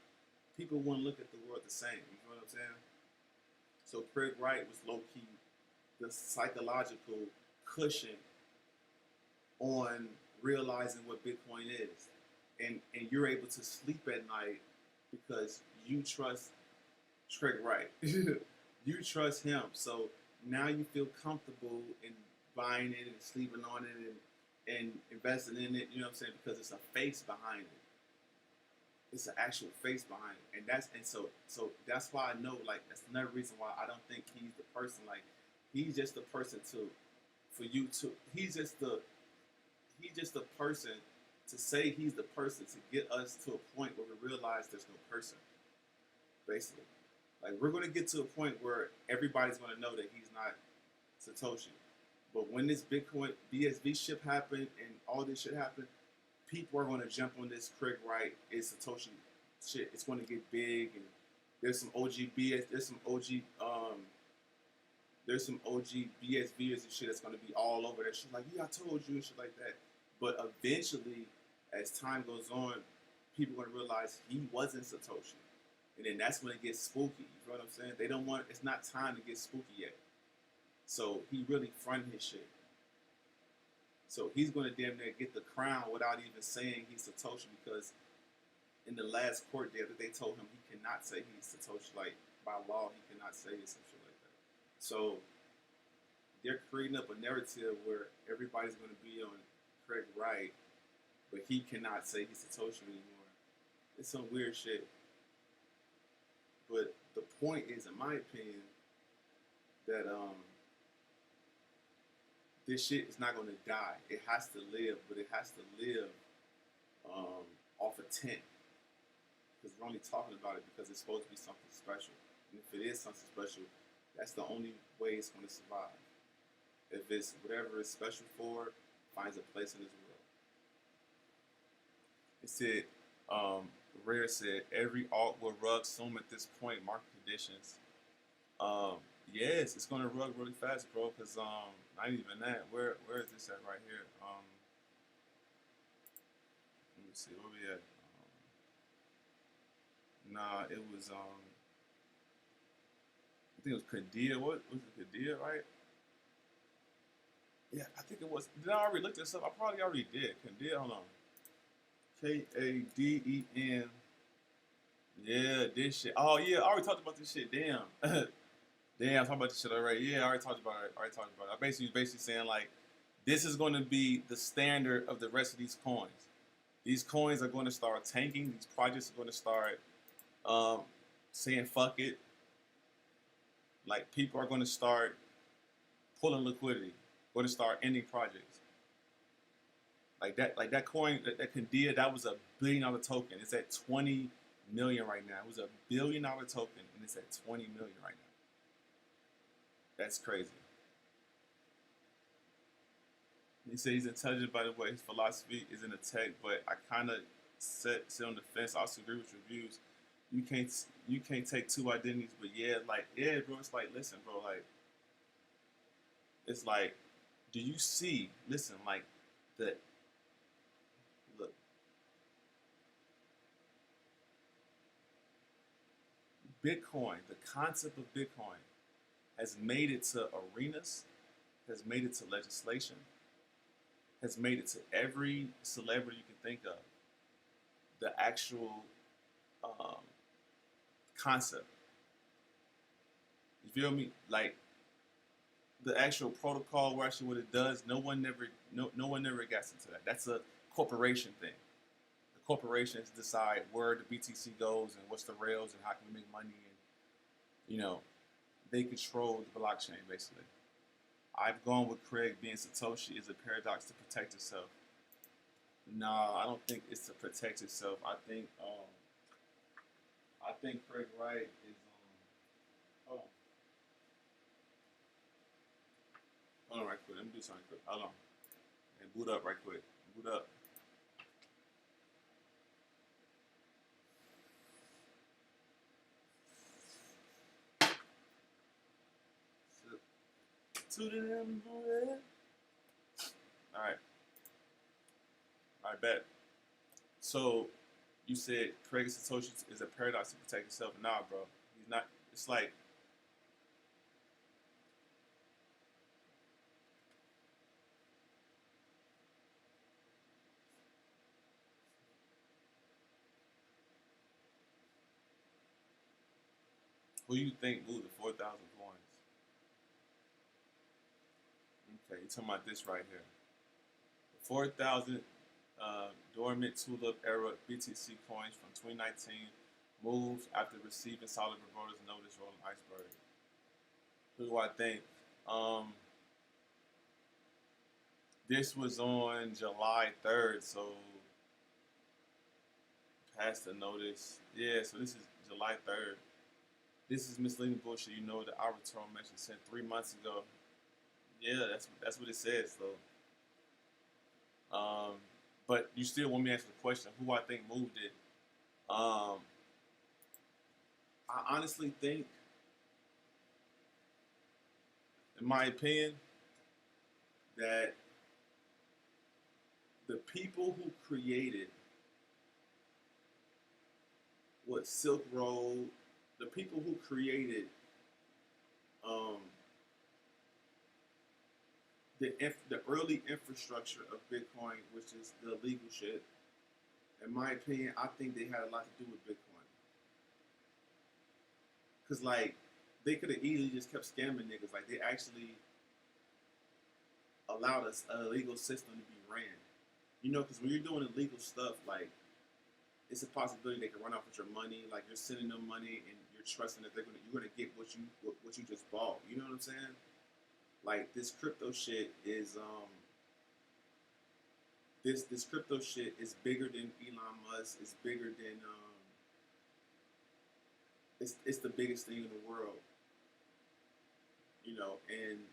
people wouldn't look at the world the same. You know what I'm saying? So Craig Wright was low key the psychological cushion on realizing what Bitcoin is. And you're able to sleep at night because you trust Craig Wright. You trust him. So now you feel comfortable in buying it and sleeping on it and investing in it, you know what I'm saying? Because it's a face behind it. It's an actual face behind it. And so that's why I know, like, that's another reason why I don't think he's the person. Like, he's just the person he's just the person to say he's the person to get us to a point where we realize there's no person, basically. Like, we're going to get to a point where everybody's going to know that he's not Satoshi. But when this Bitcoin BSV shit happened and all this shit happened, people are going to jump on this Craig Wright is Satoshi shit. It's going to get big, and there's some OG BS, there's some OG BSVers and shit that's going to be all over that shit. Like, yeah, I told you and shit like that. But eventually, as time goes on, people are going to realize he wasn't Satoshi. And then that's when it gets spooky. You know what I'm saying? They don't want, it's not time to get spooky yet. So he really fronted his shit. So he's going to damn near get the crown without even saying he's Satoshi, because in the last court date they told him he cannot say he's Satoshi. Like, by law, he cannot say it, some shit like that. So they're creating up a narrative where everybody's going to be on Craig Wright, but he cannot say he's Satoshi anymore. It's some weird shit. But the point is, in my opinion, that this shit is not going to die. It has to live, but it has to live off a tent. Because we're only talking about it because it's supposed to be something special. And if it is something special, that's the only way it's going to survive. If it's whatever it's special for, finds a place in this world. It said, Rare said, every alt will rug soon at this point, market conditions. Yes, it's gonna rug really fast, bro, because not even that. Where is this at right here? Let me see, where we at? Nah, it was I think it was Kadia. What was it, Kadia, right? Yeah, I think it was. Did I already look this up? I probably already did. Kadia, hold on. Kaden. Yeah, this shit. Oh yeah, I already talked about this shit. Damn. Damn, I'm talking about this shit already. Yeah, I already talked about it. I basically saying, like, this is going to be the standard of the rest of these coins. These coins are going to start tanking. These projects are going to start saying fuck it. Like, people are going to start pulling liquidity. Going to start ending projects. Like that coin, that Kandia, that was $1 billion token. It's at 20 million right now. It was $1 billion token, and it's at 20 million right now. That's crazy. He said he's intelligent, by the way. His philosophy is in the tech, but I kind of sit on the fence. I also agree with reviews. You can't take two identities, but yeah, bro. It's like, listen, bro, like, it's like, do you see? Listen, like, look, Bitcoin, the concept of Bitcoin has made it to arenas, has made it to legislation, has made it to every celebrity you can think of. The actual concept. You feel me? Like, the actual protocol, where actually what it does, no one never gets into that. That's a corporation thing. The corporations decide where the BTC goes and what's the rails and how can we make money, and they control the blockchain basically. I've gone with Craig being Satoshi is a paradox to protect itself. Nah, I don't think it's to protect itself. I think Craig Wright is hold on right quick. Let me do something quick. Hold on. And boot up right quick. Boot up. To them, all right. All right, bet. So you said Craig Satoshi is a paradox to protect himself. Nah, bro. He's not. It's like who you think moved the 4,000 coins? Okay, you talking about this right here. The 4,000 dormant tulip era BTC coins from 2019 moved after receiving solid reporters notice rolling iceberg. Who do I think? This was on July 3rd, so past the notice. Yeah, so this is July 3rd. This is misleading bullshit. You know that our return mention sent 3 months ago. Yeah, that's what it says though. But you still want me to answer the question, who I think moved it? I honestly think, in my opinion, that the people who created what Silk Road, the people who created the early infrastructure of Bitcoin, which is the legal shit. In my opinion, I think they had a lot to do with Bitcoin. Cause like they could have easily just kept scamming niggas. Like they actually allowed us a legal system to be ran. You know, because when you're doing illegal stuff, like it's a possibility they can run off with your money. Like you're sending them money and you're trusting that you're gonna get what you just bought. You know what I'm saying? Like this crypto shit is this crypto shit is bigger than Elon Musk. It's bigger than it's the biggest thing in the world. You know, and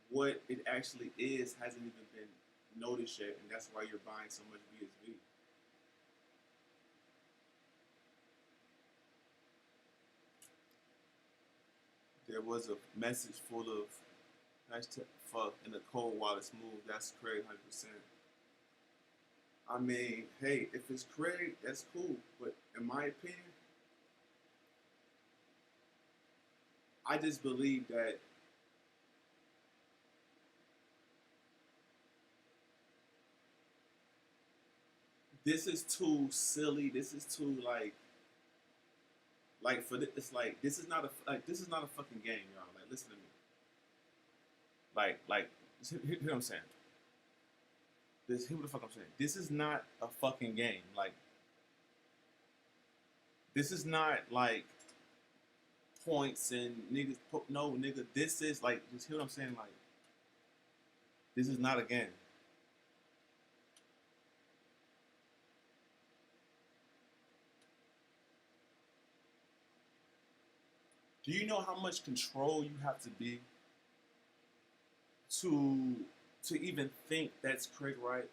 what it actually is hasn't even been noticed yet, and that's why you're buying so much BSV. There was a message full of hashtag fuck in the cold while it's smooth. That's Craig 100%. I mean, hey, if it's Craig, that's cool. But in my opinion, I just believe that this is too silly. This is too like for it's like this is not a fucking game, y'all. Like listen to me. Like hear what I'm saying. Hear what the fuck I'm saying. This is not a fucking game. Like this is not like points and niggas. No, nigga. This is like just hear what I'm saying. Like this is not a game. Do you know how much control you have to be to even think that's Craig Wright?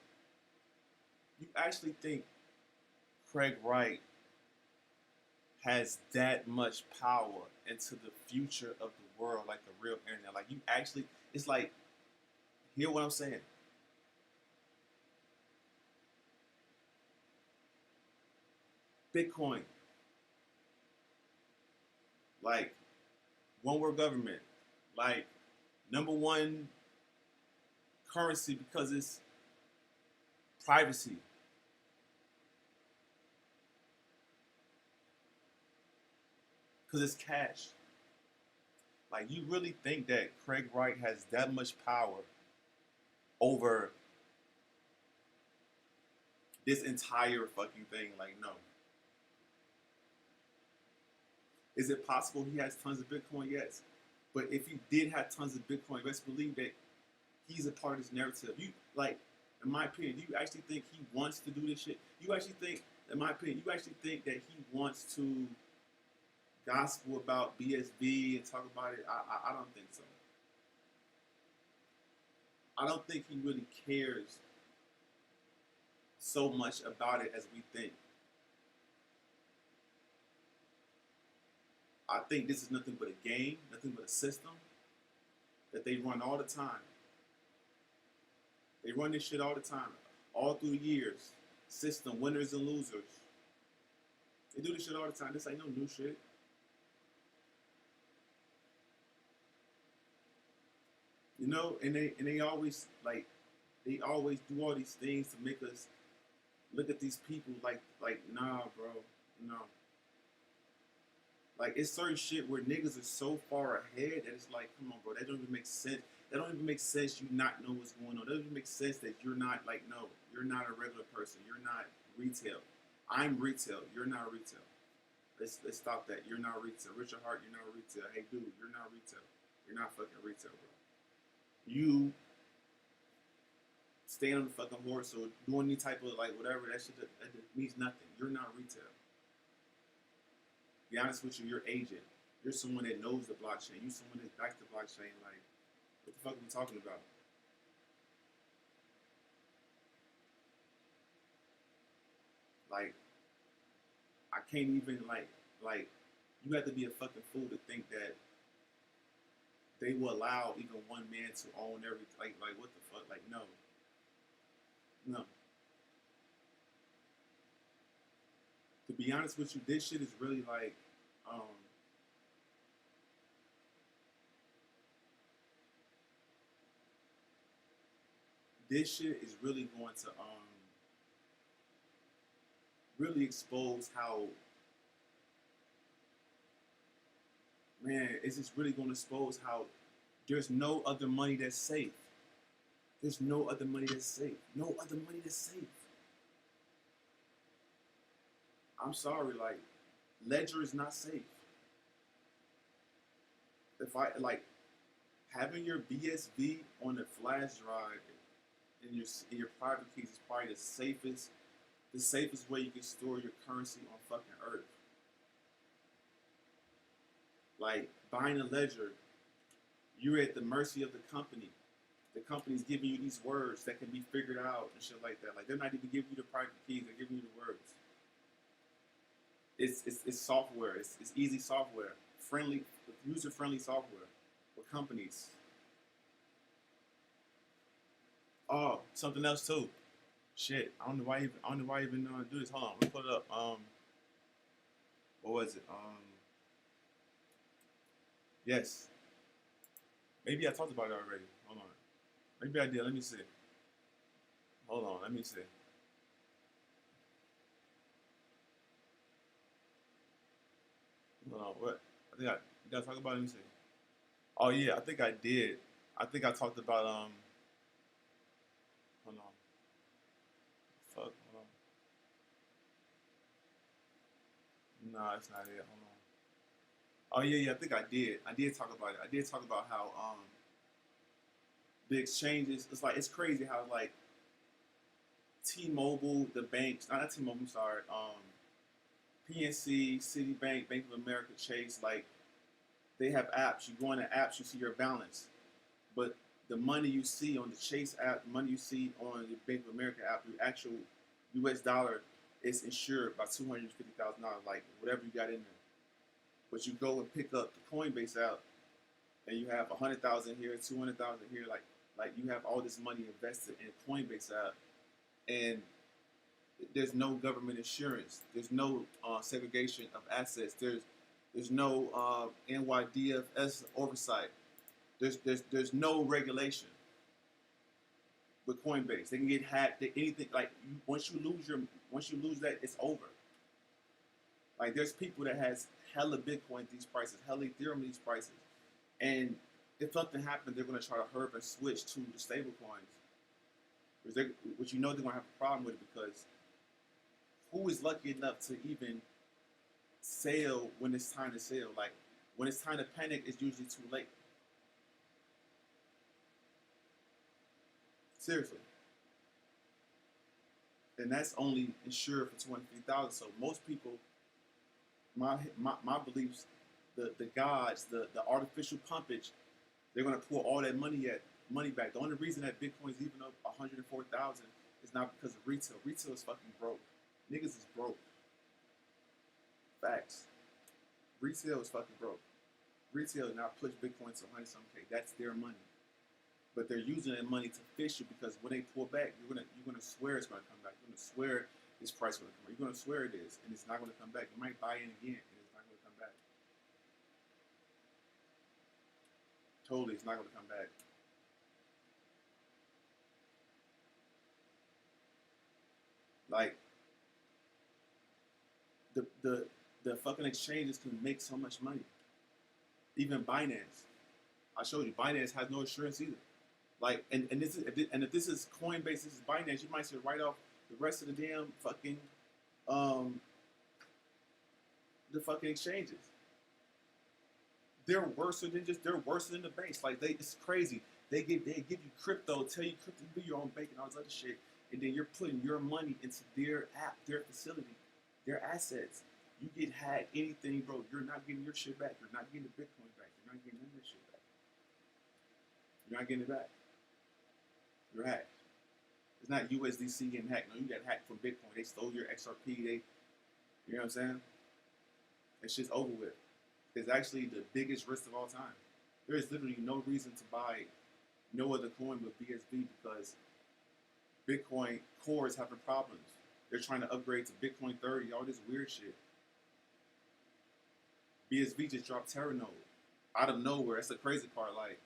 You actually think Craig Wright has that much power into the future of the world, like the real internet? Like you actually, it's like, hear what I'm saying? Bitcoin, like one world government, like number one currency because it's privacy. Because it's cash. Like, you really think that Craig Wright has that much power over this entire fucking thing? Like, no. Is it possible he has tons of Bitcoin? Yes. But if he did have tons of Bitcoin, let's believe that he's a part of this narrative. You, like, in my opinion, do you actually think he wants to do this shit? You actually think, in my opinion, you actually think that he wants to gospel about BSB and talk about it? I don't think so. I don't think he really cares so much about it as we think. I think this is nothing but a game, nothing but a system that they run all the time. They run this shit all the time, all through the years. System, winners and losers. They do this shit all the time. This ain't no new shit. You know, and they always they always do all these things to make us look at these people like nah, bro, no. Like it's certain shit where niggas are so far ahead that it's like, come on, bro, that don't even make sense. That don't even make sense. You not know what's going on. That doesn't even make sense that you're not like, no, you're not a regular person. You're not retail. I'm retail. You're not retail. Let's stop that. You're not retail. Richard Hart, you're not retail. Hey, dude, you're not retail. You're not fucking retail, bro. You staying on the fucking horse or doing any type of like whatever that shit that means nothing. You're not retail. Be honest with you, you're agent. You're someone that knows the blockchain. You're someone that backs the blockchain. Like, what the fuck are we talking about? Like, I can't even like you have to be a fucking fool to think that they will allow even one man to own everything. Like what the fuck? Like no. No. To be honest with you, this shit is really like this shit is really going to really expose how, man, it's just really going to expose how there's no other money that's safe. There's no other money that's safe. No other money that's safe. I'm sorry, like, Ledger is not safe. If I, like, having your BSV on the flash drive in your private keys is probably the safest way you can store your currency on fucking earth. Like, buying a Ledger, you're at the mercy of the company. The company's giving you these words that can be figured out and shit like that. Like, they're not even giving you the private keys, they're giving you the words. It's software. It's easy software, friendly, user-friendly software for companies. Oh, something else too. Shit, I don't know why I even do this. Hold on, let me put it up. What was it? Yes. Maybe I talked about it already. Hold on. Maybe I did. Let me see. Hold on. Let me see. Hold on. What? Did I talk about it? Let me see. Oh yeah, I think I did. I think I talked about hold on. Fuck. Hold on. Nah, it's not it. Hold on. Oh yeah. I think I did. I did talk about it. I did talk about how the exchanges. It's like it's crazy how like T-Mobile, the banks. Not T-Mobile. I'm sorry. PNC, Citibank, Bank of America, Chase. Like they have apps. You go on the apps, you see your balance. But the money you see on the Chase app, the money you see on the Bank of America app, the actual U.S. dollar is insured by $250,000, like whatever you got in there. But you go and pick up the Coinbase app, and you have 100,000 here, 200,000 here, like you have all this money invested in Coinbase app, and there's no government insurance. There's no segregation of assets. There's no NYDFS oversight. There's no regulation with Coinbase. They can get hacked. Anything like once you lose that, it's over. Like there's people that has hella Bitcoin at these prices, hella Ethereum at these prices, and if something happens, they're gonna try to hurry and switch to the stable coins, which you know they're gonna have a problem with it because who is lucky enough to even sell when it's time to sell? Like when it's time to panic, it's usually too late. Seriously. And that's only insured for 250,000. So most people, my beliefs, the gods, the artificial pumpage, they're gonna pour all that money at money back. The only reason that Bitcoin is even up 104,000 is not because of retail. Retail is fucking broke. Niggas is broke. Facts. Retail is fucking broke. Retail now push Bitcoin to 100 something K. That's their money. But they're using that money to fish you because when they pull back, you're gonna swear it's gonna come back. You're gonna swear this price is gonna come back. You're gonna swear it is, and it's not gonna come back. You might buy in again, and it's not gonna come back. Totally, it's not gonna come back. Like the fucking exchanges can make so much money. Even Binance, I showed you, Binance has no insurance either. Like, and if this is Coinbase, this is Binance, you might see write off the rest of the damn fucking the fucking exchanges. They're worse than the banks. Like it's crazy. They give you crypto, tell you crypto, do your own bank and all this other shit, and then you're putting your money into their app, their facility, their assets. You get hacked, anything, bro. You're not getting your shit back. You're not getting the Bitcoin back. You're not getting none of that shit back. You're not getting it back. You're hacked. It's not USDC getting hacked. No, you got hacked from Bitcoin. They stole your XRP. You know what I'm saying? That shit's over with. It's actually the biggest risk of all time. There is literally no reason to buy no other coin but BSV because Bitcoin Core is having problems. They're trying to upgrade to Bitcoin 30, all this weird shit. BSV just dropped Terranode out of nowhere. That's the crazy part. Like,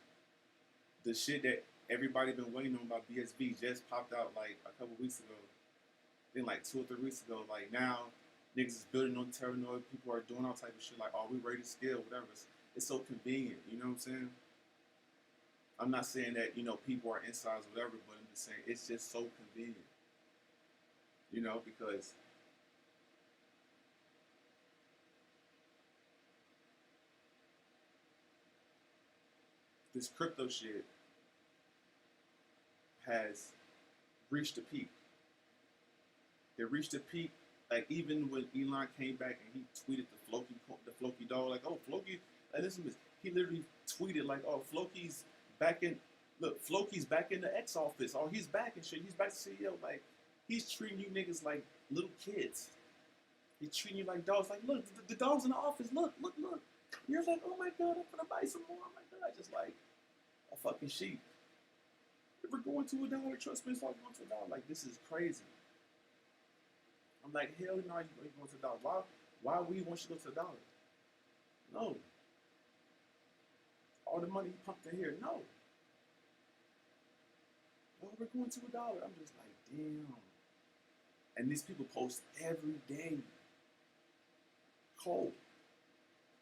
the shit that everybody been waiting on about BSV just popped out like a couple weeks ago. Then like 2 or 3 weeks ago. Like now, niggas is building on Terranode. People are doing all type of shit like, oh, we ready to scale, whatever. It's so convenient. You know what I'm saying? I'm not saying that, you know, people are insiders or whatever, but I'm just saying it's just so convenient. You know, because this crypto shit has reached a peak. They reached a peak, like even when Elon came back and he tweeted the Floki dog, like, oh, Floki, and listen to this, he literally tweeted like, oh, Floki's back in the X office, oh, he's back and shit, he's back to CEO, like, he's treating you niggas like little kids. He's treating you like dogs, like, look, the dog's in the office, look. You're like, oh my god, I'm gonna buy some more, oh my god, just like a fucking sheep. If we're going to $1, trust me, it's like going to $1. Like, this is crazy. I'm like, hell no, you ain't going to $1. Why we want you to go to $1? No. All the money you pumped in here, no. Well, we're going to $1. I'm just like, damn. And these people post every day. Cold.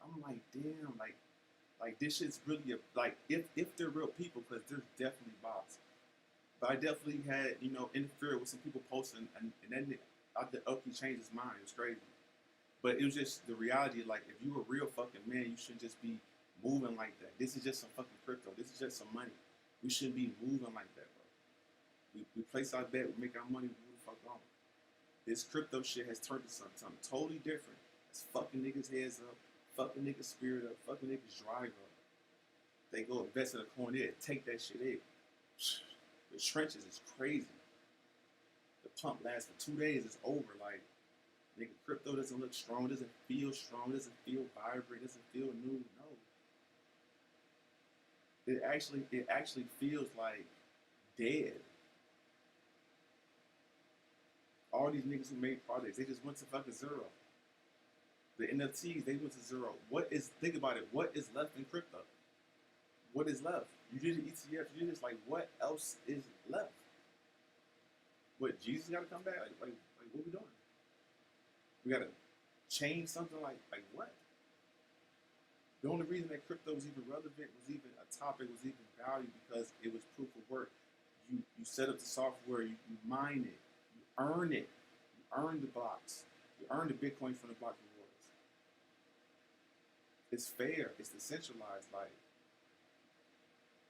I'm like, damn, like this shit's really like if they're real people, because there's definitely bots. But I definitely had, you know, interfered with some people posting, and then Elkie changed his mind. It was crazy. But it was just the reality, like, if you a real fucking man, you shouldn't just be moving like that. This is just some fucking crypto. This is just some money. We shouldn't be moving like that, bro. We place our bet, we make our money, we move the fuck on. This crypto shit has turned to something totally different. It's fucking niggas' heads up, fucking niggas' spirit up, fucking niggas' drive up. They go invest in a coin there, take that shit in. The trenches is crazy. The pump lasts for 2 days, it's over. Like, nigga, crypto doesn't look strong, doesn't feel strong, doesn't feel vibrant, doesn't feel new. No. It actually feels like dead. All these niggas who made projects, they just went to fucking zero. The NFTs, they went to zero. Think about it, what is left in crypto? What is left? You did an ETF, you did this, like, what else is left? What, Jesus gotta come back? Like what we doing? We gotta change something, like what? The only reason that crypto was even relevant, was even a topic, was even valued, because it was proof of work. You set up the software, you mine it, you earn it, you earn the blocks, you earn the Bitcoin from the block rewards. It's fair, it's decentralized, like,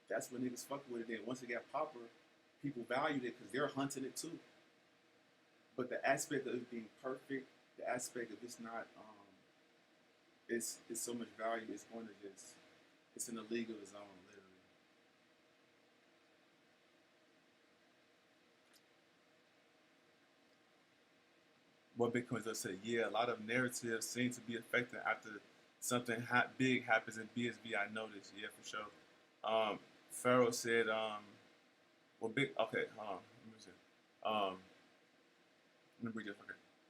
that's what niggas fuck with it. Then once it got popular, people valued it because they're hunting it too. But the aspect of it being perfect, the aspect of it's not, it's so much value. It's going to just, it's in a league of its own, literally. what Bitcoin does say, yeah, a lot of narratives seem to be affected after something big happens in BSV. I noticed, yeah, for sure. Pharaoh said, well, big. Okay, hold on. Let me see. Let me read this.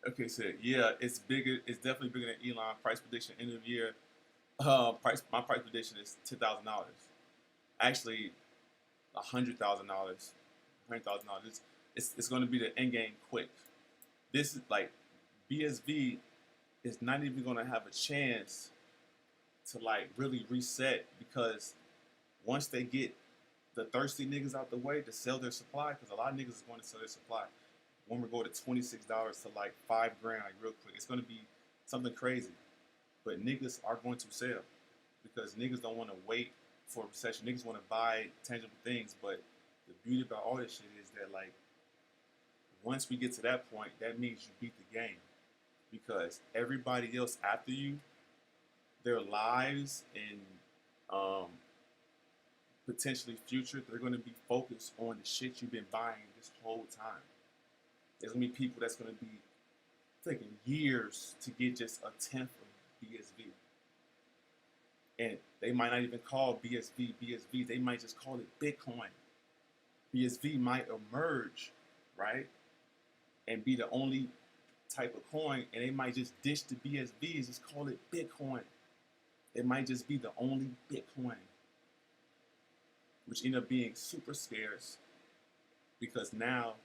Okay, said, yeah, it's bigger. It's definitely bigger than Elon. Price prediction end of year. My price prediction is $10,000. Actually, $100,000. $100,000. It's going to be the end game quick. This is like BSV is not even going to have a chance to like really reset, because once they get the thirsty niggas out the way to sell their supply, because a lot of niggas is going to sell their supply. When we go to $26 to like $5 grand, like real quick, it's going to be something crazy. But niggas are going to sell because niggas don't want to wait for a recession. Niggas want to buy tangible things. But the beauty about all this shit is that like once we get to that point, that means you beat the game, because everybody else after you, their lives and potentially future, they're going to be focused on the shit you've been buying this whole time. There's going to be people that's going to be taking years to get just a tenth of BSV. And they might not even call BSV. They might just call it Bitcoin. BSV might emerge, right? And be the only type of coin, and they might just ditch the BSV and just call it Bitcoin. It might just be the only Bitcoin, which end up being super scarce, because now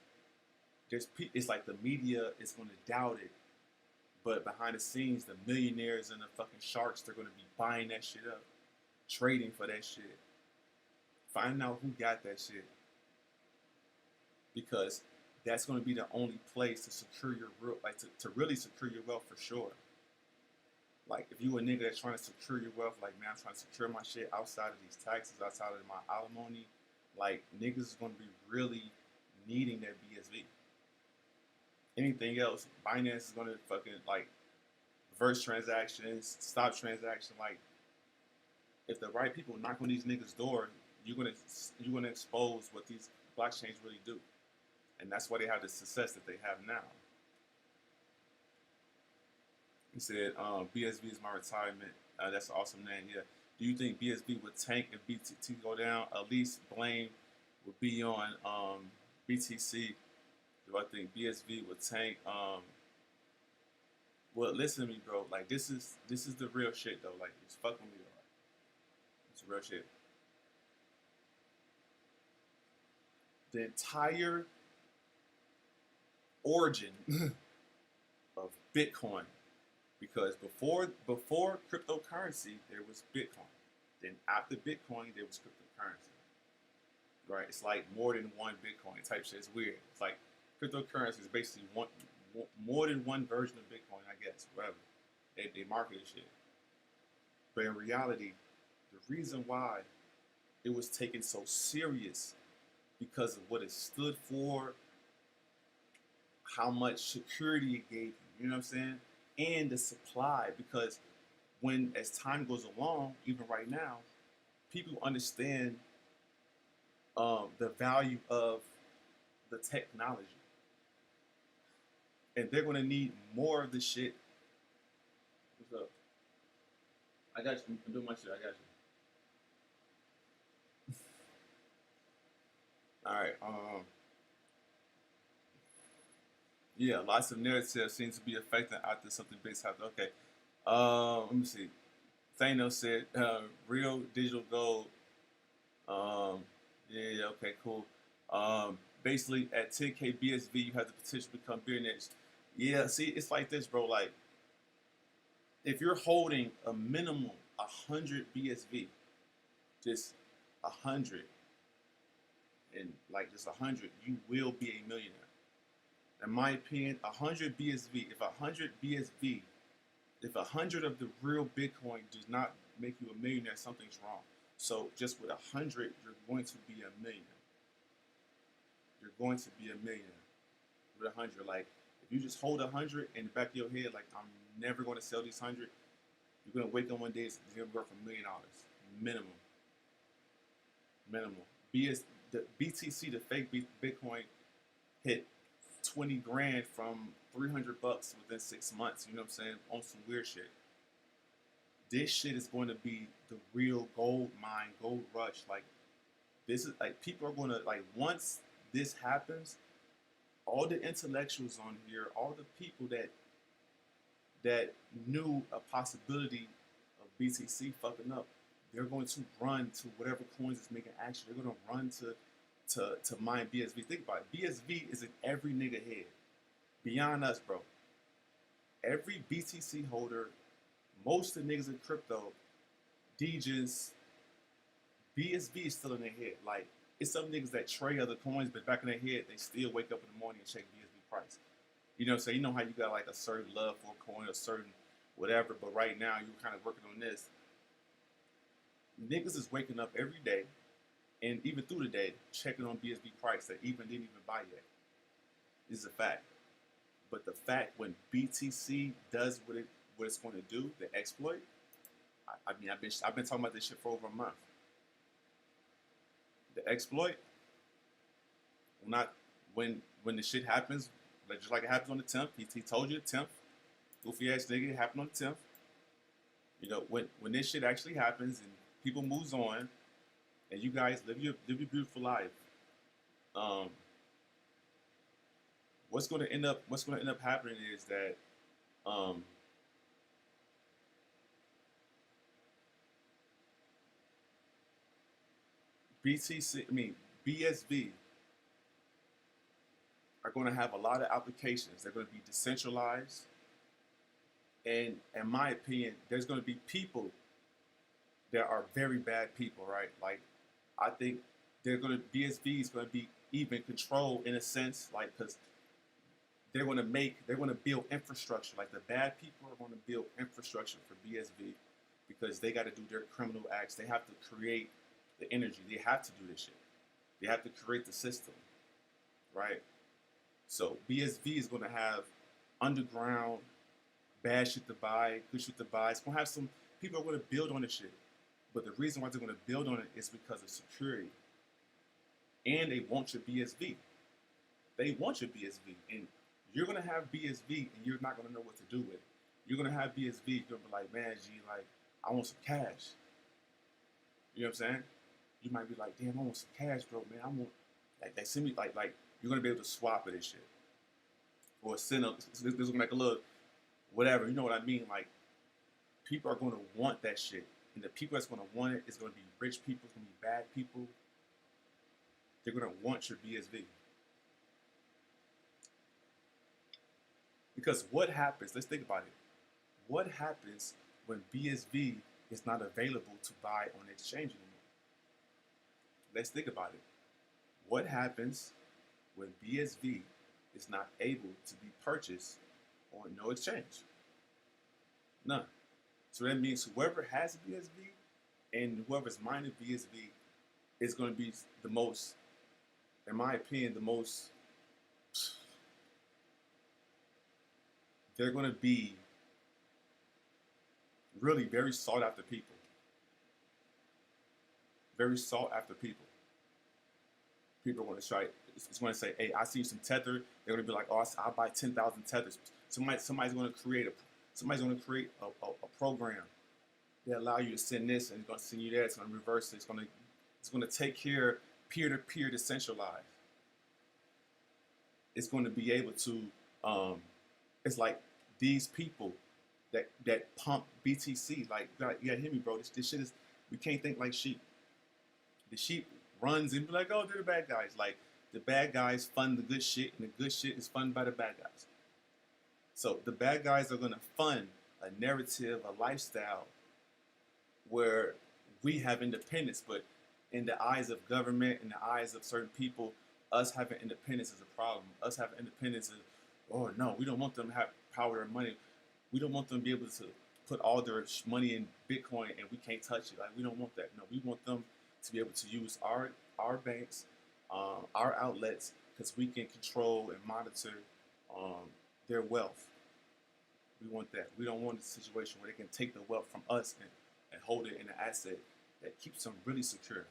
it's like the media is going to doubt it, but behind the scenes, the millionaires and the fucking sharks, they're going to be buying that shit up, trading for that shit, finding out who got that shit, because that's going to be the only place to secure your to really secure your wealth for sure. Like if you a nigga that's trying to secure your wealth, like man, I'm trying to secure my shit outside of these taxes, outside of my alimony, like niggas is going to be really needing that BSV. Anything else, Binance is going to fucking like reverse transactions, stop transaction. Like if the right people knock on these niggas' door, you're gonna expose what these blockchains really do, and that's why they have the success that they have now. He said, BSV is my retirement. That's an awesome name. Yeah. Do you think BSV would tank if BTC go down? At least blame would be on BTC. Do I think BSV would tank? Well, listen to me, bro. Like this is the real shit though. Like it's fucking me, right? It's real shit. The entire origin of Bitcoin. Because before cryptocurrency, there was Bitcoin. Then after Bitcoin, there was cryptocurrency. Right? It's like more than one Bitcoin type shit. It's weird. It's like cryptocurrency is basically more than one version of Bitcoin, I guess. Whatever. They market this shit. But in reality, the reason why it was taken so serious because of what it stood for, how much security it gave you. You know what I'm saying? And the supply, because as time goes along, even right now, people understand the value of the technology, and they're going to need more of the shit. What's up? I got you. I'm doing my shit. I got you. All right. Yeah, lots of narratives seem to be affecting after something big's happened. Okay. Let me see. Thanos said, real digital gold. Yeah, okay, cool. Basically, at 10K BSV, you have the potential to become billionaires. Yeah, see, it's like this, bro. Like, if you're holding a minimum 100 BSV, just 100, and like just 100, you will be a millionaire. In my opinion, 100 BSV, if 100 of the real Bitcoin does not make you a millionaire, something's wrong. So just with 100, you're going to be a millionaire. You're going to be a millionaire with 100. Like, if you just hold 100 in the back of your head, like, I'm never going to sell these 100, you're going to wake up one day, it's going to be worth $1 million. Minimum. The BTC, the fake Bitcoin, hit 20 grand from 300 bucks within 6 months. You know what I'm saying? On some weird shit. This shit is going to be the real gold mine, gold rush. Like, this is like, people are going to, like, once this happens, all the intellectuals on here, all the people that knew a possibility of BTC fucking up, they're going to run to whatever coins is making action. They're going to run to mine BSV. Think about it. BSV is in every nigga head. Beyond us, bro. Every BTC holder, most of the niggas in crypto, DJs, BSV is still in their head. Like, it's some niggas that trade other coins, but back in their head, they still wake up in the morning and check BSV price. You know what I'm saying? You know how you got like a certain love for a coin, a certain whatever, but right now you're kind of working on this. Niggas is waking up every day and even through the day checking on BSV price that even didn't even buy yet. This is a fact. But the fact when BTC does what it's going to do, the exploit, I mean, I've been talking about this shit for over a month. The exploit, not when the shit happens, like just like it happens on the 10th. He told you the 10th. Goofy ass nigga, it happened on the 10th. You know, when this shit actually happens and people moves on, and you guys live your beautiful life. What's going to end up happening is that BSV are going to have a lot of applications. They're going to be decentralized. And in my opinion, there's going to be people that are very bad people, right? Like, I think BSV is going to be even controlled in a sense, like, because they're going to build infrastructure. Like, the bad people are going to build infrastructure for BSV because they got to do their criminal acts. They have to create the energy. They have to do this shit. They have to create the system, right? So BSV is going to have underground bad shit to buy, good shit to buy. It's going to have some people are going to build on this shit. But the reason why they're going to build on it is because of security. And they want your BSV. They want your BSV. And you're going to have BSV and you're not going to know what to do with it. You're going to have BSV, you're going to be like, man, G, like, I want some cash. You know what I'm saying? You might be like, damn, I want some cash, bro, man. I want, like, they send me, like, you're going to be able to swap it and shit. Or send up, this is going to make a little, whatever, you know what I mean? Like, people are going to want that shit. And the people that's going to want it is going to be rich people, it's going to be bad people. They're going to want your BSV. Because what happens, let's think about it. What happens when BSV is not available to buy on the exchange anymore? Let's think about it. What happens when BSV is not able to be purchased on no exchange? None. So that means whoever has BSV and whoever's mining BSV is going to be the most, in my opinion, they're going to be really very sought after people. Very sought after people. People are going to try, it's going to say, hey, I see some tether. They're going to be like, oh, I'll buy 10,000 tethers. Somebody's going to create a program that allow you to send this and it's going to send you that. It's going to reverse it. It's going to take care of peer-to-peer decentralized. It's going to be able to, it's like these people that pump BTC, like, you gotta hear me, bro. This shit is, we can't think like sheep. The sheep runs and be like, oh, they're the bad guys. Like, the bad guys fund the good shit, and the good shit is funded by the bad guys. So the bad guys are gonna fund a narrative, a lifestyle where we have independence, but in the eyes of government, in the eyes of certain people, us having independence is a problem. Us having independence is, oh no, we don't want them to have power and money. We don't want them to be able to put all their money in Bitcoin and we can't touch it. Like, we don't want that. No, we want them to be able to use our banks, our outlets, because we can control and monitor their wealth. We want that. We don't want a situation where they can take the wealth from us and hold it in an asset that keeps them really secure.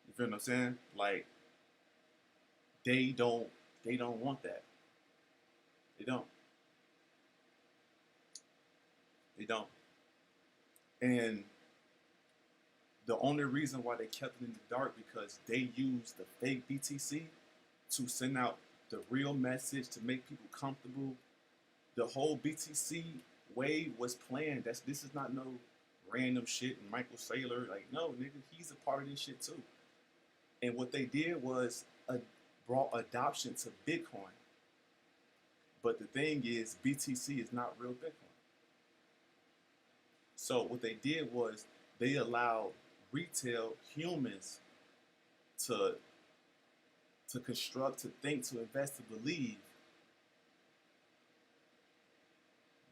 You feel what I'm saying? Like, they don't want that. They don't. They don't. And the only reason why they kept it in the dark because they used the fake BTC to send out the real message to make people comfortable. The whole BTC wave was planned. This is not no random shit and Michael Saylor. Like, no, nigga, he's a part of this shit too. And what they did was brought adoption to Bitcoin. But the thing is, BTC is not real Bitcoin. So what they did was they allowed retail humans to construct, to think, to invest, to believe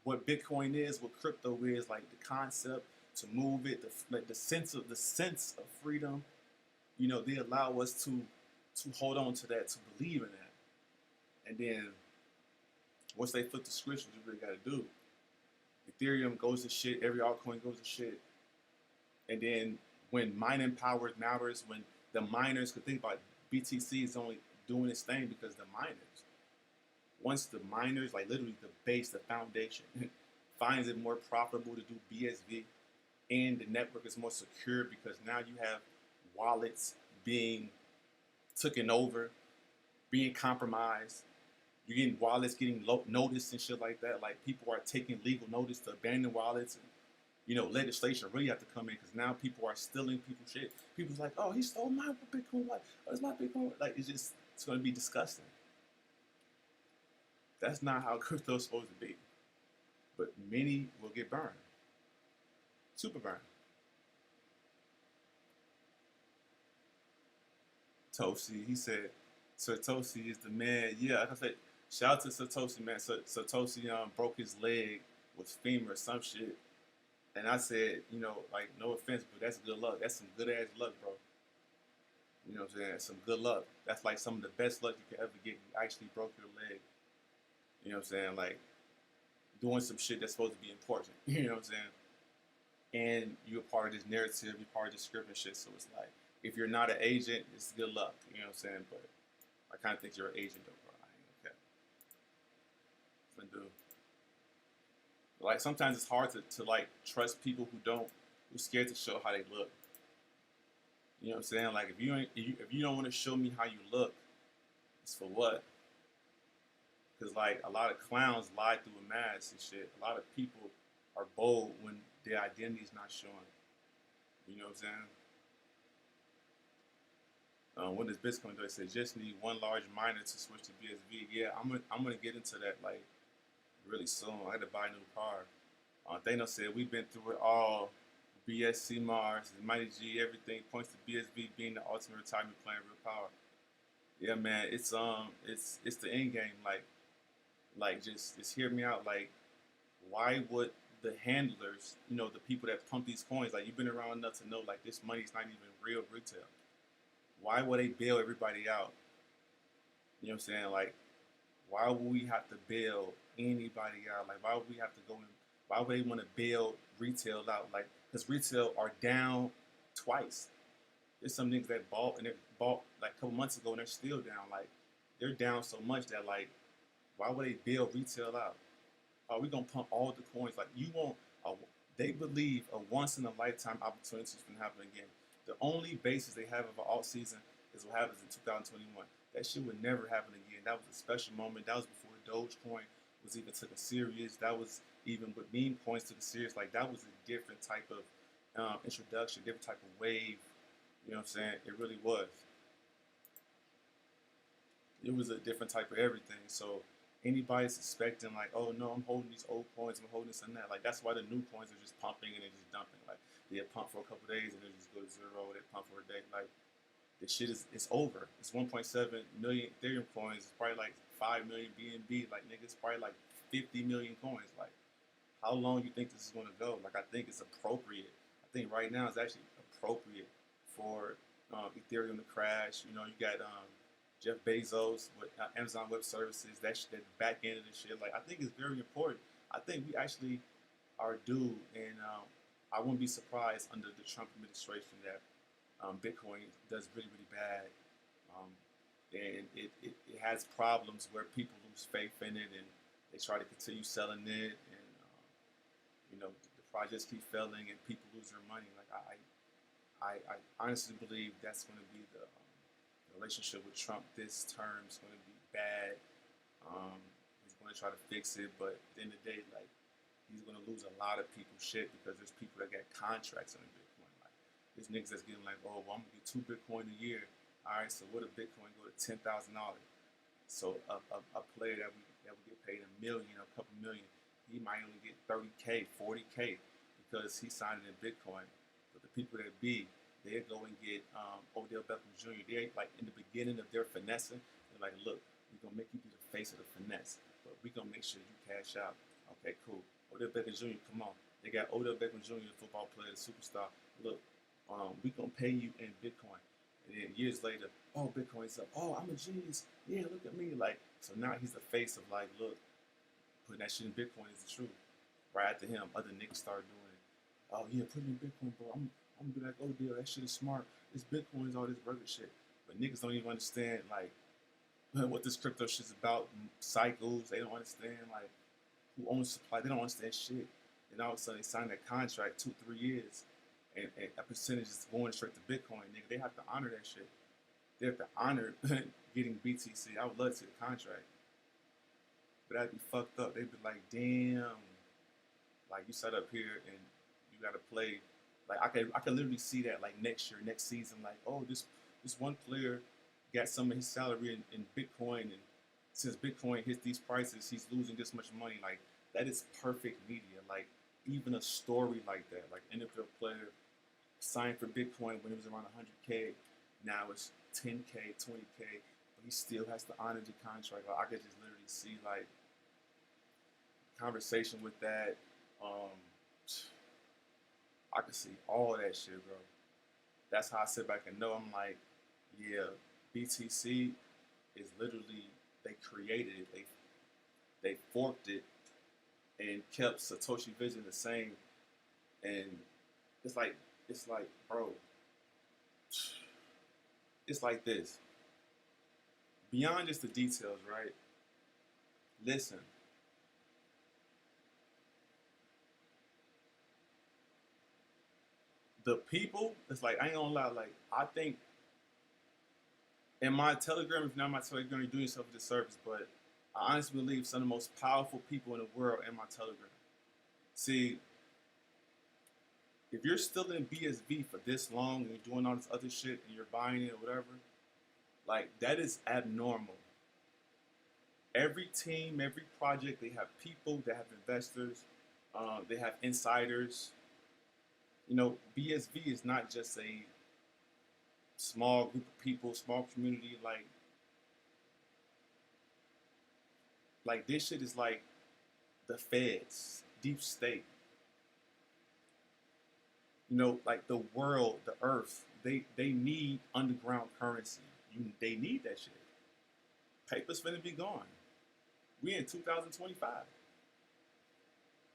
what Bitcoin is, what crypto is, like the concept, to move it, the sense of freedom. You know, they allow us to hold on to that, to believe in that. And then once they flip the switch, what you really got to do, Ethereum goes to shit, every altcoin goes to shit. And then when mining power matters, when the miners could think about BTC is only doing its thing because the miners, once the miners, like literally the base, the foundation, finds it more profitable to do BSV and the network is more secure because now you have wallets being taken over, being compromised. You're getting wallets getting noticed and shit like that. Like people are taking legal notice to abandon wallets. And, you know, legislation really have to come in because now people are stealing people's shit. People's like, oh, he stole my Bitcoin. Like, oh, it's my Bitcoin. Like, it's going to be disgusting. That's not how crypto is supposed to be. But many will get burned. Super burned. Satoshi, he said, Satoshi is the man. Yeah, like I said, shout out to Satoshi, man. Satoshi broke his leg with femur or some shit. And I said, you know, like, no offense, but that's good luck. That's some good ass luck, bro. You know what I'm saying? Some good luck. That's like some of the best luck you could ever get. You actually broke your leg. You know what I'm saying? Like, doing some shit that's supposed to be important. You know what I'm saying? And you're part of this narrative, you're part of this script and shit. So it's like, if you're not an agent, it's good luck. You know what I'm saying? But I kind of think you're an agent, though, bro. I ain't okay. Like, sometimes it's hard to like, trust people who's scared to show how they look. You know what I'm saying? Like, if you don't want to show me how you look, it's for what? Because, like, a lot of clowns lie through a mask and shit. A lot of people are bold when their identity is not showing. You know what I'm saying? When does Bitcoin do? It says just need one large miner to switch to BSV. Yeah, I'm gonna get into that like really soon. I had to buy a new car. Thanos said we've been through it all. BSC Mars, Mighty G, everything points to BSV being the ultimate retirement plan, real power. Yeah, man, it's the end game. Like just hear me out. Like, why would the handlers, you know, the people that pump these coins, like you've been around enough to know, like this money's not even real retail. Why would they bail everybody out? You know what I'm saying? Like, why would we have to bail anybody out? Like, why would we have to go in? Why would they want to bail retail out? Like, because retail are down twice. There's some niggas that bought and they bought like a couple months ago and they're still down. Like, they're down so much that like, why would they bail retail out? Are we gonna pump all the coins? Like, you want? They believe a once in a lifetime opportunity is gonna happen again. The only basis they have of an alt season is what happens in 2021. That shit would never happen again. That was a special moment. That was before Dogecoin was even taken serious. That was even with meme coins took serious. Like, that was a different type of introduction, different type of wave. You know what I'm saying? It really was. It was a different type of everything. So anybody suspecting like, oh no, I'm holding these old coins, I'm holding this and that. Like, that's why the new coins are just pumping and they're just dumping. Like, they pump for a couple days and they just go to zero. They pump for a day. Like, the shit it's over. It's 1.7 million Ethereum coins. It's probably like 5 million BNB. Like, nigga, it's probably like 50 million coins. Like, how long you think this is gonna go? Like, I think it's appropriate. I think right now it's actually appropriate for Ethereum to crash. You know, you got Jeff Bezos with Amazon Web Services. That back end of the shit. Like, I think it's very important. I think we actually are due, and I wouldn't be surprised under the Trump administration that Bitcoin does really, really bad. and it has problems where people lose faith in it and they try to continue selling it, and the projects keep failing and people lose their money. Like I honestly believe that's going to be the relationship with Trump this term is going to be bad. He's going to try to fix it, but at the end of the day, like, he's going to lose a lot of people's shit because there's people that get contracts on Bitcoin. Like, there's niggas that's getting like, oh, well, I'm going to get 2 Bitcoin a year. All right, so what if Bitcoin go to $10,000? So a player that would get paid $1 million, a couple million, he might only get 30K, 40K because he signed it in Bitcoin. But the people that they'll go and get Odell Beckham Jr. They like in the beginning of their finessing, they're like, look, we're gonna make you be the face of the finesse, but we're gonna make sure you cash out. Okay, cool. Odell Beckham Jr., come on. They got Odell Beckham Jr., the football player, the superstar. Look, we gonna pay you in Bitcoin. And then years later, oh, Bitcoin's up. Oh, I'm a genius. Yeah, look at me. Like, so now he's the face of like, look, putting that shit in Bitcoin is the truth. Right after him, other niggas start doing it. Oh yeah, put it in Bitcoin, bro. I'm gonna be like, oh dear, that shit is smart. This Bitcoin is all this regular shit. But niggas don't even understand like what this crypto shit's about, cycles. They don't understand like who owns supply. They don't understand shit. And all of a sudden they sign that contract 2-3 years, and a percentage is going straight to Bitcoin. Nigga, they have to honor that shit. They have to honor getting BTC. I would love to see the contract, but that'd be fucked up. They'd be like, damn, like you set up here and you gotta play. Like I could literally see that like next year, next season, like, oh, this one player got some of his salary in Bitcoin, and since Bitcoin hits these prices, he's losing this much money. Like, that is perfect media. Like, even a story like that, like NFL player signed for Bitcoin when it was around 100K, now it's 10K, 20K, but he still has to honor the contract. Like, I could just literally see like conversation with that. I could see all that shit, bro. That's how I sit back and know. I'm like, yeah, BTC is literally, they created it, they forked it and kept Satoshi Vision the same. And it's like, bro, it's like this. Beyond just the details, right? Listen. The people, it's like, I ain't gonna lie, like, I think in my Telegram, if you're not in my Telegram, you're doing yourself a disservice, but I honestly believe some of the most powerful people in the world in my Telegram. See, if you're still in BSV for this long and you're doing all this other shit and you're buying it or whatever, like, that is abnormal. Every team, every project, they have people, they have investors, they have insiders. You know, BSV is not just a small group of people, small community. Like this shit is like the feds, deep state. You know, like the world, the earth. They need underground currency. They need that shit. Paper's finna be gone. We in 2025.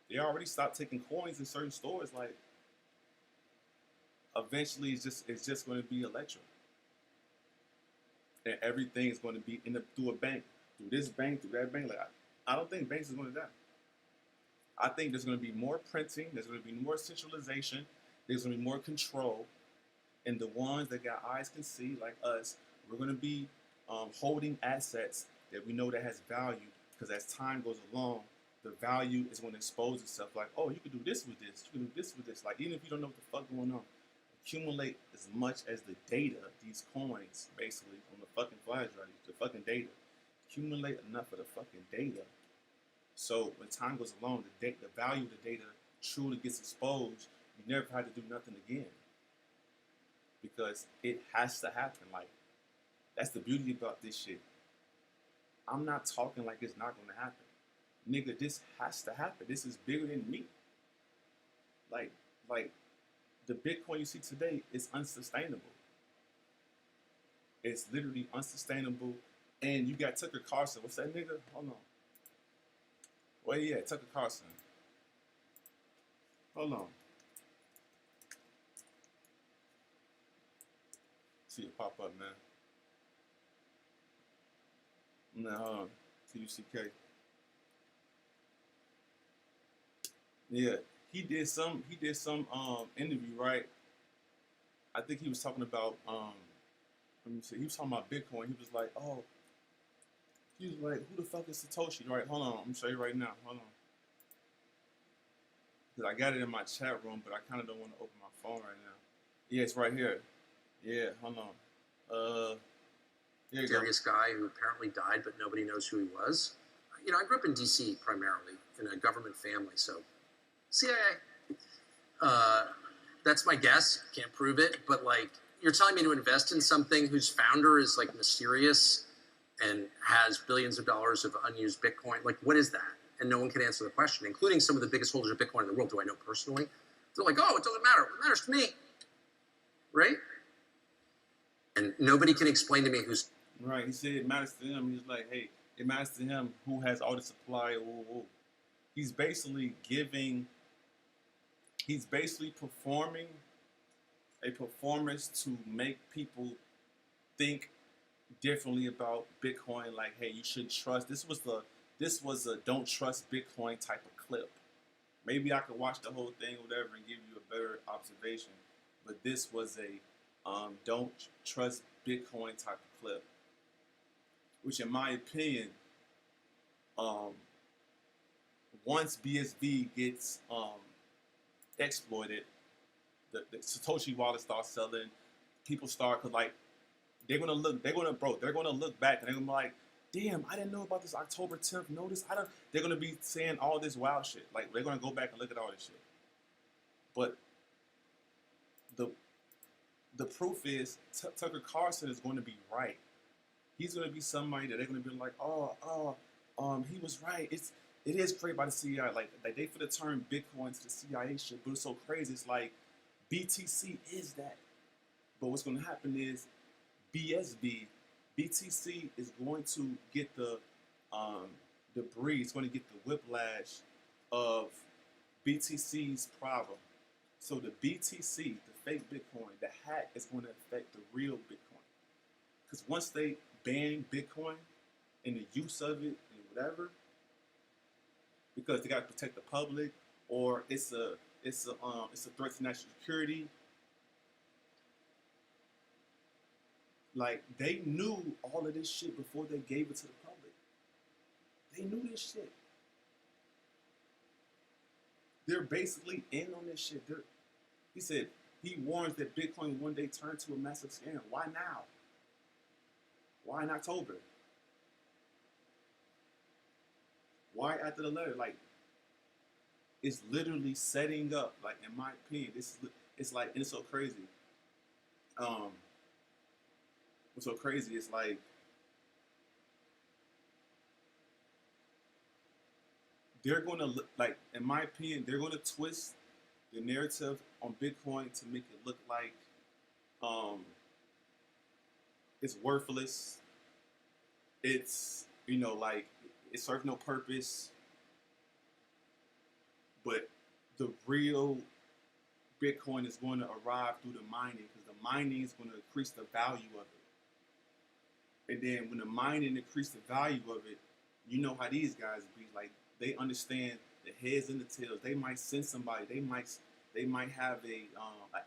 They already stopped taking coins in certain stores. Like, eventually it's just going to be electric, and everything is going to be through a bank, through this bank, through that bank. Like, I don't think banks are going to die. I think there's going to be more printing. There's going to be more centralization. There's going to be more control, and the ones that got eyes can see, like us, we're going to be holding assets that we know that has value. Because as time goes along, the value is going to expose itself. Like, oh, you can do this with this. You can do this with this. Like, even if you don't know what the fuck going on, accumulate as much as the data, these coins, basically, on the fucking flash drive, the fucking data. Accumulate enough of the fucking data. So when time goes along, the value of the data truly gets exposed. You never have to do nothing again. Because it has to happen. Like, that's the beauty about this shit. I'm not talking like it's not going to happen. Nigga, this has to happen. This is bigger than me. Like, the Bitcoin you see today is unsustainable. It's literally unsustainable. And you got Tucker Carlson. What's that nigga? Hold on. Where he at? Tucker Carlson. Hold on. See it pop up, man. No, TUCK. Yeah, he did some interview, right? I think he was talking about let me see, he was talking about Bitcoin. He was like, who the fuck is Satoshi? Right, hold on, I'm gonna show you right now. Hold on. Because I got it in my chat room, but I kind of don't want to open my phone right now. Yeah, it's right here. Yeah, hold on. Here you go. Mysterious guy who apparently died, but nobody knows who he was. You know, I grew up in D.C. primarily in a government family, so CIA. That's my guess. Can't prove it, but like, you're telling me to invest in something whose founder is like mysterious and has billions of dollars of unused Bitcoin. Like, what is that? And no one can answer the question, including some of the biggest holders of Bitcoin in the world, who I know personally. They're like, oh, it doesn't matter. It matters to me, right? And nobody can explain to me who's... Right, he said it matters to him. He's like, hey, it matters to him who has all the supply. He's basically performing a performance to make people think differently about Bitcoin. Like, hey, you should trust. This was a don't trust Bitcoin type of clip. Maybe I could watch the whole thing, whatever, and give you a better observation. But this was a don't trust Bitcoin type of clip, which, in my opinion, once BSV gets exploited, the Satoshi wallet starts selling. People start, cause like they're gonna look back and they're gonna be like, damn, I didn't know about this October 10th notice. They're gonna be saying all this wild shit. Like, they're gonna go back and look at all this shit. But the proof is Tucker Carlson is going to be right. He's going to be somebody that they're going to be like, he was right. It is created by the CIA. Like they for the term Bitcoin to the CIA shit, but it's so crazy. It's like BTC is that. But what's going to happen is BTC is going to get the debris. It's going to get the whiplash of BTC's problem. So the BTC, the fake Bitcoin, the hack is going to affect the real Bitcoin. Because once they ban Bitcoin and the use of it and whatever, because they got to protect the public, or it's a threat to national security. Like, they knew all of this shit before they gave it to the public. They knew this shit. They're basically in on this shit. He said he warns that Bitcoin one day turn to a massive scam. Why now? Why in October? Why after the letter? Like, it's literally setting up. Like, in my opinion, it's like, and it's so crazy. What's so crazy is like, they're going to look like, in my opinion, they're going to twist the narrative on Bitcoin to make it look like it's worthless. It's, like, it serves no purpose. But the real Bitcoin is going to arrive through the mining, because the mining is going to increase the value of it. And then when the mining increase the value of it, you know how these guys be. Like, they understand the heads and the tails. They might send somebody. They might have an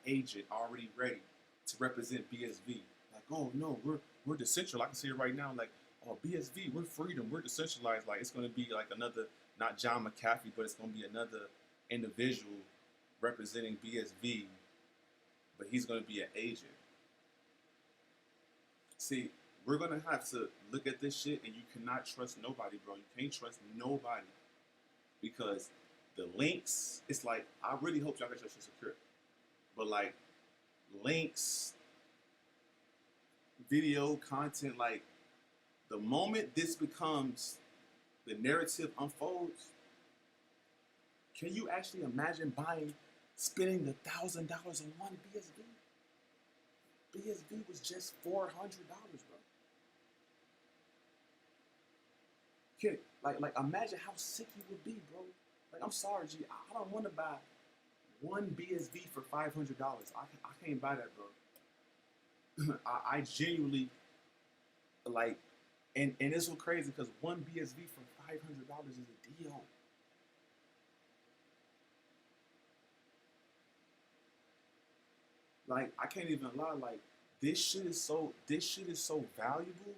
agent already ready to represent BSV. Like, oh no, we're decentralized. I can see it right now. Like, oh, BSV, we're freedom. We're decentralized. Like, it's going to be like another, not John McAfee, but it's going to be another individual representing BSV, but he's going to be an agent. See, we're going to have to look at this shit, and you cannot trust nobody, bro. You can't trust nobody, because the links, it's like, I really hope y'all get your shit secure. But like, links, video, content, like, the moment this becomes, the narrative unfolds, can you actually imagine spending $1,000 on one BSV? BSV was just $400, bro. Like, imagine how sick you would be, bro. Like, I'm sorry, G. I don't want to buy one BSV for $500. I can't buy that, bro. I genuinely, like, And it's so crazy because one BSV for $500 is a deal. Like, I can't even lie. Like, this shit is so valuable.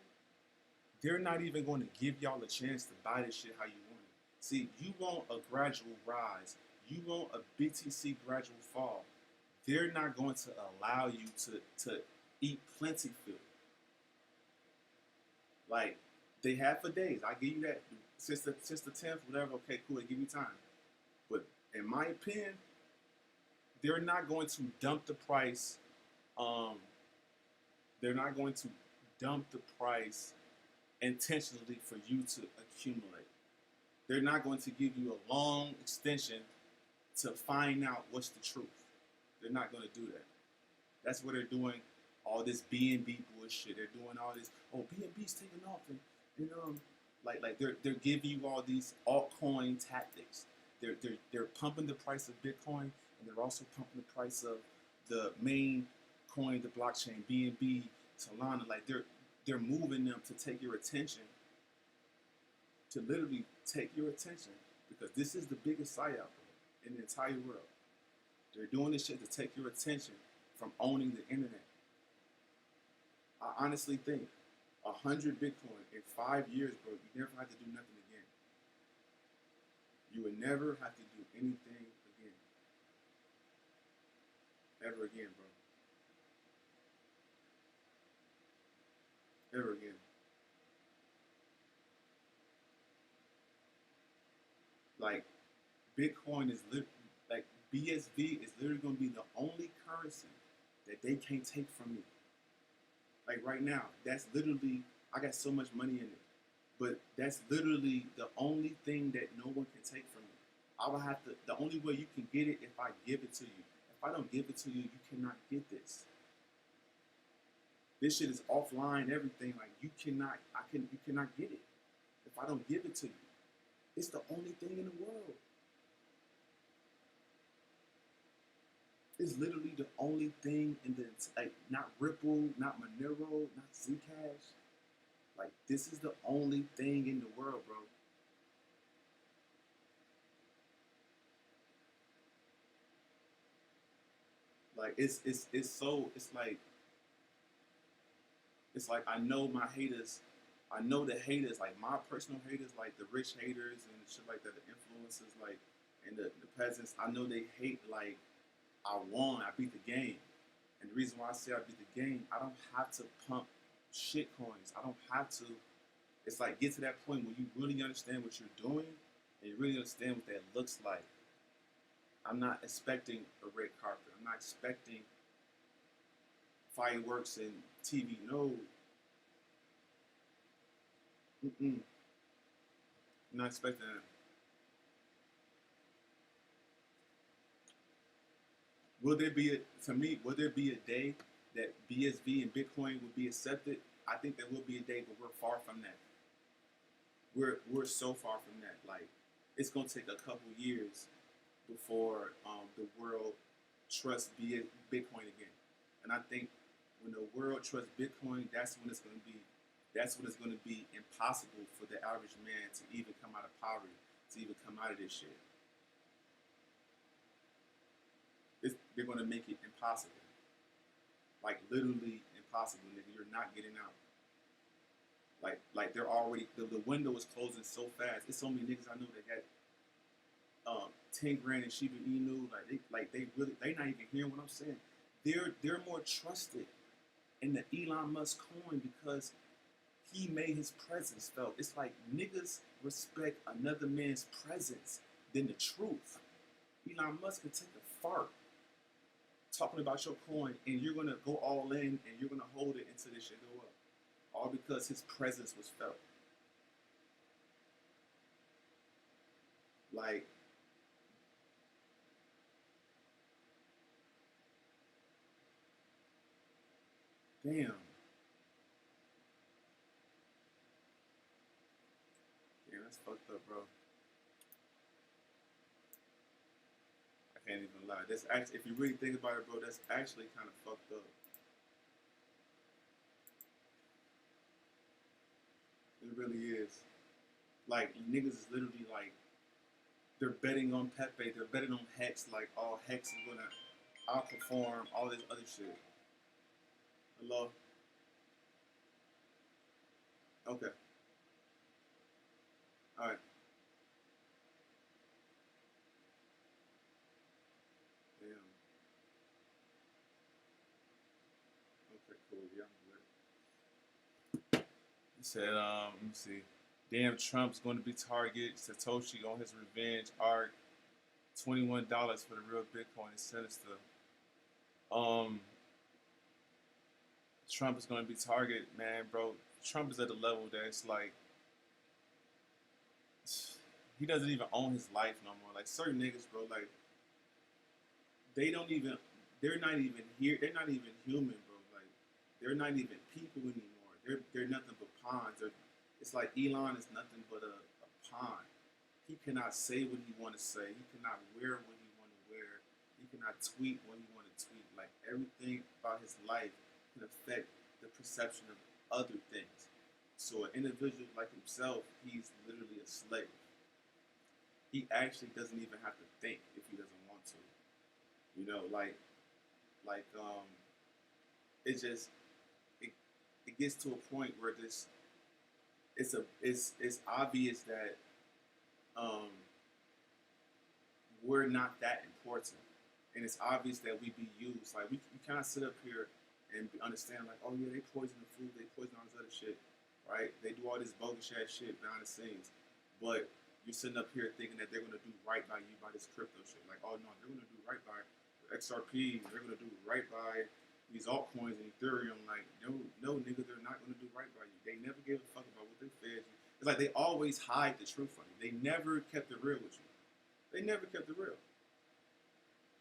They're not even going to give y'all a chance to buy this shit how you want it. See, you want a gradual rise. You want a BTC gradual fall. They're not going to allow you to eat plenty food. Like, they have for days. I give you that. Since the 10th, whatever. Okay, cool. They give you time. But in my opinion, they're not going to dump the price. They're not going to dump the price intentionally for you to accumulate. They're not going to give you a long extension to find out what's the truth. They're not going to do that. That's what they're doing. All this BNB bullshit. They're doing all this. Oh, BNB's taking off, and like they're giving you all these altcoin tactics. They're pumping the price of Bitcoin, and they're also pumping the price of the main coin, the blockchain, BNB, Solana. Like they're moving them to take your attention, to literally take your attention, because this is the biggest psyop in the entire world. They're doing this shit to take your attention from owning the internet. I honestly think 100 Bitcoin in 5 years, bro, you never have to do nothing again. You would never have to do anything again. Ever again, bro. Ever again. Like, Bitcoin is like BSV is literally going to be the only currency that they can't take from you. Like right now, that's literally, I got so much money in it, but that's literally the only thing that no one can take from you. I will have to, the only way you can get it if I give it to you. If I don't give it to you, you cannot get this. This shit is offline, everything. Like you cannot get it if I don't give it to you. It's the only thing in the world. It's literally the only thing in the, like, not Ripple, not Monero, not Zcash. Like, this is the only thing in the world, bro. Like, it's like I know my haters, I know the haters, like my personal haters, like the rich haters and shit like that, the influencers, like, and the peasants, I know they hate, like, I won, I beat the game. And the reason why I say I beat the game, I don't have to pump shit coins. I don't have to. It's like, get to that point where you really understand what you're doing and you really understand what that looks like. I'm not expecting a red carpet. I'm not expecting fireworks and TV. No. I'm not expecting that. Will there be a day that BSV and Bitcoin will be accepted? I think there will be a day, but we're far from that. We're so far from that. Like, it's gonna take a couple years before the world trusts Bitcoin again. And I think when the world trusts Bitcoin, that's when it's gonna be impossible for the average man to even come out of poverty, to even come out of this shit. They're going to make it impossible. Like, literally impossible, nigga. You're not getting out. Like they're already, the window is closing so fast. There's so many niggas I know that got 10 grand in Shiba Inu. They not even hearing what I'm saying. They're more trusted in the Elon Musk coin because he made his presence felt. It's like niggas respect another man's presence than the truth. Elon Musk can take a fart talking about your coin, and you're gonna go all in, and you're gonna hold it until this shit go up, all because his presence was felt. Like, damn. Yeah, that's fucked up, bro. I can't even lie. That's actually, if you really think about it, bro, that's actually kind of fucked up. It really is. Like niggas is literally like they're betting on Pepe. They're betting on Hex. Like, oh, Hex is gonna outperform all this other shit. Hello. Okay. All right. Damn. Okay. Cool. Yeah, I'm good. He said, let me see. Damn, Trump's going to be targeted. Satoshi on his revenge arc. $21 for the real Bitcoin is sinister. Trump is going to be targeted, man, bro. Trump is at the level that it's like he doesn't even own his life no more. Like certain niggas, bro, like they don't even, they're not even here. They're not even human, bro. Like they're not even people anymore. They're nothing but pawns. It's like Elon is nothing but a pawn. He cannot say what he want to say. He cannot wear what he want to wear. He cannot tweet what he want to tweet. Like everything about his life can affect the perception of other things. So an individual like himself, he's literally a slave. He actually doesn't even have to think if he doesn't want to. You know, it just it gets to a point where it's obvious that we're not that important, and it's obvious that we be used. Like we kind of sit up here and understand like, oh yeah, they poison the food, they poison all this other shit, right? They do all this bogus ass shit behind the scenes, but you're sitting up here thinking that they're gonna do right by you by this crypto shit. Like, oh no, they're gonna do right by XRP, they're gonna do right by these altcoins and Ethereum. Like, no, nigga, they're not gonna do right by you. They never gave a fuck about what they fed you. It's like they always hide the truth from you. They never kept it real with you. They never kept it real.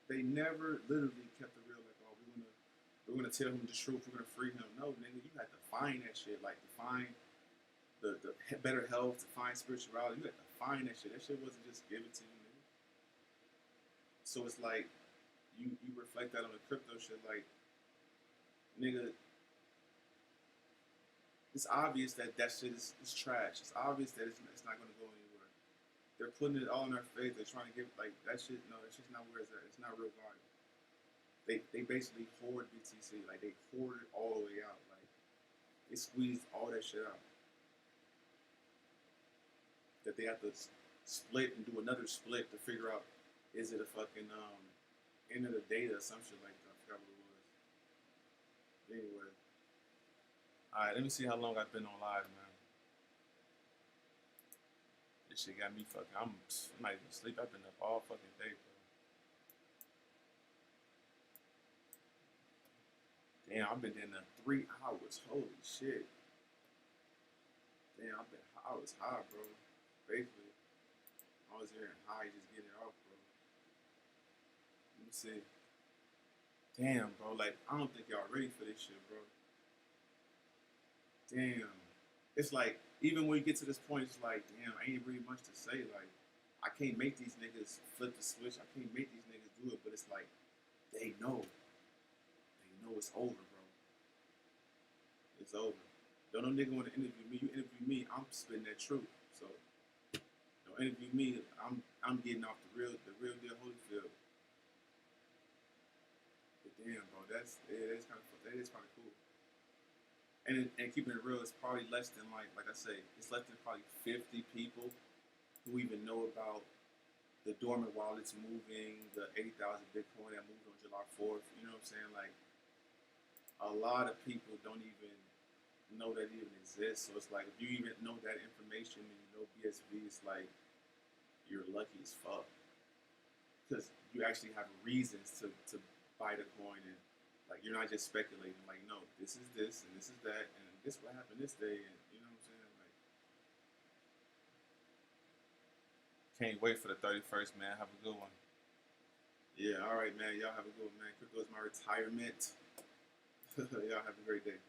They never literally kept it real. Like, oh, we're gonna tell him the truth. We're gonna free him. No, nigga, you had to find that shit. Like, to find the better health, to find spirituality. You had to find that shit. That shit wasn't just given to you, nigga. So it's like you reflect that on the crypto shit. Like, nigga, it's obvious that shit is trash. It's obvious that it's not gonna go anywhere. They're putting it all in our face. They're trying to give like that shit. No, that shit's not where it's at. It's not real value. They basically hoard BTC. Like they hoard it all the way out. Like they squeezed all that shit out. That they have to split and do another split to figure out is it a fucking end of the data or some shit like that. I forgot what it was. Anyway. Alright, let me see how long I've been on live, man. This shit got me fucking. I'm not even asleep. I've been up all fucking day, bro. Damn, I've been in there 3 hours. Holy shit. Damn, I was high, bro. Basically, I was here high, just getting it off, bro. Let me see. Damn, bro. Like, I don't think y'all ready for this shit, bro. Damn. It's like, even when you get to this point, it's like, damn, I ain't really much to say. Like, I can't make these niggas flip the switch. I can't make these niggas do it. But it's like, they know. They know it's over, bro. It's over. Don't no nigga want to interview me. You interview me, I'm spitting that truth. So, don't interview me. I'm getting off the real deal Holyfield. But damn, bro, that is kind of cool. And keeping it real, it's probably less than like I say, it's less than probably 50 people who even know about the dormant wallets moving, the 80,000 Bitcoin that moved on July 4th. You know what I'm saying? Like, a lot of people don't even know that it even exists. So it's like, if you even know that information and you know BSV, it's like, you're lucky as fuck. Because you actually have reasons to buy the coin, and like, you're not just speculating. Like, no, this is this and this is that and this what happened this day, and you know what I'm saying? Like, can't wait for the 31st, man. Have a good one. Yeah, all right, man. Y'all have a good one, man. Crypto is my retirement. Y'all have a great day.